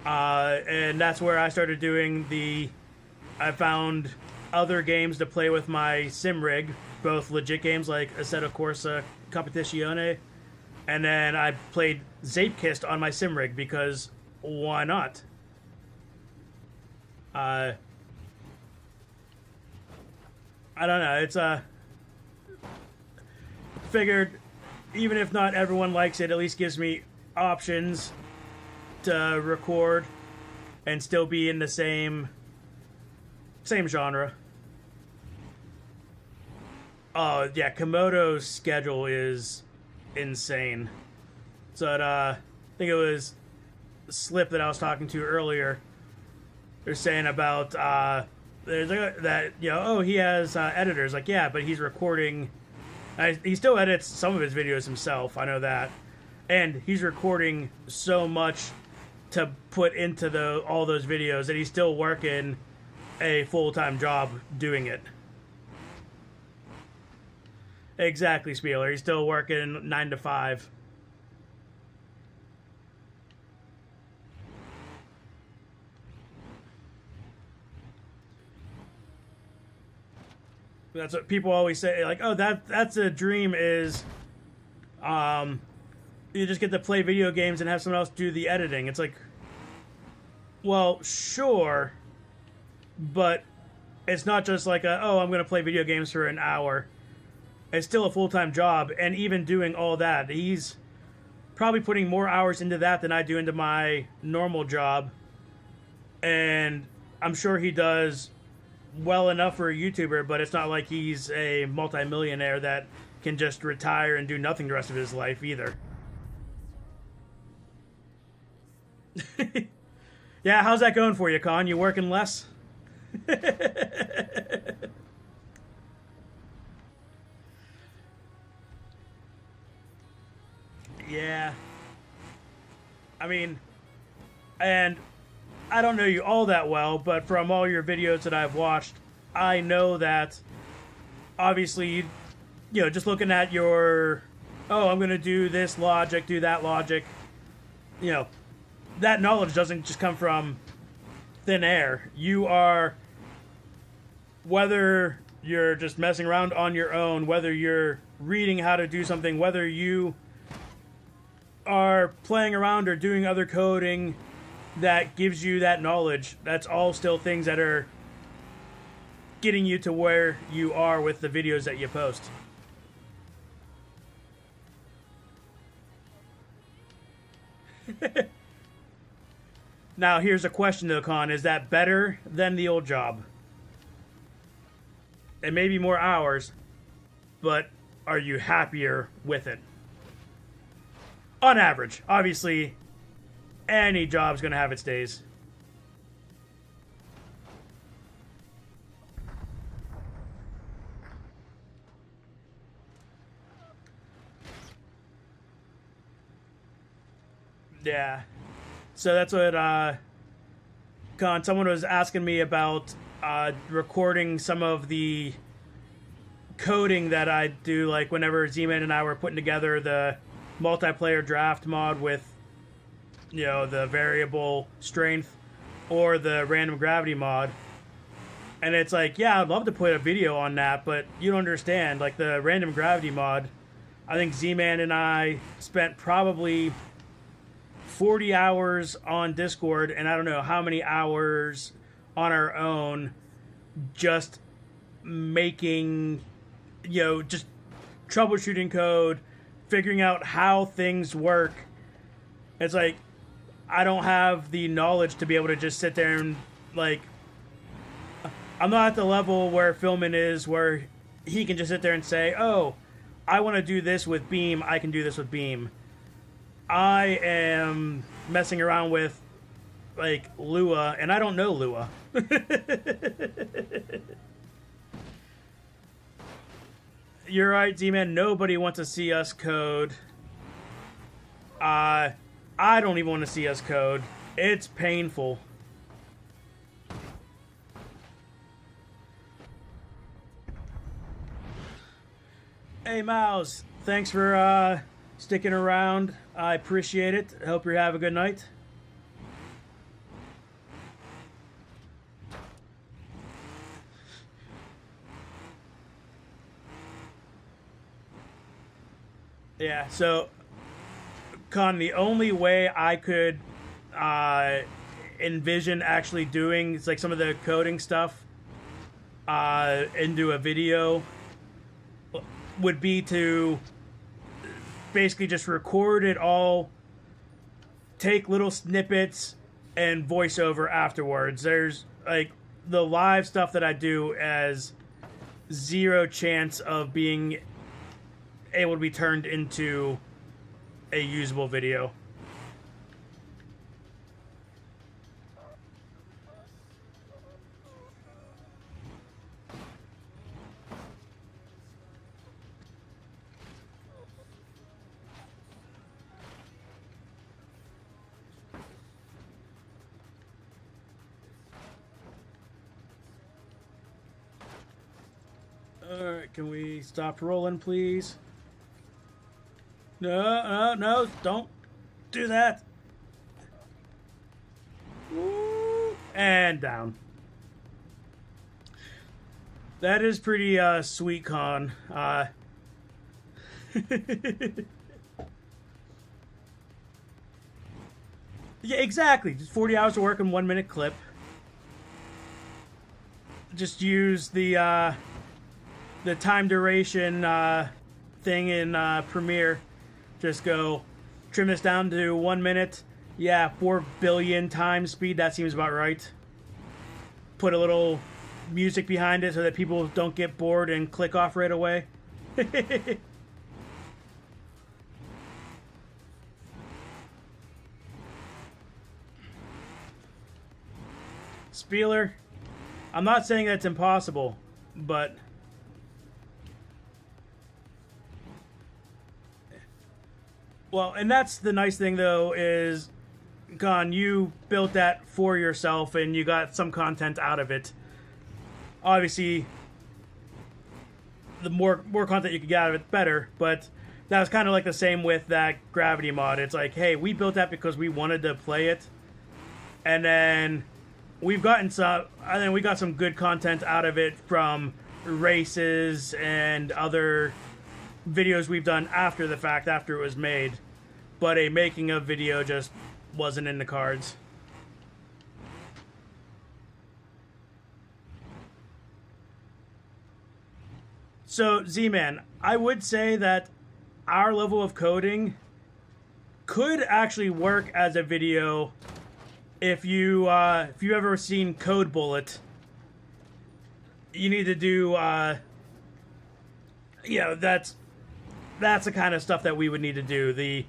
And that's where I started doing I found other games to play with my sim rig, both legit games like Assetto Corsa Competizione, and then I played Zapekist on my sim rig because why not? I don't know, it's figured even if not everyone likes it, at least gives me options to record and still be in the same genre. Oh, yeah, Komodo's schedule is insane. So, I think it was Slip that I was talking to earlier. They're saying about, that, you know, oh, he has editors. Like, yeah, but he's recording... he still edits some of his videos himself, I know that. And he's recording so much to put into all those videos that he's still working a full-time job doing it. Exactly, Spieler. He's still working 9 to 5. That's what people always say, like, oh, that's a dream is, you just get to play video games and have someone else do the editing. It's like, well, sure, but it's not just like oh, I'm going to play video games for an hour. It's still a full-time job, and even doing all that, he's probably putting more hours into that than I do into my normal job, and I'm sure he does well enough for a YouTuber, but it's not like he's a multimillionaire that can just retire and do nothing the rest of his life either. Yeah, how's that going for you, Con? You working less? Yeah. I mean, and I don't know you all that well, but from all your videos that I've watched, I know that obviously, you know, just looking at your, oh, I'm going to do this logic, do that logic, you know, that knowledge doesn't just come from thin air. You are, whether you're just messing around on your own, whether you're reading how to do something, whether you are playing around or doing other coding that gives you that knowledge, that's all still things that are getting you to where you are with the videos that you post. Now, here's a question though, Con. Is that better than the old job? It may be more hours, but are you happier with it? On average. Obviously, any job's going to have its days. Yeah. So that's what, Con, someone was asking me about recording some of the coding that I do, like whenever Z-Man and I were putting together the multiplayer draft mod with, you know, the variable strength or the random gravity mod. And it's like, yeah, I'd love to put a video on that, but you don't understand. Like the random gravity mod, I think Z-Man and I spent probably 40 hours on Discord, and I don't know how many hours on our own just making, you know, just troubleshooting code, figuring out how things work. It's like, I don't have the knowledge to be able to just sit there and, like, I'm not at the level where Philman is, where he can just sit there and say, oh, I want to do this with Beam, I can do this with Beam. I am messing around with, like, Lua, and I don't know Lua. You're right, Z-Man, nobody wants to see us code. I don't even want to see us code. It's painful. Hey, Mouse. Thanks for sticking around. I appreciate it. I hope you have a good night. Yeah, so, Con, the only way I could envision actually doing like some of the coding stuff into a video would be to basically just record it all, take little snippets, and voiceover afterwards. There's like the live stuff that I do as zero chance of being able to be turned into a usable video. Alright, can we stop rolling, please? No, don't do that. Woo. And down. That is pretty sweet, Con. Yeah, exactly. Just 40 hours of work in 1 minute clip. Just use the time duration thing in Premiere. Just go trim this down to 1 minute. Yeah, 4 billion times speed. That seems about right. Put a little music behind it so that people don't get bored and click off right away. Spieler, I'm not saying that's impossible, but well, and that's the nice thing though is, Gon, you built that for yourself and you got some content out of it. Obviously, the more content you could get out of it, better. But that was kind of like the same with that Gravity mod. It's like, hey, we built that because we wanted to play it, and then we've gotten some. And then we got some good content out of it from races and other videos we've done after the fact, after it was made. But a making of video just wasn't in the cards. So, Z-Man, I would say that our level of coding could actually work as a video if you ever seen Code Bullet. You need to do, that's the kind of stuff that we would need to do. The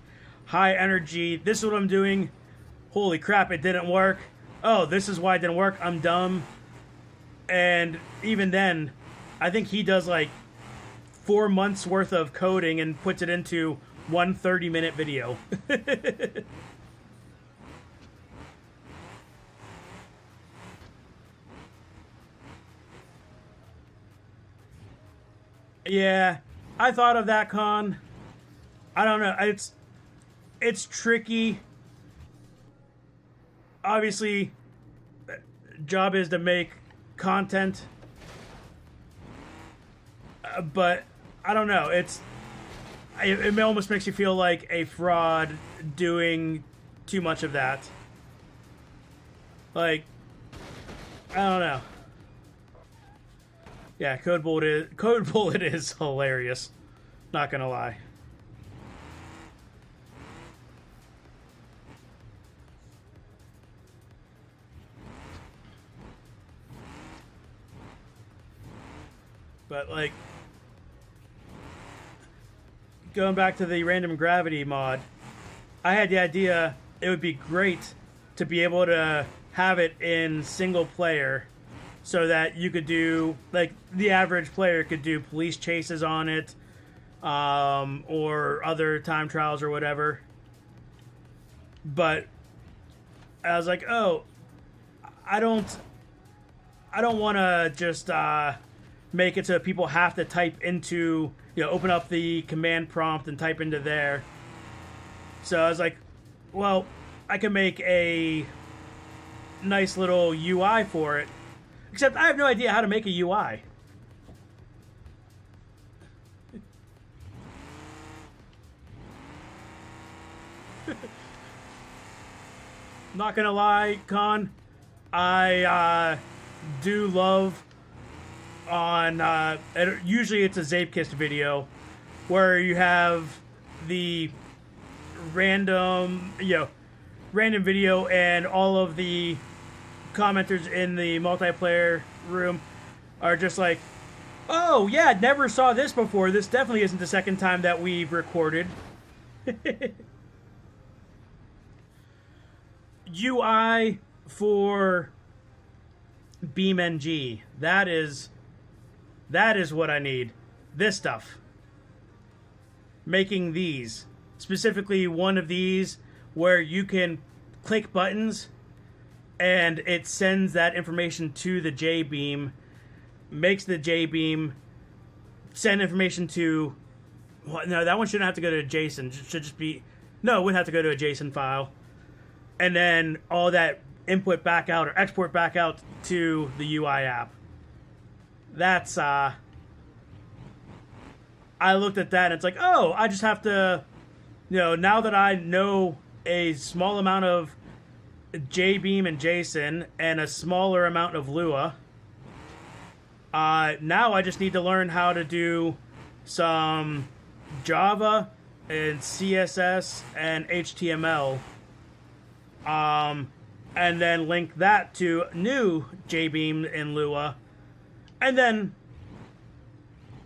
high energy, this is what I'm doing, holy crap, it didn't work. Oh, this is why it didn't work, I'm dumb. And even then, I think he does like 4 months worth of coding and puts it into one 30-minute video. Yeah, I thought of that, Con. I don't know, it's tricky. Obviously, job is to make content, but I don't know. It almost makes you feel like a fraud doing too much of that. Like, I don't know. Yeah, Code Bullet is hilarious. Not gonna lie. But like, going back to the random gravity mod, I had the idea it would be great to be able to have it in single player so that you could do, like, the average player could do police chases on it, or other time trials or whatever. But I was like, oh, I don't want to just make it so people have to type into, open up the command prompt and type into there. So I was like, well, I can make a nice little UI for it. Except I have no idea how to make a UI. Not gonna lie, Con, I do love on usually it's a Zapekist video where you have the random video and all of the commenters in the multiplayer room are just like, oh yeah, never saw this before, this definitely isn't the second time that we've recorded. UI for BeamNG. That is what I need. This stuff. Making these. Specifically one of these where you can click buttons and it sends that information to the JBeam, makes the JBeam send information to... Well, no, that one shouldn't have to go to JSON. It should just be... No, it wouldn't have to go to a JSON file. And then all that input back out or export back out to the UI app. That's, I looked at that and it's like, oh, I just have to, now that I know a small amount of JBeam and JSON and a smaller amount of Lua, now I just need to learn how to do some Java and CSS and HTML. And then link that to new JBeam in Lua, and then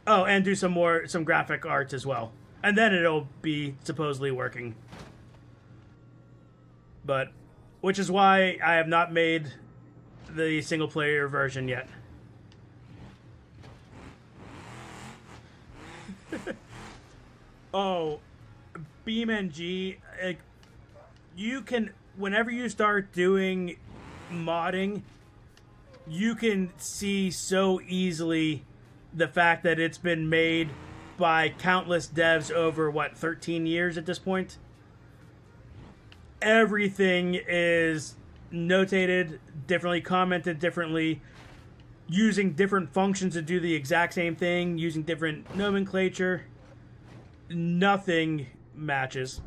and do some graphic art as well, and then it'll be supposedly working. But which is why I have not made the single player version yet. Oh, BeamNG, you can. Whenever you start doing modding, you can see so easily the fact that it's been made by countless devs over, 13 years at this point? Everything is notated differently, commented differently, using different functions to do the exact same thing, using different nomenclature. Nothing matches.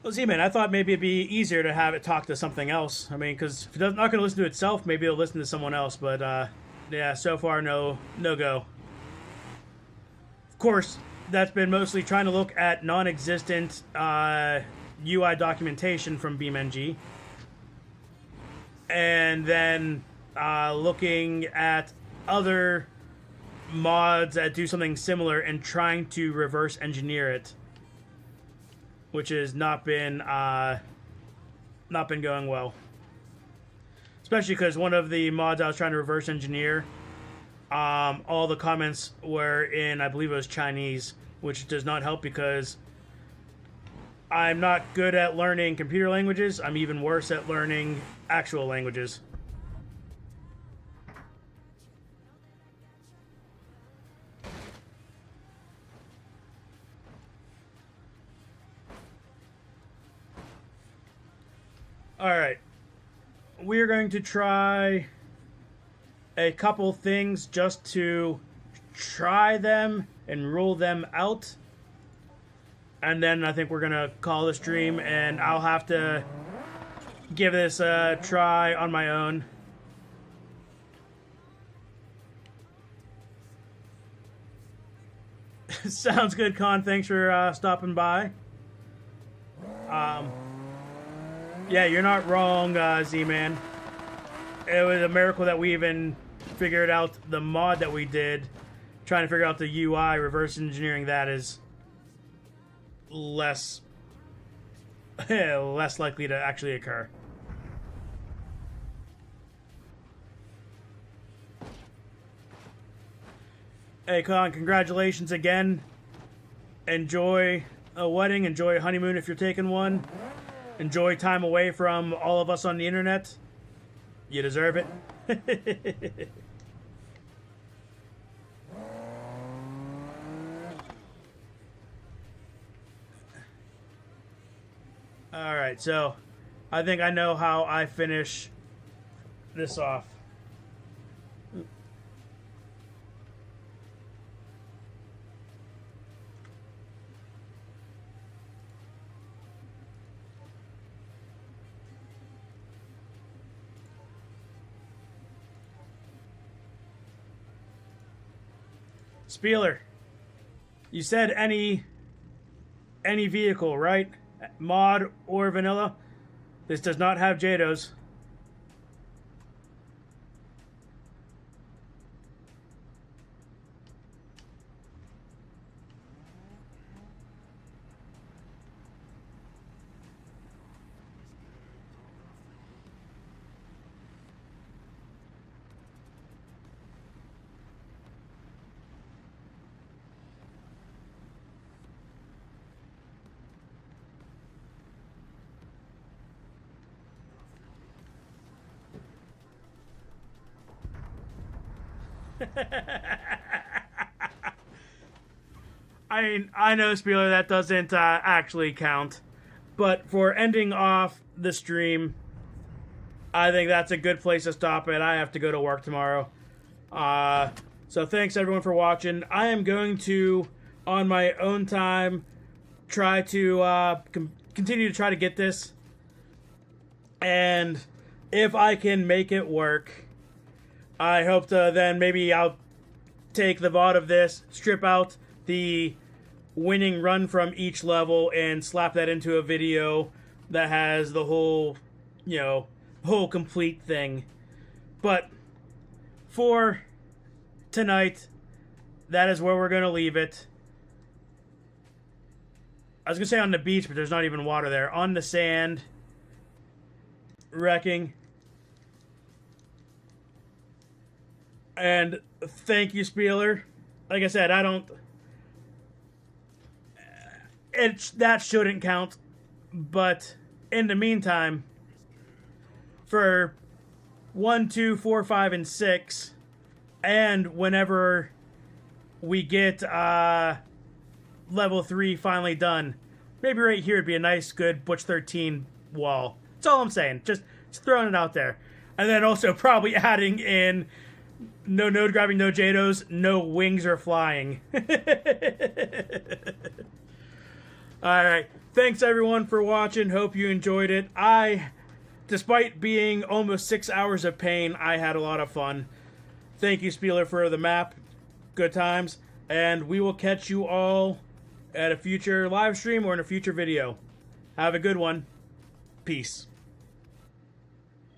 Well, see, man, I thought maybe it'd be easier to have it talk to something else. I mean, because if it's not going to listen to itself, maybe it'll listen to someone else. But, yeah, so far, no go. Of course, that's been mostly trying to look at non-existent UI documentation from BeamNG. And then looking at other mods that do something similar and trying to reverse engineer it, which has not been going well. Especially because one of the mods I was trying to reverse engineer, all the comments were in, I believe it was Chinese, which does not help because I'm not good at learning computer languages. I'm even worse at learning actual languages. Alright, we're going to try a couple things just to try them and rule them out. And then I think we're going to call the stream, and I'll have to give this a try on my own. Sounds good, Con. Thanks for stopping by. Yeah, you're not wrong, Z-Man. It was a miracle that we even figured out the mod that we did. Trying to figure out the UI, reverse engineering that is less less likely to actually occur. Hey, Con, congratulations again. Enjoy a wedding, enjoy a honeymoon if you're taking one. Enjoy time away from all of us on the internet. You deserve it. Alright, so I think I know how I finish this off. Spieler, you said any vehicle, right? Mod or vanilla. This does not have JADOs. I know, Spieler, that doesn't actually count. But for ending off the stream, I think that's a good place to stop it. I have to go to work tomorrow. So thanks, everyone, for watching. I am going to, on my own time, try to continue to try to get this. And if I can make it work, I hope to then maybe I'll take the VOD of this, strip out the winning run from each level, and slap that into a video that has the whole, you know, whole complete thing. But for tonight, that is where we're going to leave it. I was going to say on the beach, but there's not even water there. On the sand, wrecking. And thank you, Spieler. Like I said, I don't... that shouldn't count. But in the meantime, for 1, 2, 4, 5, and 6, and whenever we get level 3 finally done, maybe right here would be a nice, good Butch 13 wall. That's all I'm saying. Just throwing it out there. And then also probably adding in no node grabbing, no JADOs, no wings or flying. Alright, thanks everyone for watching. Hope you enjoyed it. Despite being almost 6 hours of pain, I had a lot of fun. Thank you, Spieler, for the map. Good times. And we will catch you all at a future live stream or in a future video. Have a good one. Peace.